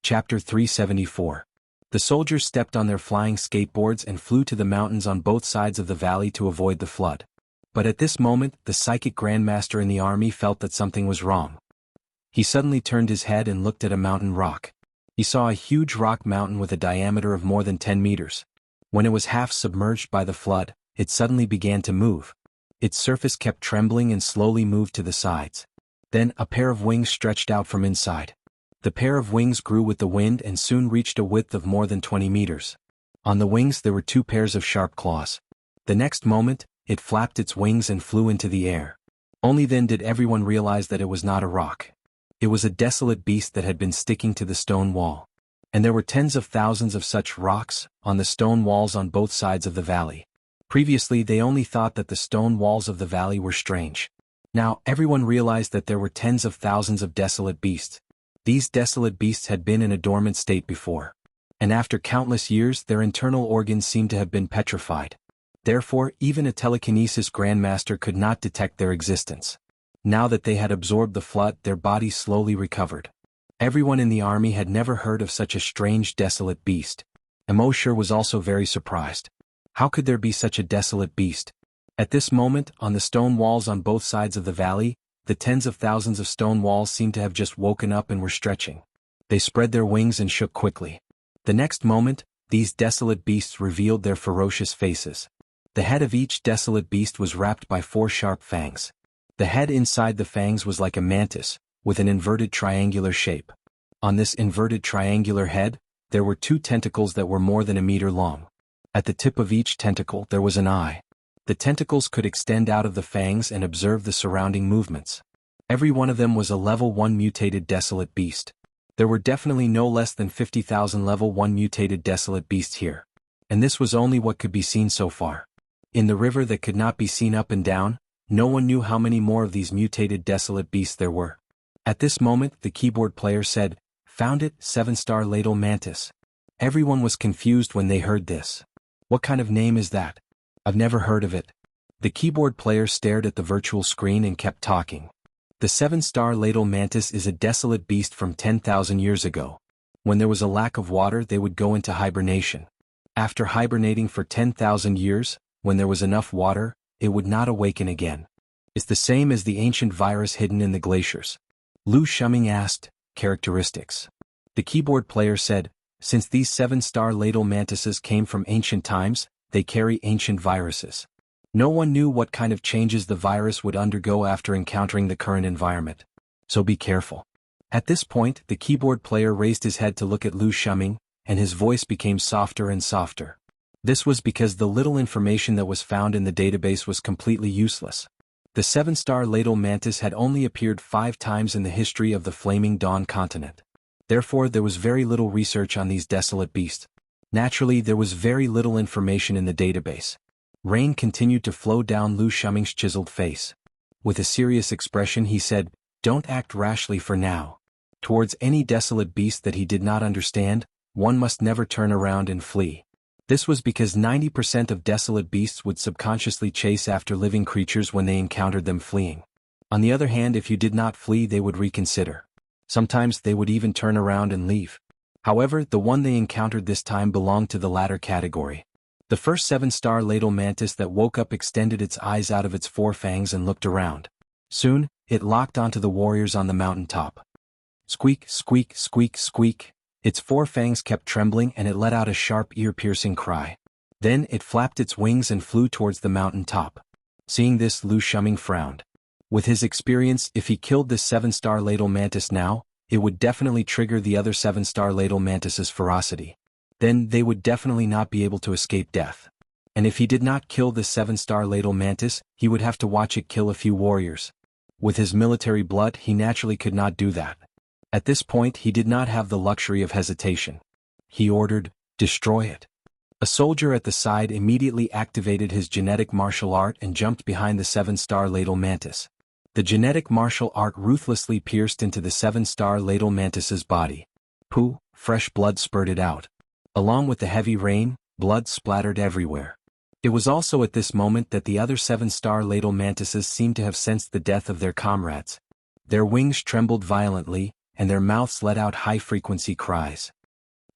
Chapter 374. The soldiers stepped on their flying skateboards and flew to the mountains on both sides of the valley to avoid the flood. But at this moment, the psychic grandmaster in the army felt that something was wrong. He suddenly turned his head and looked at a mountain rock. He saw a huge rock mountain with a diameter of more than 10 meters. When it was half submerged by the flood, it suddenly began to move. Its surface kept trembling and slowly moved to the sides. Then a pair of wings stretched out from inside. The pair of wings grew with the wind and soon reached a width of more than 20 meters. On the wings there were 2 pairs of sharp claws. The next moment, it flapped its wings and flew into the air. Only then did everyone realize that it was not a rock. It was a desolate beast that had been sticking to the stone wall. And there were tens of thousands of such rocks on the stone walls on both sides of the valley. Previously they only thought that the stone walls of the valley were strange. Now everyone realized that there were tens of thousands of desolate beasts. These desolate beasts had been in a dormant state before. And after countless years their internal organs seemed to have been petrified. Therefore even a telekinesis grandmaster could not detect their existence. Now that they had absorbed the flood, their bodies slowly recovered. Everyone in the army had never heard of such a strange desolate beast. Emoshir was also very surprised. How could there be such a desolate beast? At this moment, on the stone walls on both sides of the valley, the tens of thousands of stone walls seemed to have just woken up and were stretching. They spread their wings and shook quickly. The next moment, these desolate beasts revealed their ferocious faces. The head of each desolate beast was wrapped by 4 sharp fangs. The head inside the fangs was like a mantis, with an inverted triangular shape. On this inverted triangular head, there were 2 tentacles that were more than a meter long. At the tip of each tentacle there was an eye. The tentacles could extend out of the fangs and observe the surrounding movements. Every one of them was a level 1 mutated desolate beast. There were definitely no less than 50,000 level 1 mutated desolate beasts here. And this was only what could be seen so far. In the river that could not be seen up and down, no one knew how many more of these mutated desolate beasts there were. At this moment the keyboard player said, "Found it, 7-star ladle mantis." Everyone was confused when they heard this. What kind of name is that? I've never heard of it. The keyboard player stared at the virtual screen and kept talking. The 7-star ladle mantis is a desolate beast from 10,000 years ago. When there was a lack of water they would go into hibernation. After hibernating for 10,000 years, when there was enough water, it would not awaken again. It's the same as the ancient virus hidden in the glaciers. Lu Shuming asked, characteristics. The keyboard player said, since these 7-star ladle mantises came from ancient times, they carry ancient viruses. No one knew what kind of changes the virus would undergo after encountering the current environment. So be careful. At this point, the keyboard player raised his head to look at Lu Shuming, and his voice became softer and softer. This was because the little information that was found in the database was completely useless. The 7-star ladle mantis had only appeared 5 times in the history of the Flaming Dawn continent. Therefore there was very little research on these desolate beasts. Naturally there was very little information in the database. Rain continued to flow down Lu Shuming's chiseled face. With a serious expression he said, "Don't act rashly for now. Towards any desolate beast that he did not understand, one must never turn around and flee." This was because 90% of desolate beasts would subconsciously chase after living creatures when they encountered them fleeing. On the other hand, if you did not flee they would reconsider. Sometimes they would even turn around and leave. However, the one they encountered this time belonged to the latter category. The first 7-star ladle mantis that woke up extended its eyes out of its 4 fangs and looked around. Soon, it locked onto the warriors on the mountain top. Squeak, squeak, squeak, squeak. Its 4 fangs kept trembling and it let out a sharp ear-piercing cry. Then it flapped its wings and flew towards the mountain top. Seeing this, Lu Shuming frowned. With his experience, if he killed this 7-star ladle mantis now, it would definitely trigger the other 7-star ladle mantis's ferocity. Then they would definitely not be able to escape death. And if he did not kill this 7-star ladle mantis, he would have to watch it kill a few warriors. With his military blood, he naturally could not do that. At this point he did not have the luxury of hesitation. He ordered, "Destroy it." A soldier at the side immediately activated his genetic martial art and jumped behind the 7-star ladle mantis. The genetic martial art ruthlessly pierced into the 7-star ladle mantis's body. Pooh, fresh blood spurted out. Along with the heavy rain, blood splattered everywhere. It was also at this moment that the other 7-star ladle mantises seemed to have sensed the death of their comrades. Their wings trembled violently, and their mouths let out high-frequency cries.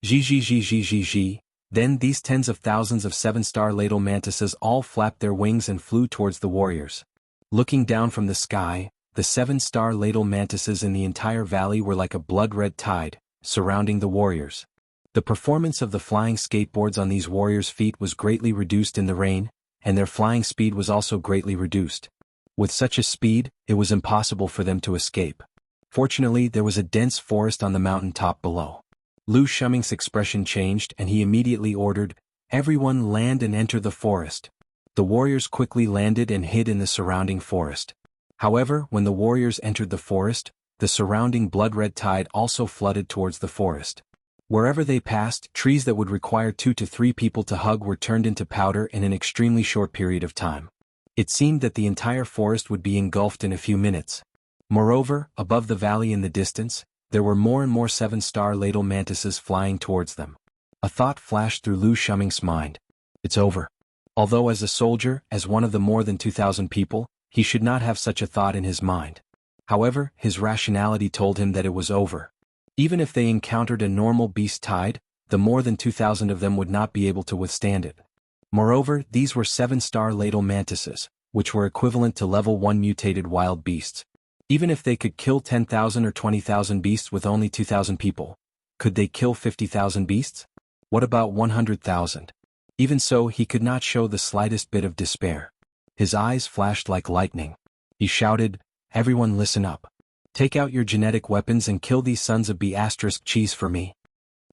Zhi. Then these tens of thousands of seven-star ladle mantises all flapped their wings and flew towards the warriors. Looking down from the sky, the seven-star ladle mantises in the entire valley were like a blood-red tide, surrounding the warriors. The performance of the flying skateboards on these warriors' feet was greatly reduced in the rain, and their flying speed was also greatly reduced. With such a speed, it was impossible for them to escape. Fortunately, there was a dense forest on the mountain top below. Lu Shuming's expression changed and he immediately ordered, "Everyone land and enter the forest." The warriors quickly landed and hid in the surrounding forest. However, when the warriors entered the forest, the surrounding blood-red tide also flooded towards the forest. Wherever they passed, trees that would require 2 to 3 people to hug were turned into powder in an extremely short period of time. It seemed that the entire forest would be engulfed in a few minutes. Moreover, above the valley in the distance, there were more and more seven-star ladle mantises flying towards them. A thought flashed through Lu Shuming's mind. It's over. Although as a soldier, as one of the more than 2,000 people, he should not have such a thought in his mind. However, his rationality told him that it was over. Even if they encountered a normal beast tide, the more than 2,000 of them would not be able to withstand it. Moreover, these were seven-star ladle mantises, which were equivalent to level 1 mutated wild beasts. Even if they could kill 10,000 or 20,000 beasts with only 2,000 people, could they kill 50,000 beasts? What about 100,000? Even so, he could not show the slightest bit of despair. His eyes flashed like lightning. He shouted, "Everyone listen up. Take out your genetic weapons and kill these sons of B*cheese for me."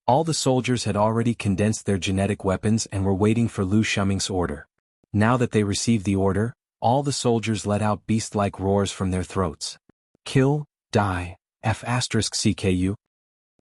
All the soldiers had already condensed their genetic weapons and were waiting for Lu Shuming's order. Now that they received the order, all the soldiers let out beast-like roars from their throats. Kill, die, F*CKU.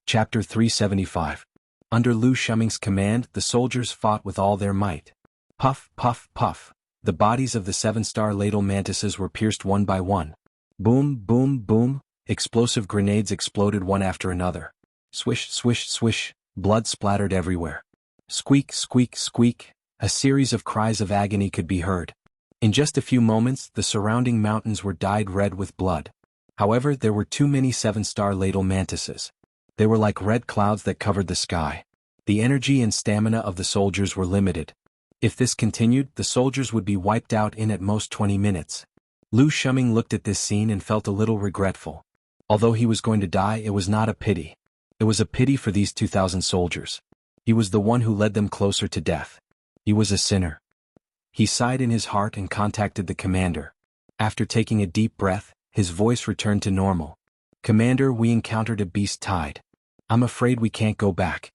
Chapter 375. Under Lu Shuming's command, the soldiers fought with all their might. Puff, puff, puff. The bodies of the seven-star ladle mantises were pierced one by one. Boom, boom, boom. Explosive grenades exploded one after another. Swish, swish, swish. Blood splattered everywhere. Squeak, squeak, squeak. A series of cries of agony could be heard. In just a few moments, the surrounding mountains were dyed red with blood. However, there were too many seven-star ladle mantises. They were like red clouds that covered the sky. The energy and stamina of the soldiers were limited. If this continued, the soldiers would be wiped out in at most 20 minutes. Lu Shuming looked at this scene and felt a little regretful. Although he was going to die, it was not a pity. It was a pity for these 2,000 soldiers. He was the one who led them closer to death. He was a sinner. He sighed in his heart and contacted the commander. After taking a deep breath, his voice returned to normal. "Commander, we encountered a beast tide. I'm afraid we can't go back."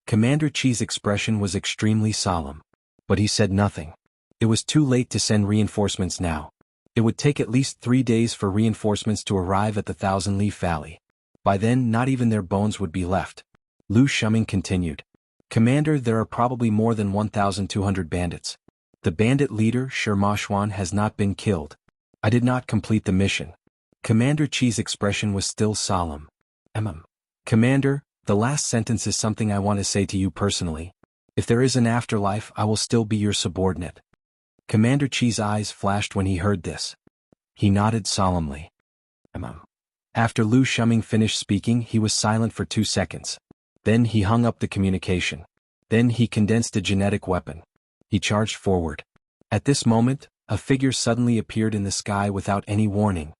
Commander Chi's expression was extremely solemn. But he said nothing. It was too late to send reinforcements now. It would take at least 3 days for reinforcements to arrive at the Thousand-Leaf Valley. By then, not even their bones would be left. Lu Shuming continued. "Commander, there are probably more than 1,200 bandits. The bandit leader, xuanhuan, has not been killed. I did not complete the mission." Commander Chi's expression was still solemn. Commander, the last sentence is something I want to say to you personally. If there is an afterlife, I will still be your subordinate." Commander Chi's eyes flashed when he heard this. He nodded solemnly. After Lu Shuming finished speaking, he was silent for 2 seconds. Then he hung up the communication. Then he condensed a genetic weapon. He charged forward. At this moment, a figure suddenly appeared in the sky without any warning.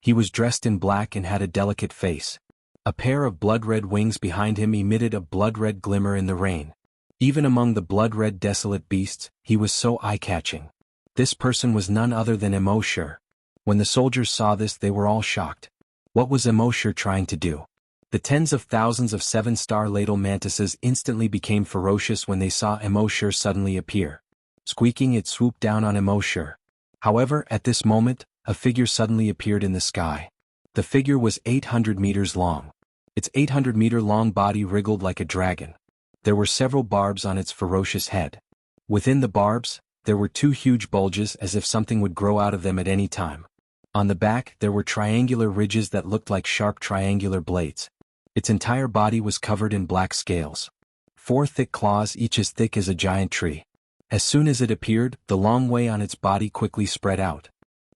He was dressed in black and had a delicate face. A pair of blood-red wings behind him emitted a blood-red glimmer in the rain. Even among the blood-red desolate beasts, he was so eye-catching. This person was none other than Immortal. When the soldiers saw this, they were all shocked. What was Immortal trying to do? The tens of thousands of seven-star ladle mantises instantly became ferocious when they saw Immortal suddenly appear. Squeaking, it swooped down on Immortal. However, at this moment, a figure suddenly appeared in the sky. The figure was 800 meters long. Its 800-meter-long body wriggled like a dragon. There were several barbs on its ferocious head. Within the barbs, there were 2 huge bulges as if something would grow out of them at any time. On the back, there were triangular ridges that looked like sharp triangular blades. Its entire body was covered in black scales. 4 thick claws, each as thick as a giant tree. As soon as it appeared, the long way on its body quickly spread out.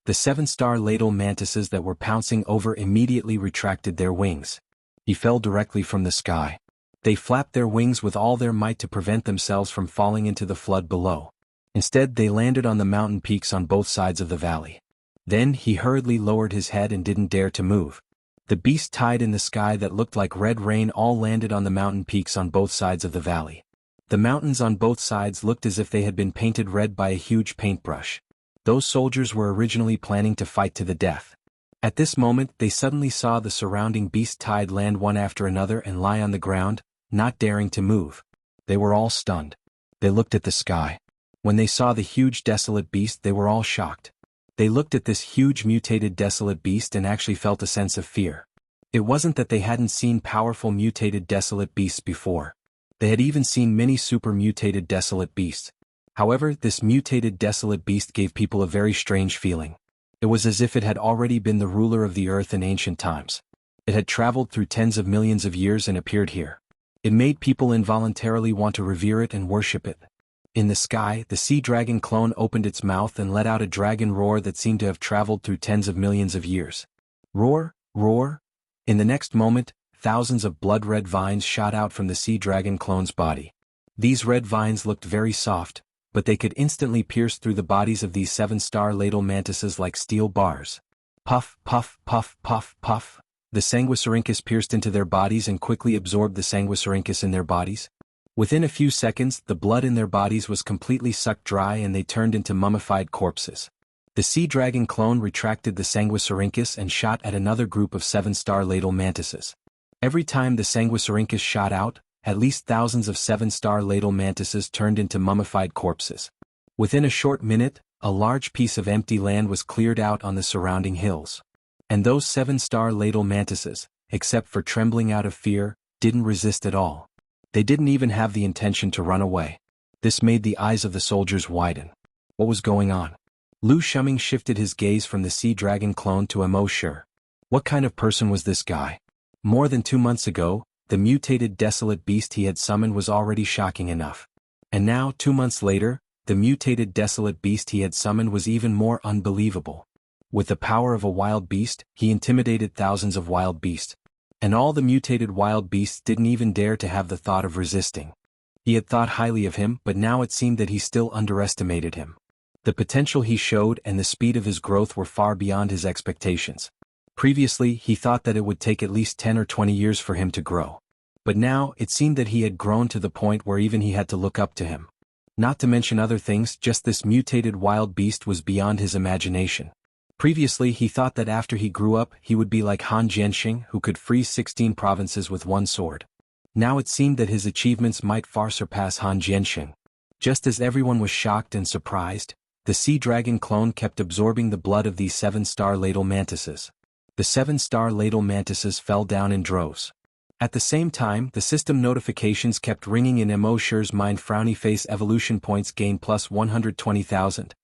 The 7-star ladle mantises that were pouncing over immediately retracted their wings. He fell directly from the sky. They flapped their wings with all their might to prevent themselves from falling into the flood below. Instead, they landed on the mountain peaks on both sides of the valley. Then he hurriedly lowered his head and didn't dare to move. The beast tied in the sky that looked like red rain all landed on the mountain peaks on both sides of the valley. The mountains on both sides looked as if they had been painted red by a huge paintbrush. Those soldiers were originally planning to fight to the death. At this moment they suddenly saw the surrounding beast tide land one after another and lie on the ground, not daring to move. They were all stunned. They looked at the sky. When they saw the huge desolate beast they were all shocked. They looked at this huge mutated desolate beast and actually felt a sense of fear. It wasn't that they hadn't seen powerful mutated desolate beasts before. They had even seen many super mutated desolate beasts. However, this mutated desolate beast gave people a very strange feeling. It was as if it had already been the ruler of the earth in ancient times. It had traveled through tens of millions of years and appeared here. It made people involuntarily want to revere it and worship it. In the sky, the sea dragon clone opened its mouth and let out a dragon roar that seemed to have traveled through tens of millions of years. Roar, roar. In the next moment, thousands of blood-red vines shot out from the sea dragon clone's body. These red vines looked very soft, but they could instantly pierce through the bodies of these 7-star ladle mantises like steel bars. Puff, puff, puff, puff, puff. The sanguisurincus pierced into their bodies and quickly absorbed the sanguisurincus in their bodies. Within a few seconds, the blood in their bodies was completely sucked dry and they turned into mummified corpses. The sea dragon clone retracted the sanguisurincus and shot at another group of 7-star ladle mantises. Every time the sanguisurincus shot out, at least thousands of 7-star ladle mantises turned into mummified corpses. Within a short minute, a large piece of empty land was cleared out on the surrounding hills. And those 7-star ladle mantises, except for trembling out of fear, didn't resist at all. They didn't even have the intention to run away. This made the eyes of the soldiers widen. What was going on? Lu Shuming shifted his gaze from the sea dragon clone to Immortal. What kind of person was this guy? More than 2 months ago, the mutated desolate beast he had summoned was already shocking enough. And now, 2 months later, the mutated desolate beast he had summoned was even more unbelievable. With the power of a wild beast, he intimidated thousands of wild beasts. And all the mutated wild beasts didn't even dare to have the thought of resisting. He had thought highly of him, but now it seemed that he still underestimated him. The potential he showed and the speed of his growth were far beyond his expectations. Previously, he thought that it would take at least 10 or 20 years for him to grow. But now, it seemed that he had grown to the point where even he had to look up to him. Not to mention other things, just this mutated wild beast was beyond his imagination. Previously he thought that after he grew up he would be like Han Jianxing who could freeze 16 provinces with one sword. Now it seemed that his achievements might far surpass Han Jianxing. Just as everyone was shocked and surprised, the sea dragon clone kept absorbing the blood of these 7-star ladle mantises. The 7-star ladle mantises fell down in droves. At the same time, the system notifications kept ringing in Immortal's mind. Frowny face. Evolution points gain plus 120,000.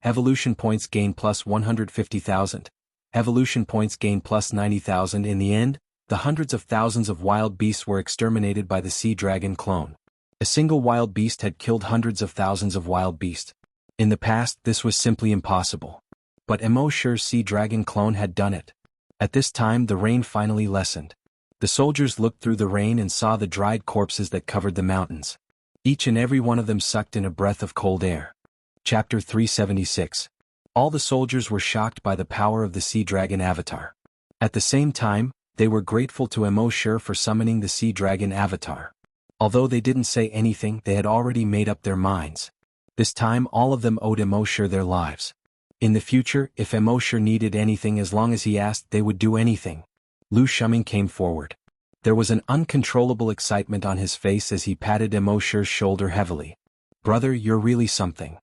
Evolution points gain plus 150,000. Evolution points gain plus 90,000. In the end, the hundreds of thousands of wild beasts were exterminated by the sea dragon clone. A single wild beast had killed hundreds of thousands of wild beasts. In the past, this was simply impossible. But Immortal's sea dragon clone had done it. At this time, the rain finally lessened. The soldiers looked through the rain and saw the dried corpses that covered the mountains. Each and every one of them sucked in a breath of cold air. Chapter 376. All the soldiers were shocked by the power of the sea dragon avatar. At the same time, they were grateful to Immortal for summoning the sea dragon avatar. Although they didn't say anything, they had already made up their minds. This time all of them owed Immortal their lives. In the future, if Immortal needed anything, as long as he asked, they would do anything. Lu Shuming came forward. There was an uncontrollable excitement on his face as he patted Immortal's shoulder heavily. "Brother, you're really something."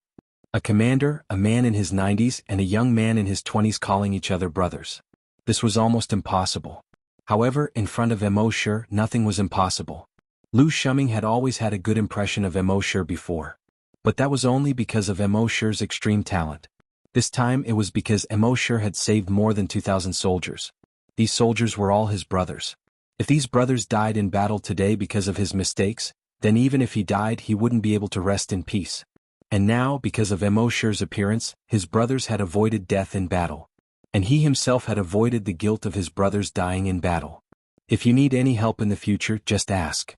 A commander, a man in his 90s and a young man in his 20s calling each other brothers. This was almost impossible. However, in front of Immortal, nothing was impossible. Lu Shuming had always had a good impression of Immortal before. But that was only because of Immortal's extreme talent. This time it was because Immortal had saved more than 2,000 soldiers. These soldiers were all his brothers. If these brothers died in battle today because of his mistakes, then even if he died he wouldn't be able to rest in peace. And now, because of Immotal's appearance, his brothers had avoided death in battle. And he himself had avoided the guilt of his brothers dying in battle. If you need any help in the future, just ask.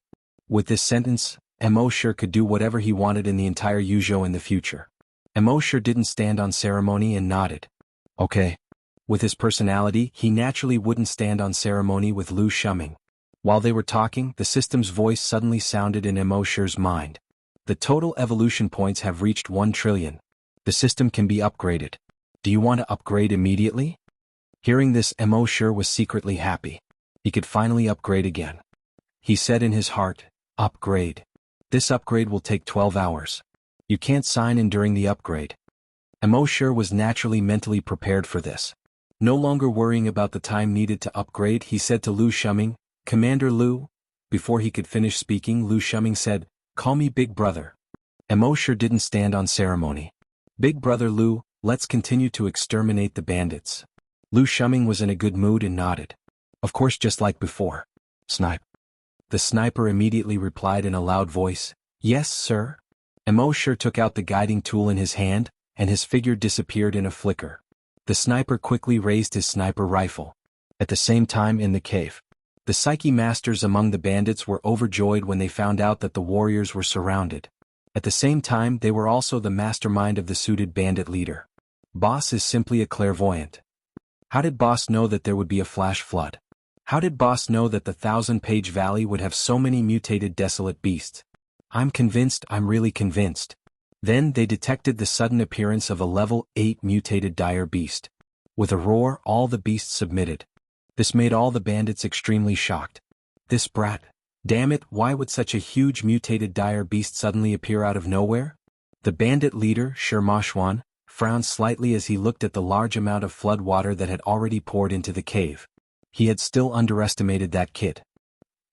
With this sentence, Immotal could do whatever he wanted in the entire Yuzhou in the future. Immotal didn't stand on ceremony and nodded. Okay. With his personality, he naturally wouldn't stand on ceremony with Lu Shuming. While they were talking, the system's voice suddenly sounded in Immotal's mind. The total evolution points have reached 1 trillion. The system can be upgraded. Do you want to upgrade immediately? Hearing this, Immotal was secretly happy. He could finally upgrade again. He said in his heart, upgrade. This upgrade will take 12 hours. You can't sign in during the upgrade. Immotal was naturally mentally prepared for this. No longer worrying about the time needed to upgrade, he said to Lu Shuming, Commander Lu. Before he could finish speaking, Lu Shuming said, call me Big Brother. Immotal didn't stand on ceremony. Big Brother Lu, let's continue to exterminate the bandits. Lu Shuming was in a good mood and nodded. Of course, just like before. Snipe. The sniper immediately replied in a loud voice, yes, sir. Immotal took out the guiding tool in his hand, and his figure disappeared in a flicker. The sniper quickly raised his sniper rifle. At the same time in the cave, the psyche masters among the bandits were overjoyed when they found out that the warriors were surrounded. At the same time, they were also the mastermind of the suited bandit leader. Boss is simply a clairvoyant. How did Boss know that there would be a flash flood? How did Boss know that the 1,000-page valley would have so many mutated desolate beasts? I'm convinced, I'm really convinced. Then they detected the sudden appearance of a level 8 mutated dire beast. With a roar, all the beasts submitted. This made all the bandits extremely shocked. This brat. Damn it, why would such a huge mutated dire beast suddenly appear out of nowhere? The bandit leader, xuanhuan, frowned slightly as he looked at the large amount of flood water that had already poured into the cave. He had still underestimated that kid.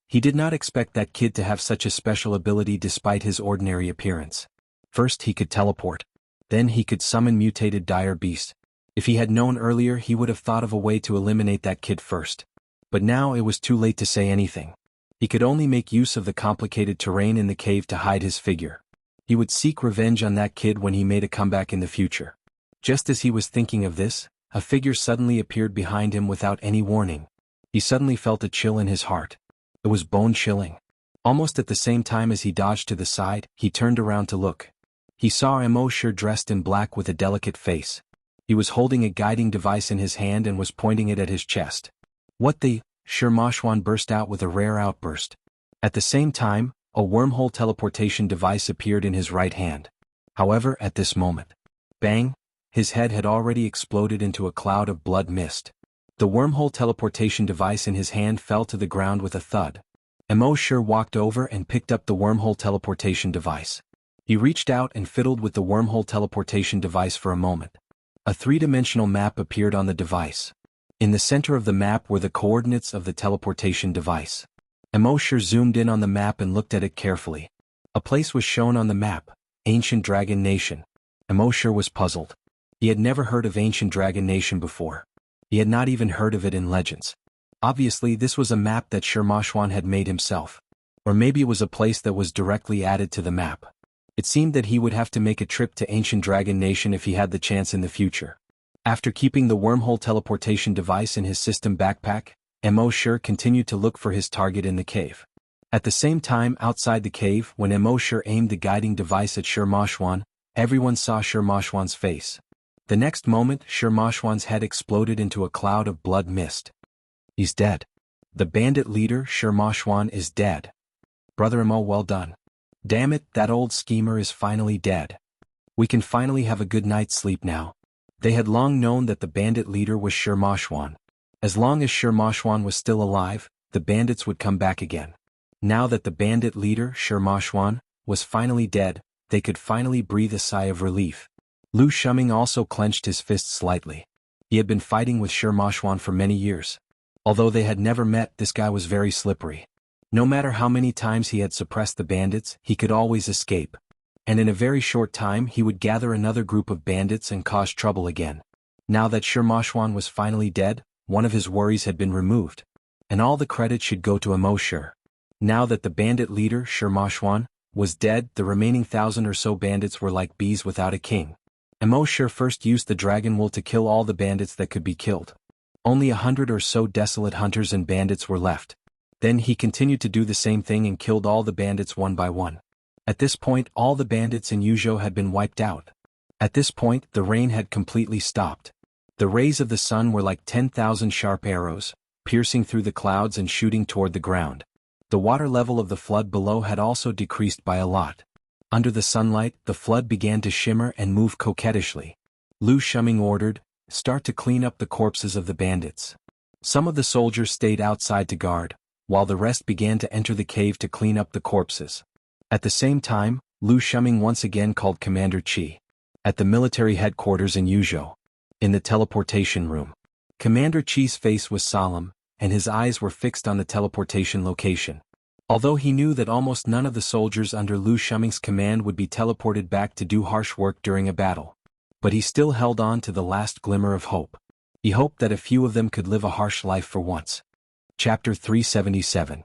He did not expect that kid to have such a special ability despite his ordinary appearance. First he could teleport. Then he could summon mutated dire beasts. If he had known earlier, he would have thought of a way to eliminate that kid first. But now it was too late to say anything. He could only make use of the complicated terrain in the cave to hide his figure. He would seek revenge on that kid when he made a comeback in the future. Just as he was thinking of this, a figure suddenly appeared behind him without any warning. He suddenly felt a chill in his heart. It was bone-chilling. Almost at the same time as he dodged to the side, he turned around to look. He saw Immotal dressed in black with a delicate face. He was holding a guiding device in his hand and was pointing it at his chest. What the? xuanhuan burst out with a rare outburst. At the same time, a wormhole teleportation device appeared in his right hand. However, at this moment, bang, his head had already exploded into a cloud of blood mist. The wormhole teleportation device in his hand fell to the ground with a thud. Immotal walked over and picked up the wormhole teleportation device. He reached out and fiddled with the wormhole teleportation device for a moment. A three-dimensional map appeared on the device. In the center of the map were the coordinates of the teleportation device. Immotal zoomed in on the map and looked at it carefully. A place was shown on the map, Ancient Dragon Nation. Immotal was puzzled. He had never heard of Ancient Dragon Nation before. He had not even heard of it in legends. Obviously, this was a map that xuanhuan had made himself. Or maybe it was a place that was directly added to the map. It seemed that he would have to make a trip to Ancient Dragon Nation if he had the chance in the future. After keeping the wormhole teleportation device in his system backpack, Immotal continued to look for his target in the cave. At the same time, outside the cave, when Immotal aimed the guiding device at xuanhuan, everyone saw xuanhuan's face. The next moment, xuanhuan's head exploded into a cloud of blood mist. He's dead. The bandit leader, xuanhuan, is dead. Brother Immo, well done. Damn it, that old schemer is finally dead. We can finally have a good night's sleep now. They had long known that the bandit leader was xuanhuan. As long as xuanhuan was still alive, the bandits would come back again. Now that the bandit leader, xuanhuan, was finally dead, they could finally breathe a sigh of relief. Lu Shuming also clenched his fists slightly. He had been fighting with xuanhuan for many years. Although they had never met, this guy was very slippery. No matter how many times he had suppressed the bandits, he could always escape. And in a very short time he would gather another group of bandits and cause trouble again. Now that xuanhuan was finally dead, one of his worries had been removed. And all the credit should go to Immotal. Now that the bandit leader, xuanhuan, was dead. The remaining 1,000 or so bandits were like bees without a king. Immortal first used the dragon wool to kill all the bandits that could be killed. Only 100 or so desolate hunters and bandits were left. Then he continued to do the same thing and killed all the bandits one by one. At this point, all the bandits in Yuzhou had been wiped out. At this point, the rain had completely stopped. The rays of the sun were like 10,000 sharp arrows, piercing through the clouds and shooting toward the ground. The water level of the flood below had also decreased by a lot. Under the sunlight, the flood began to shimmer and move coquettishly. Lu Shuming ordered, "Start to clean up the corpses of the bandits." Some of the soldiers stayed outside to guard, while the rest began to enter the cave to clean up the corpses. At the same time, Lu Shuming once again called Commander Qi. At the military headquarters in Yuzhou. In the teleportation room. Commander Qi's face was solemn, and his eyes were fixed on the teleportation location. Although he knew that almost none of the soldiers under Lu Shuming's command would be teleported back to do harsh work during a battle. But he still held on to the last glimmer of hope. He hoped that a few of them could live a harsh life for once. Chapter 377.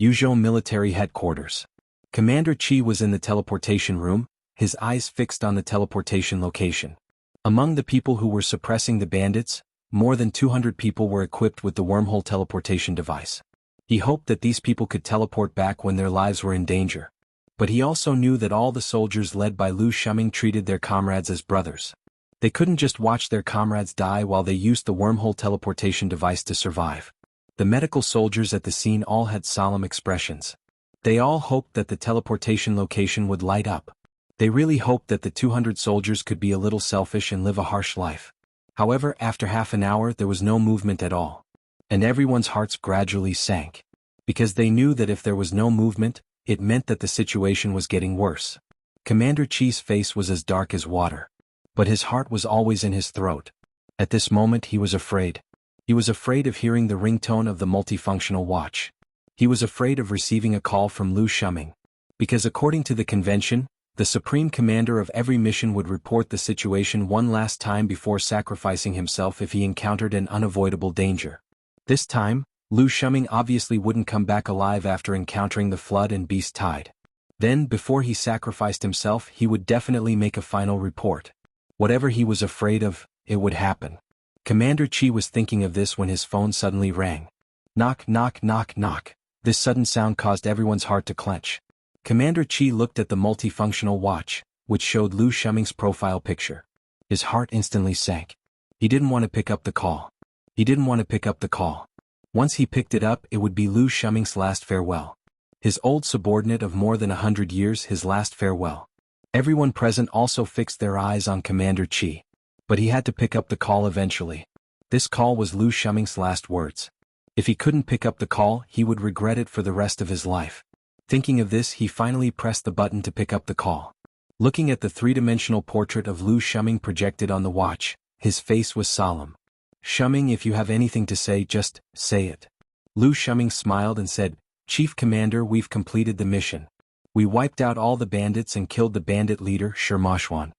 Yuzhou Military Headquarters. Commander Qi was in the teleportation room, his eyes fixed on the teleportation location. Among the people who were suppressing the bandits, more than 200 people were equipped with the wormhole teleportation device. He hoped that these people could teleport back when their lives were in danger. But he also knew that all the soldiers led by Lu Shuming treated their comrades as brothers. They couldn't just watch their comrades die while they used the wormhole teleportation device to survive. The medical soldiers at the scene all had solemn expressions. They all hoped that the teleportation location would light up. They really hoped that the 200 soldiers could be a little selfish and live a harsh life. However, after half an hour there was no movement at all. And everyone's hearts gradually sank. Because they knew that if there was no movement, it meant that the situation was getting worse. Commander Qi's face was as dark as water. But his heart was always in his throat. At this moment he was afraid. He was afraid of hearing the ringtone of the multifunctional watch. He was afraid of receiving a call from Lu Shuming. Because according to the convention, the supreme commander of every mission would report the situation one last time before sacrificing himself if he encountered an unavoidable danger. This time, Lu Shuming obviously wouldn't come back alive after encountering the flood and beast tide. Then, before he sacrificed himself, he would definitely make a final report. Whatever he was afraid of, it would happen. Commander Qi was thinking of this when his phone suddenly rang. Knock, knock, knock, knock. This sudden sound caused everyone's heart to clench. Commander Qi looked at the multifunctional watch, which showed Lu Shuming's profile picture. His heart instantly sank. He didn't want to pick up the call. He didn't want to pick up the call. Once he picked it up, it would be Lu Shuming's last farewell. His old subordinate of more than 100 years, his last farewell. Everyone present also fixed their eyes on Commander Qi. But he had to pick up the call eventually. This call was Lu Shuming's last words. If he couldn't pick up the call, he would regret it for the rest of his life. Thinking of this, he finally pressed the button to pick up the call. Looking at the three-dimensional portrait of Lu Shuming projected on the watch, his face was solemn. Shuming, if you have anything to say, just say it. Lu Shuming smiled and said, Chief Commander, we've completed the mission. We wiped out all the bandits and killed the bandit leader, xuanhuan.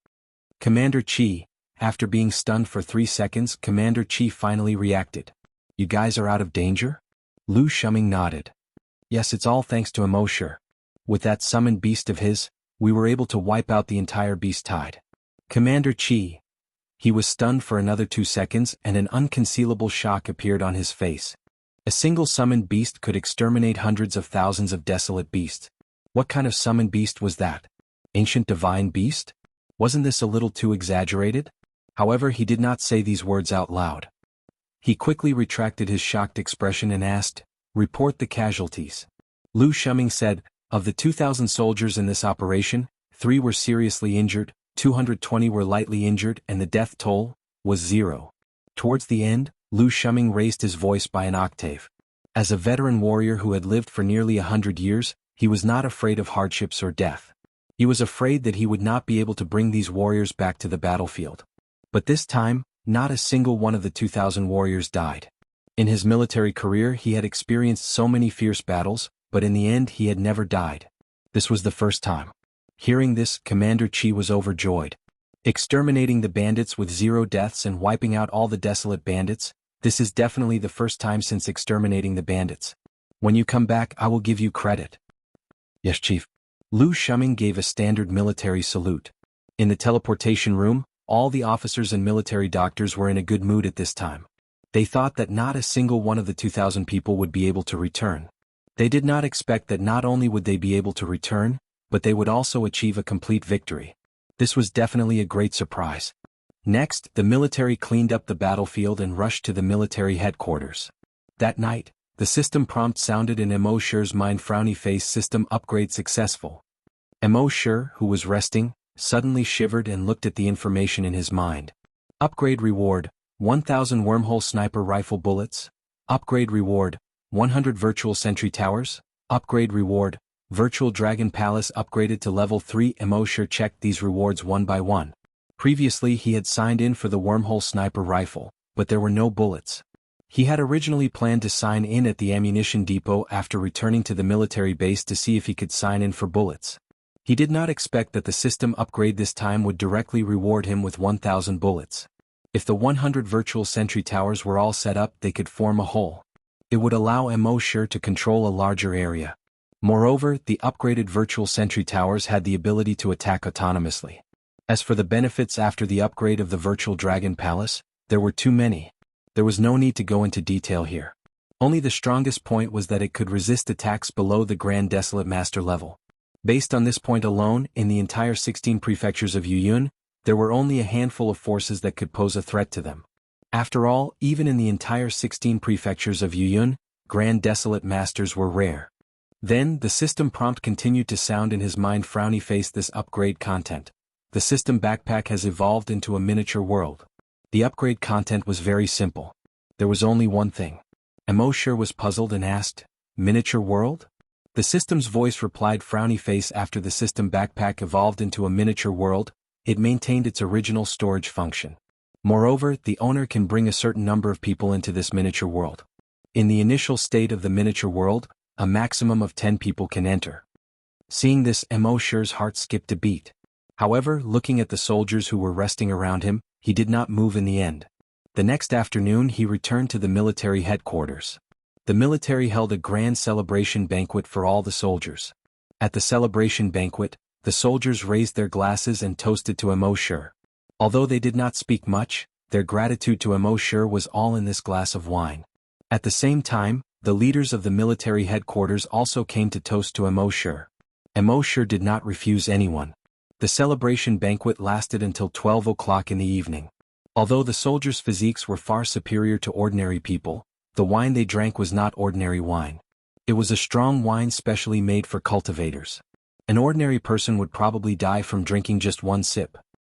Commander Qi, after being stunned for 3 seconds, Commander Qi finally reacted. You guys are out of danger? Lu Shuming nodded. Yes, it's all thanks to Immortal. With that summoned beast of his, we were able to wipe out the entire beast tide. Commander Qi. He was stunned for another 2 seconds and an unconcealable shock appeared on his face. A single summoned beast could exterminate hundreds of thousands of desolate beasts. What kind of summoned beast was that? Ancient divine beast? Wasn't this a little too exaggerated? However, he did not say these words out loud. He quickly retracted his shocked expression and asked, Report the casualties. Lu Shuming said, Of the 2,000 soldiers in this operation, 3 were seriously injured, 220 were lightly injured, and the death toll was 0. Towards the end, Lu Shuming raised his voice by an octave. As a veteran warrior who had lived for nearly 100 years, he was not afraid of hardships or death. He was afraid that he would not be able to bring these warriors back to the battlefield. But this time, not a single one of the 2,000 warriors died. In his military career he had experienced so many fierce battles, but in the end he had never died. This was the first time. Hearing this, Commander Qi was overjoyed. Exterminating the bandits with 0 deaths and wiping out all the desolate bandits, this is definitely the first time since exterminating the bandits. When you come back, I will give you credit. Yes, Chief. Lu Shuming gave a standard military salute. In the teleportation room, all the officers and military doctors were in a good mood at this time. They thought that not a single one of the 2,000 people would be able to return. They did not expect that not only would they be able to return, but they would also achieve a complete victory. This was definitely a great surprise. Next, the military cleaned up the battlefield and rushed to the military headquarters. That night, the system prompt sounded in Emo Shi's mind: frowny face, system upgrade successful. Emo Shi, who was resting, suddenly shivered and looked at the information in his mind. Upgrade reward, 1,000 wormhole sniper rifle bullets. Upgrade reward, 100 virtual sentry towers. Upgrade reward, virtual dragon palace upgraded to level 3. Emo Shi checked these rewards one by one. Previously he had signed in for the wormhole sniper rifle, but there were no bullets. He had originally planned to sign in at the ammunition depot after returning to the military base to see if he could sign in for bullets. He did not expect that the system upgrade this time would directly reward him with 1,000 bullets. If the 100 virtual sentry towers were all set up, they could form a whole. It would allow Emo Shi to control a larger area. Moreover, the upgraded virtual sentry towers had the ability to attack autonomously. As for the benefits after the upgrade of the virtual dragon palace, there were too many. There was no need to go into detail here. Only the strongest point was that it could resist attacks below the Grand Desolate Master level. Based on this point alone, in the entire 16 prefectures of Yuyun, there were only a handful of forces that could pose a threat to them. After all, even in the entire 16 prefectures of Yuyun, Grand Desolate Masters were rare. Then, the system prompt continued to sound in his mind: frowny face, this upgrade content. The system backpack has evolved into a miniature world. The upgrade content was very simple. There was only one thing. Emo Shi was puzzled and asked, "Miniature world?" The system's voice replied: frowny face. After the system backpack evolved into a miniature world, it maintained its original storage function. Moreover, the owner can bring a certain number of people into this miniature world. In the initial state of the miniature world, a maximum of 10 people can enter. Seeing this, Emo Shi's heart skipped a beat. However, looking at the soldiers who were resting around him, he did not move in the end. The next afternoon he returned to the military headquarters. The military held a grand celebration banquet for all the soldiers. At the celebration banquet, the soldiers raised their glasses and toasted to Emo Shi. Although they did not speak much, their gratitude to Emo Shi was all in this glass of wine. At the same time, the leaders of the military headquarters also came to toast to Emo Shi. Emo Shi did not refuse anyone. The celebration banquet lasted until 12 o'clock in the evening. Although the soldiers' physiques were far superior to ordinary people, the wine they drank was not ordinary wine. It was a strong wine specially made for cultivators. An ordinary person would probably die from drinking just one sip.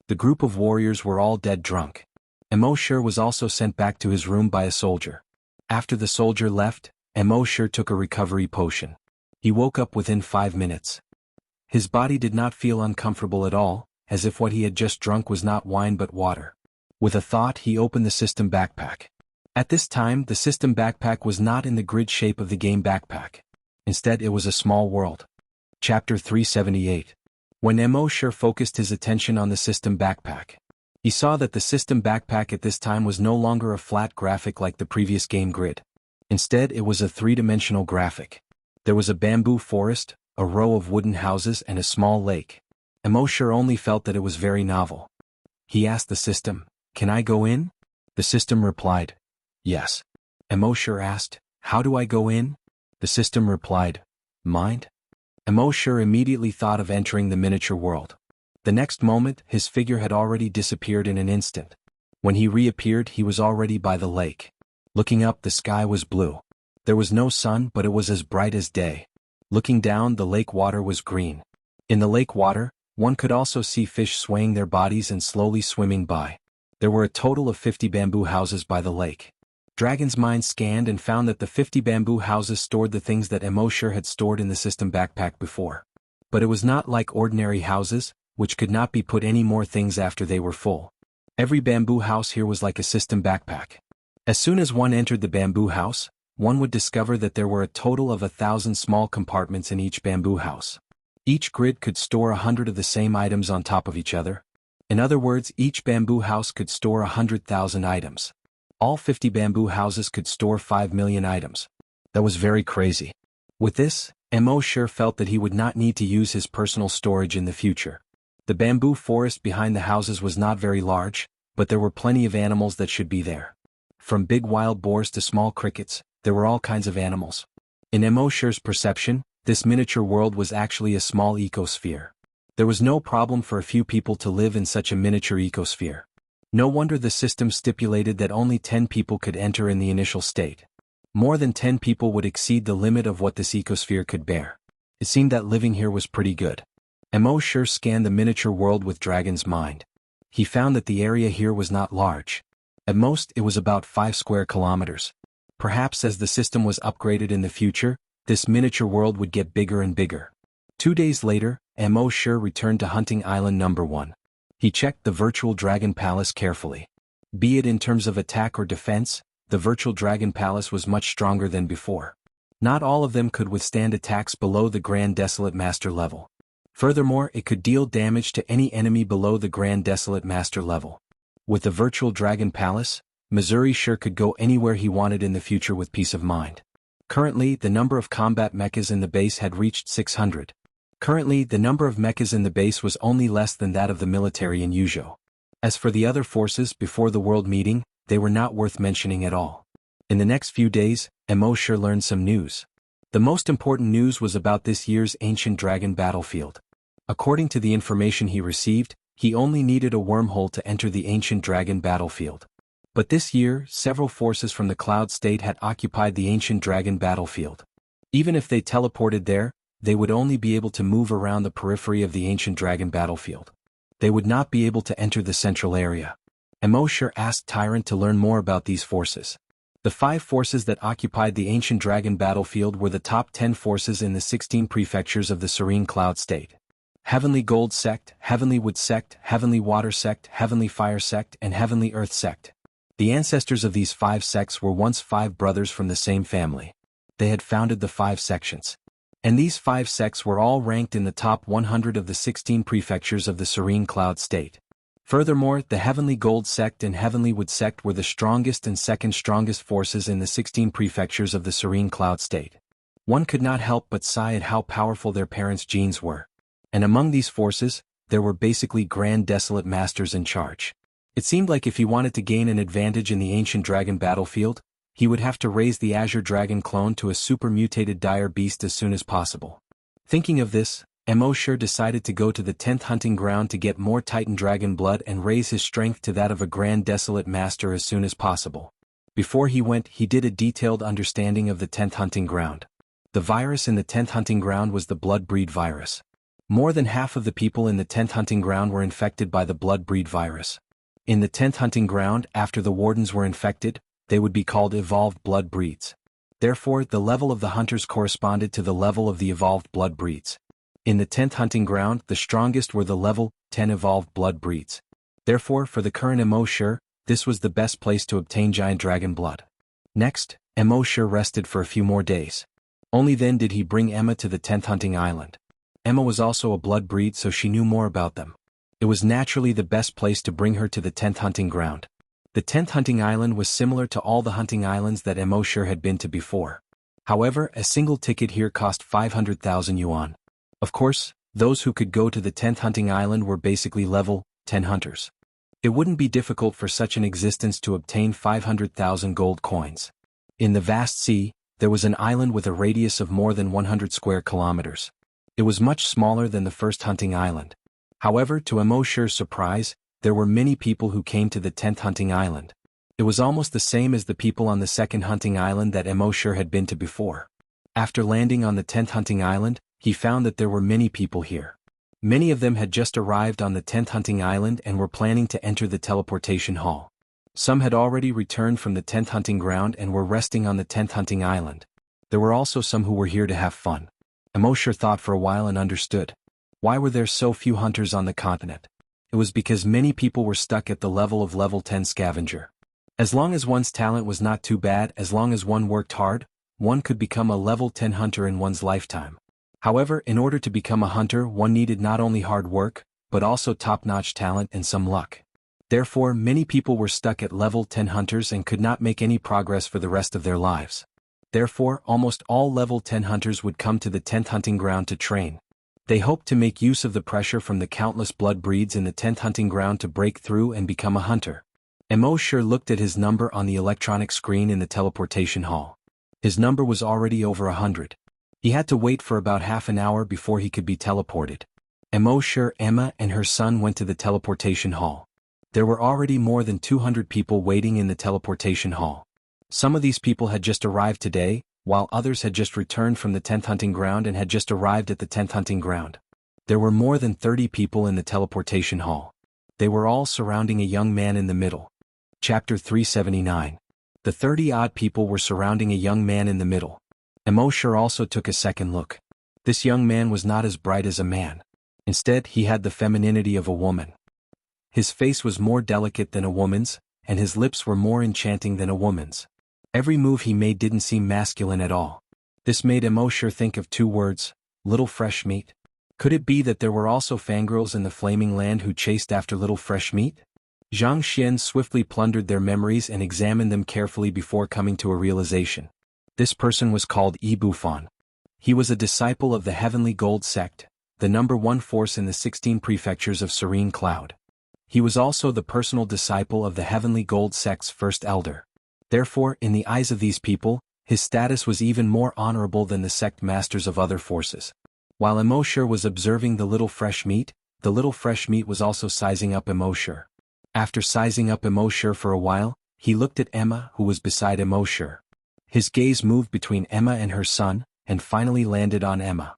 The group of warriors were all dead drunk. Emo Shi was also sent back to his room by a soldier. After the soldier left, Emo Shi took a recovery potion. He woke up within 5 minutes. His body did not feel uncomfortable at all, as if what he had just drunk was not wine but water. With a thought, he opened the system backpack. At this time, the system backpack was not in the grid shape of the game backpack. Instead, it was a small world. Chapter 378. When Emo Shi focused his attention on the system backpack, he saw that the system backpack at this time was no longer a flat graphic like the previous game grid. Instead, it was a three-dimensional graphic. There was a bamboo forest, a row of wooden houses and a small lake. Emo Shi only felt that it was very novel. He asked the system, "Can I go in?" The system replied, "Yes." Emo Shi asked, "How do I go in?" The system replied, "Mind?" Emo Shi immediately thought of entering the miniature world. The next moment, his figure had already disappeared in an instant. When he reappeared, he was already by the lake. Looking up, the sky was blue. There was no sun, but it was as bright as day. Looking down, the lake water was green. In the lake water, one could also see fish swaying their bodies and slowly swimming by. There were a total of 50 bamboo houses by the lake. Dragon's mind scanned and found that the 50 bamboo houses stored the things that Emo Shi had stored in the system backpack before. But it was not like ordinary houses, which could not be put any more things after they were full. Every bamboo house here was like a system backpack. As soon as one entered the bamboo house, one would discover that there were a total of 1,000 small compartments in each bamboo house. Each grid could store 100 of the same items on top of each other. In other words, each bamboo house could store 100,000 items. All 50 bamboo houses could store 5 million items. That was very crazy. With this, Mo sure felt that he would not need to use his personal storage in the future. The bamboo forest behind the houses was not very large, but there were plenty of animals that should be there. From big wild boars to small crickets, there were all kinds of animals. In Mo sure's perception, this miniature world was actually a small ecosphere. There was no problem for a few people to live in such a miniature ecosphere. No wonder the system stipulated that only 10 people could enter in the initial state. More than 10 people would exceed the limit of what this ecosphere could bear. It seemed that living here was pretty good. Mo sure scanned the miniature world with Dragon's mind. He found that the area here was not large. At most, it was about 5 square kilometers. Perhaps as the system was upgraded in the future, this miniature world would get bigger and bigger. 2 days later, Mo sure returned to Hunting Island number 1. He checked the virtual dragon palace carefully. Be it in terms of attack or defense, the virtual dragon palace was much stronger than before. Not all of them could withstand attacks below the Grand Desolate Master level. Furthermore, it could deal damage to any enemy below the Grand Desolate Master level. With the virtual dragon palace, Missouri sure could go anywhere he wanted in the future with peace of mind. Currently, the number of combat mechas in the base had reached 600. Currently, the number of mechas in the base was only less than that of the military in Yuzhou. As for the other forces before the world meeting, they were not worth mentioning at all. In the next few days, Mo sure learned some news. The most important news was about this year's ancient dragon battlefield. According to the information he received, he only needed a wormhole to enter the ancient dragon battlefield. But this year, several forces from the Cloud State had occupied the ancient dragon battlefield. Even if they teleported there, they would only be able to move around the periphery of the ancient dragon battlefield. They would not be able to enter the central area. Mo sure asked Tyrant to learn more about these forces. The 5 forces that occupied the ancient dragon battlefield were the top 10 forces in the 16 prefectures of the Serene Cloud State. Heavenly Gold Sect, Heavenly Wood Sect, Heavenly Water Sect, Heavenly Fire Sect, and Heavenly Earth Sect. The ancestors of these 5 sects were once 5 brothers from the same family. They had founded the 5 sections. And these 5 sects were all ranked in the top 100 of the 16 prefectures of the Serene Cloud State. Furthermore, the Heavenly Gold Sect and Heavenly Wood Sect were the strongest and second strongest forces in the 16 prefectures of the Serene Cloud State. One could not help but sigh at how powerful their parents' genes were. And among these forces, there were basically Grand Desolate Masters in charge. It seemed like if he wanted to gain an advantage in the ancient dragon battlefield, he would have to raise the Azure Dragon clone to a super mutated dire beast as soon as possible. Thinking of this, Mo sure decided to go to the 10th hunting ground to get more Titan Dragon blood and raise his strength to that of a Grand Desolate Master as soon as possible. Before he went, he did a detailed understanding of the 10th hunting ground. The virus in the 10th hunting ground was the blood breed virus. More than half of the people in the 10th hunting ground were infected by the blood breed virus. In the 10th hunting ground, after the wardens were infected, they would be called evolved blood breeds. Therefore, the level of the hunters corresponded to the level of the evolved blood breeds. In the 10th hunting ground, the strongest were the level 10 evolved blood breeds. Therefore, for the current Mo sure, this was the best place to obtain giant dragon blood. Next, Mo sure rested for a few more days. Only then did he bring Emma to the 10th hunting island. Emma was also a blood breed, so she knew more about them. It was naturally the best place to bring her to the 10th hunting ground. The 10th hunting island was similar to all the hunting islands that Mo sure had been to before. However, a single ticket here cost 500,000 yuan. Of course, those who could go to the 10th hunting island were basically level 10 hunters. It wouldn't be difficult for such an existence to obtain 500,000 gold coins. In the vast sea, there was an island with a radius of more than 100 square kilometers. It was much smaller than the first hunting island. However, to Mo sure's surprise, there were many people who came to the 10th hunting island. It was almost the same as the people on the second hunting island that Mo sure had been to before. After landing on the 10th hunting island, he found that there were many people here. Many of them had just arrived on the 10th hunting island and were planning to enter the teleportation hall. Some had already returned from the 10th hunting ground and were resting on the 10th hunting island. There were also some who were here to have fun. Mo sure thought for a while and understood. Why were there so few hunters on the continent? It was because many people were stuck at the level of level 10 scavenger. As long as one's talent was not too bad, as long as one worked hard, one could become a level 10 hunter in one's lifetime. However, in order to become a hunter, one needed not only hard work, but also top-notch talent and some luck. Therefore, many people were stuck at level 10 hunters and could not make any progress for the rest of their lives. Therefore, almost all level 10 hunters would come to the 10th hunting ground to train. They hoped to make use of the pressure from the countless blood breeds in the 10th hunting ground to break through and become a hunter. Immortal looked at his number on the electronic screen in the teleportation hall. His number was already over 100. He had to wait for about half an hour before he could be teleported. Immortal, Emma and her son went to the teleportation hall. There were already more than 200 people waiting in the teleportation hall. Some of these people had just arrived today, while others had just returned from the 10th hunting ground and had just arrived at the 10th hunting ground. There were more than 30 people in the teleportation hall. They were all surrounding a young man in the middle. Chapter 379. The 30-odd people were surrounding a young man in the middle. Immortal also took a second look. This young man was not as bright as a man. Instead, he had the femininity of a woman. His face was more delicate than a woman's, and his lips were more enchanting than a woman's. Every move he made didn't seem masculine at all. This made Immortal think of two words: little fresh meat. Could it be that there were also fangirls in the flaming land who chased after little fresh meat? Xianxia swiftly plundered their memories and examined them carefully before coming to a realization. This person was called Wuxialover. He was a disciple of the Heavenly Gold Sect, the #1 force in the 16 prefectures of Serene Cloud. He was also the personal disciple of the Heavenly Gold Sect's first elder. Therefore, in the eyes of these people, his status was even more honorable than the sect masters of other forces. While Immortal was observing the little fresh meat was also sizing up Immortal. After sizing up Immortal for a while, he looked at Emma, who was beside Immortal. His gaze moved between Emma and her son, and finally landed on Emma.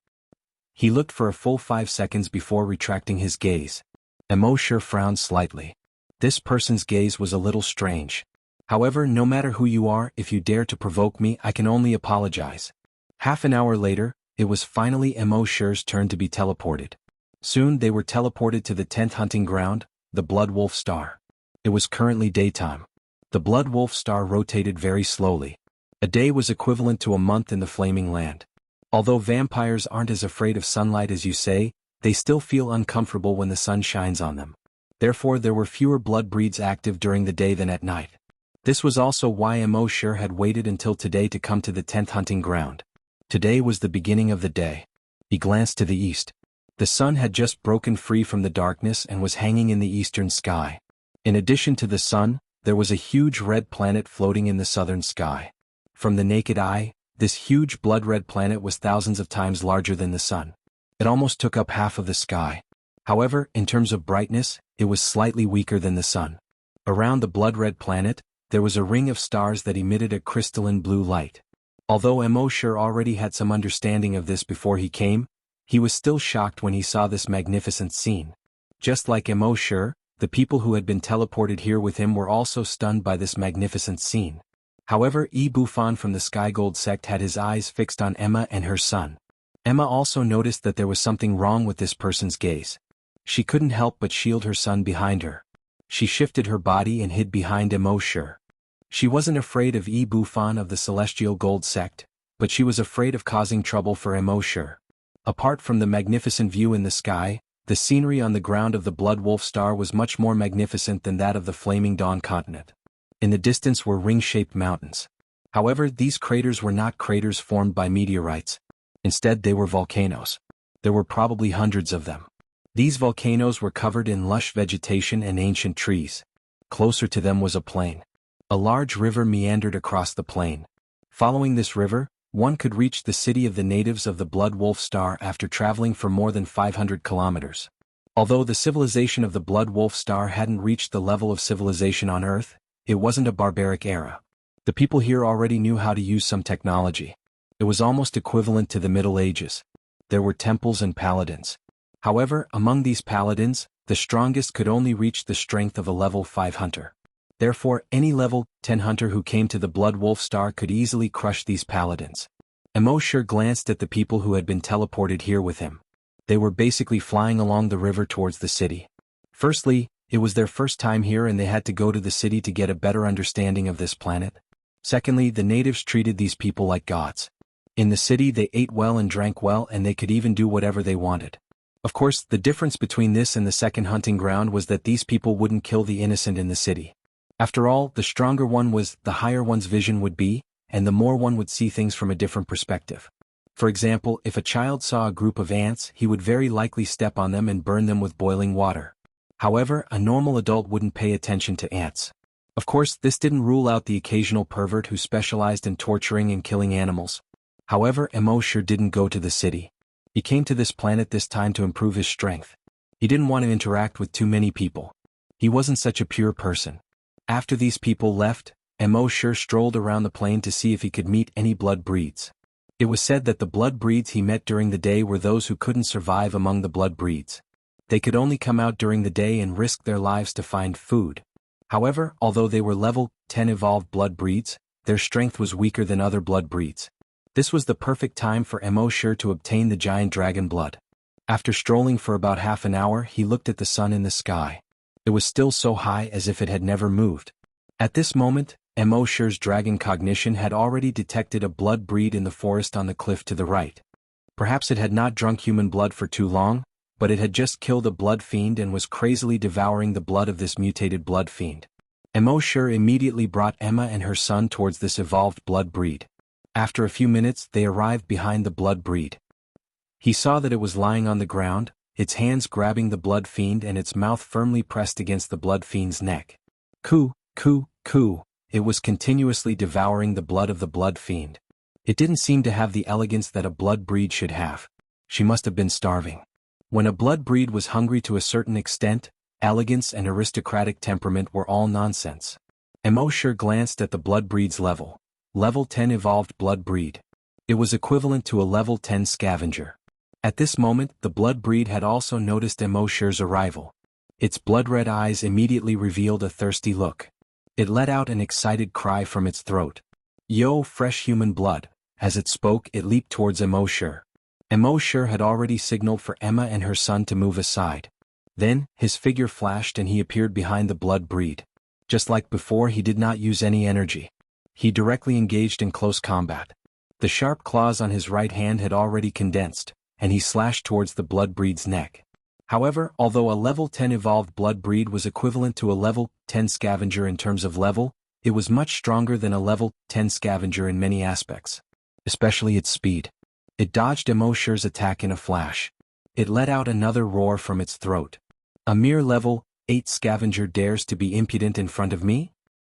He looked for a full 5 seconds before retracting his gaze. Immortal frowned slightly. This person's gaze was a little strange. However, no matter who you are, if you dare to provoke me, I can only apologize. Half an hour later, it was finally Immortal's turn to be teleported. Soon they were teleported to the 10th hunting ground, the Blood Wolf Star. It was currently daytime. The Blood Wolf Star rotated very slowly. A day was equivalent to a month in the Flaming Land. Although vampires aren't as afraid of sunlight as you say, they still feel uncomfortable when the sun shines on them. Therefore, there were fewer blood breeds active during the day than at night. This was also why Immortal had waited until today to come to the 10th hunting ground. Today was the beginning of the day. He glanced to the east. The sun had just broken free from the darkness and was hanging in the eastern sky. In addition to the sun, there was a huge red planet floating in the southern sky. From the naked eye, this huge blood-red planet was thousands of times larger than the sun. It almost took up half of the sky. However, in terms of brightness, it was slightly weaker than the sun. Around the blood-red planet, there was a ring of stars that emitted a crystalline blue light. Although Immortal already had some understanding of this before he came, he was still shocked when he saw this magnificent scene. Just like Immortal, the people who had been teleported here with him were also stunned by this magnificent scene. However, Wuxialover from the Sky Gold sect had his eyes fixed on Emma and her son. Emma also noticed that there was something wrong with this person's gaze. She couldn't help but shield her son behind her. She shifted her body and hid behind Immortal. She wasn't afraid of Wuxialover of the Celestial Gold sect, but she was afraid of causing trouble for Immortal. Apart from the magnificent view in the sky, the scenery on the ground of the Blood Wolf Star was much more magnificent than that of the Flaming Dawn continent. In the distance were ring-shaped mountains. However, these craters were not craters formed by meteorites. Instead, they were volcanoes. There were probably hundreds of them. These volcanoes were covered in lush vegetation and ancient trees. Closer to them was a plain. A large river meandered across the plain. Following this river, one could reach the city of the natives of the Blood Wolf Star after traveling for more than 500 kilometers. Although the civilization of the Blood Wolf Star hadn't reached the level of civilization on Earth, it wasn't a barbaric era. The people here already knew how to use some technology. It was almost equivalent to the Middle Ages. There were temples and paladins. However, among these paladins, the strongest could only reach the strength of a level 5 hunter. Therefore, any level 10 hunter who came to the Blood Wolf Star could easily crush these paladins. Immortal glanced at the people who had been teleported here with him. They were basically flying along the river towards the city. Firstly, it was their first time here and they had to go to the city to get a better understanding of this planet. Secondly, the natives treated these people like gods. In the city they ate well and drank well and they could even do whatever they wanted. Of course, the difference between this and the second hunting ground was that these people wouldn't kill the innocent in the city. After all, the stronger one was, the higher one's vision would be, and the more one would see things from a different perspective. For example, if a child saw a group of ants, he would very likely step on them and burn them with boiling water. However, a normal adult wouldn't pay attention to ants. Of course, this didn't rule out the occasional pervert who specialized in torturing and killing animals. However, Emo sure didn't go to the city. He came to this planet this time to improve his strength. He didn't want to interact with too many people. He wasn't such a pure person. After these people left, Emo sure strolled around the plain to see if he could meet any blood breeds. It was said that the blood breeds he met during the day were those who couldn't survive among the blood breeds. They could only come out during the day and risk their lives to find food. However, although they were level 10 evolved blood breeds, their strength was weaker than other blood breeds. This was the perfect time for Emo sure to obtain the giant dragon blood. After strolling for about half an hour, he looked at the sun in the sky. It was still so high as if it had never moved. At this moment, Emo sure's dragon cognition had already detected a blood breed in the forest on the cliff to the right. Perhaps it had not drunk human blood for too long, but it had just killed a blood fiend and was crazily devouring the blood of this mutated blood fiend. Emo sure immediately brought Emma and her son towards this evolved blood breed. After a few minutes, they arrived behind the blood breed. He saw that it was lying on the ground, its hands grabbing the blood fiend and its mouth firmly pressed against the blood fiend's neck. Coo, coo, coo, it was continuously devouring the blood of the blood fiend. It didn't seem to have the elegance that a blood breed should have. She must have been starving. When a blood breed was hungry to a certain extent, elegance and aristocratic temperament were all nonsense. Emo sure glanced at the blood breed's level. Level 10 evolved blood breed. It was equivalent to a level 10 scavenger. At this moment, the blood breed had also noticed Emo sure's arrival. Its blood-red eyes immediately revealed a thirsty look. It let out an excited cry from its throat. Yo, fresh human blood. As it spoke, it leaped towards Emo sure. Emo sure had already signaled for Emma and her son to move aside. Then, his figure flashed and he appeared behind the blood breed. Just like before, he did not use any energy. He directly engaged in close combat. The sharp claws on his right hand had already condensed, and he slashed towards the blood breed's neck. However, although a level 10 evolved blood breed was equivalent to a level 10 scavenger in terms of level, it was much stronger than a level 10 scavenger in many aspects, especially its speed. It dodged Emo sure's attack in a flash. It let out another roar from its throat. A mere level 8 scavenger dares to be impudent in front of me?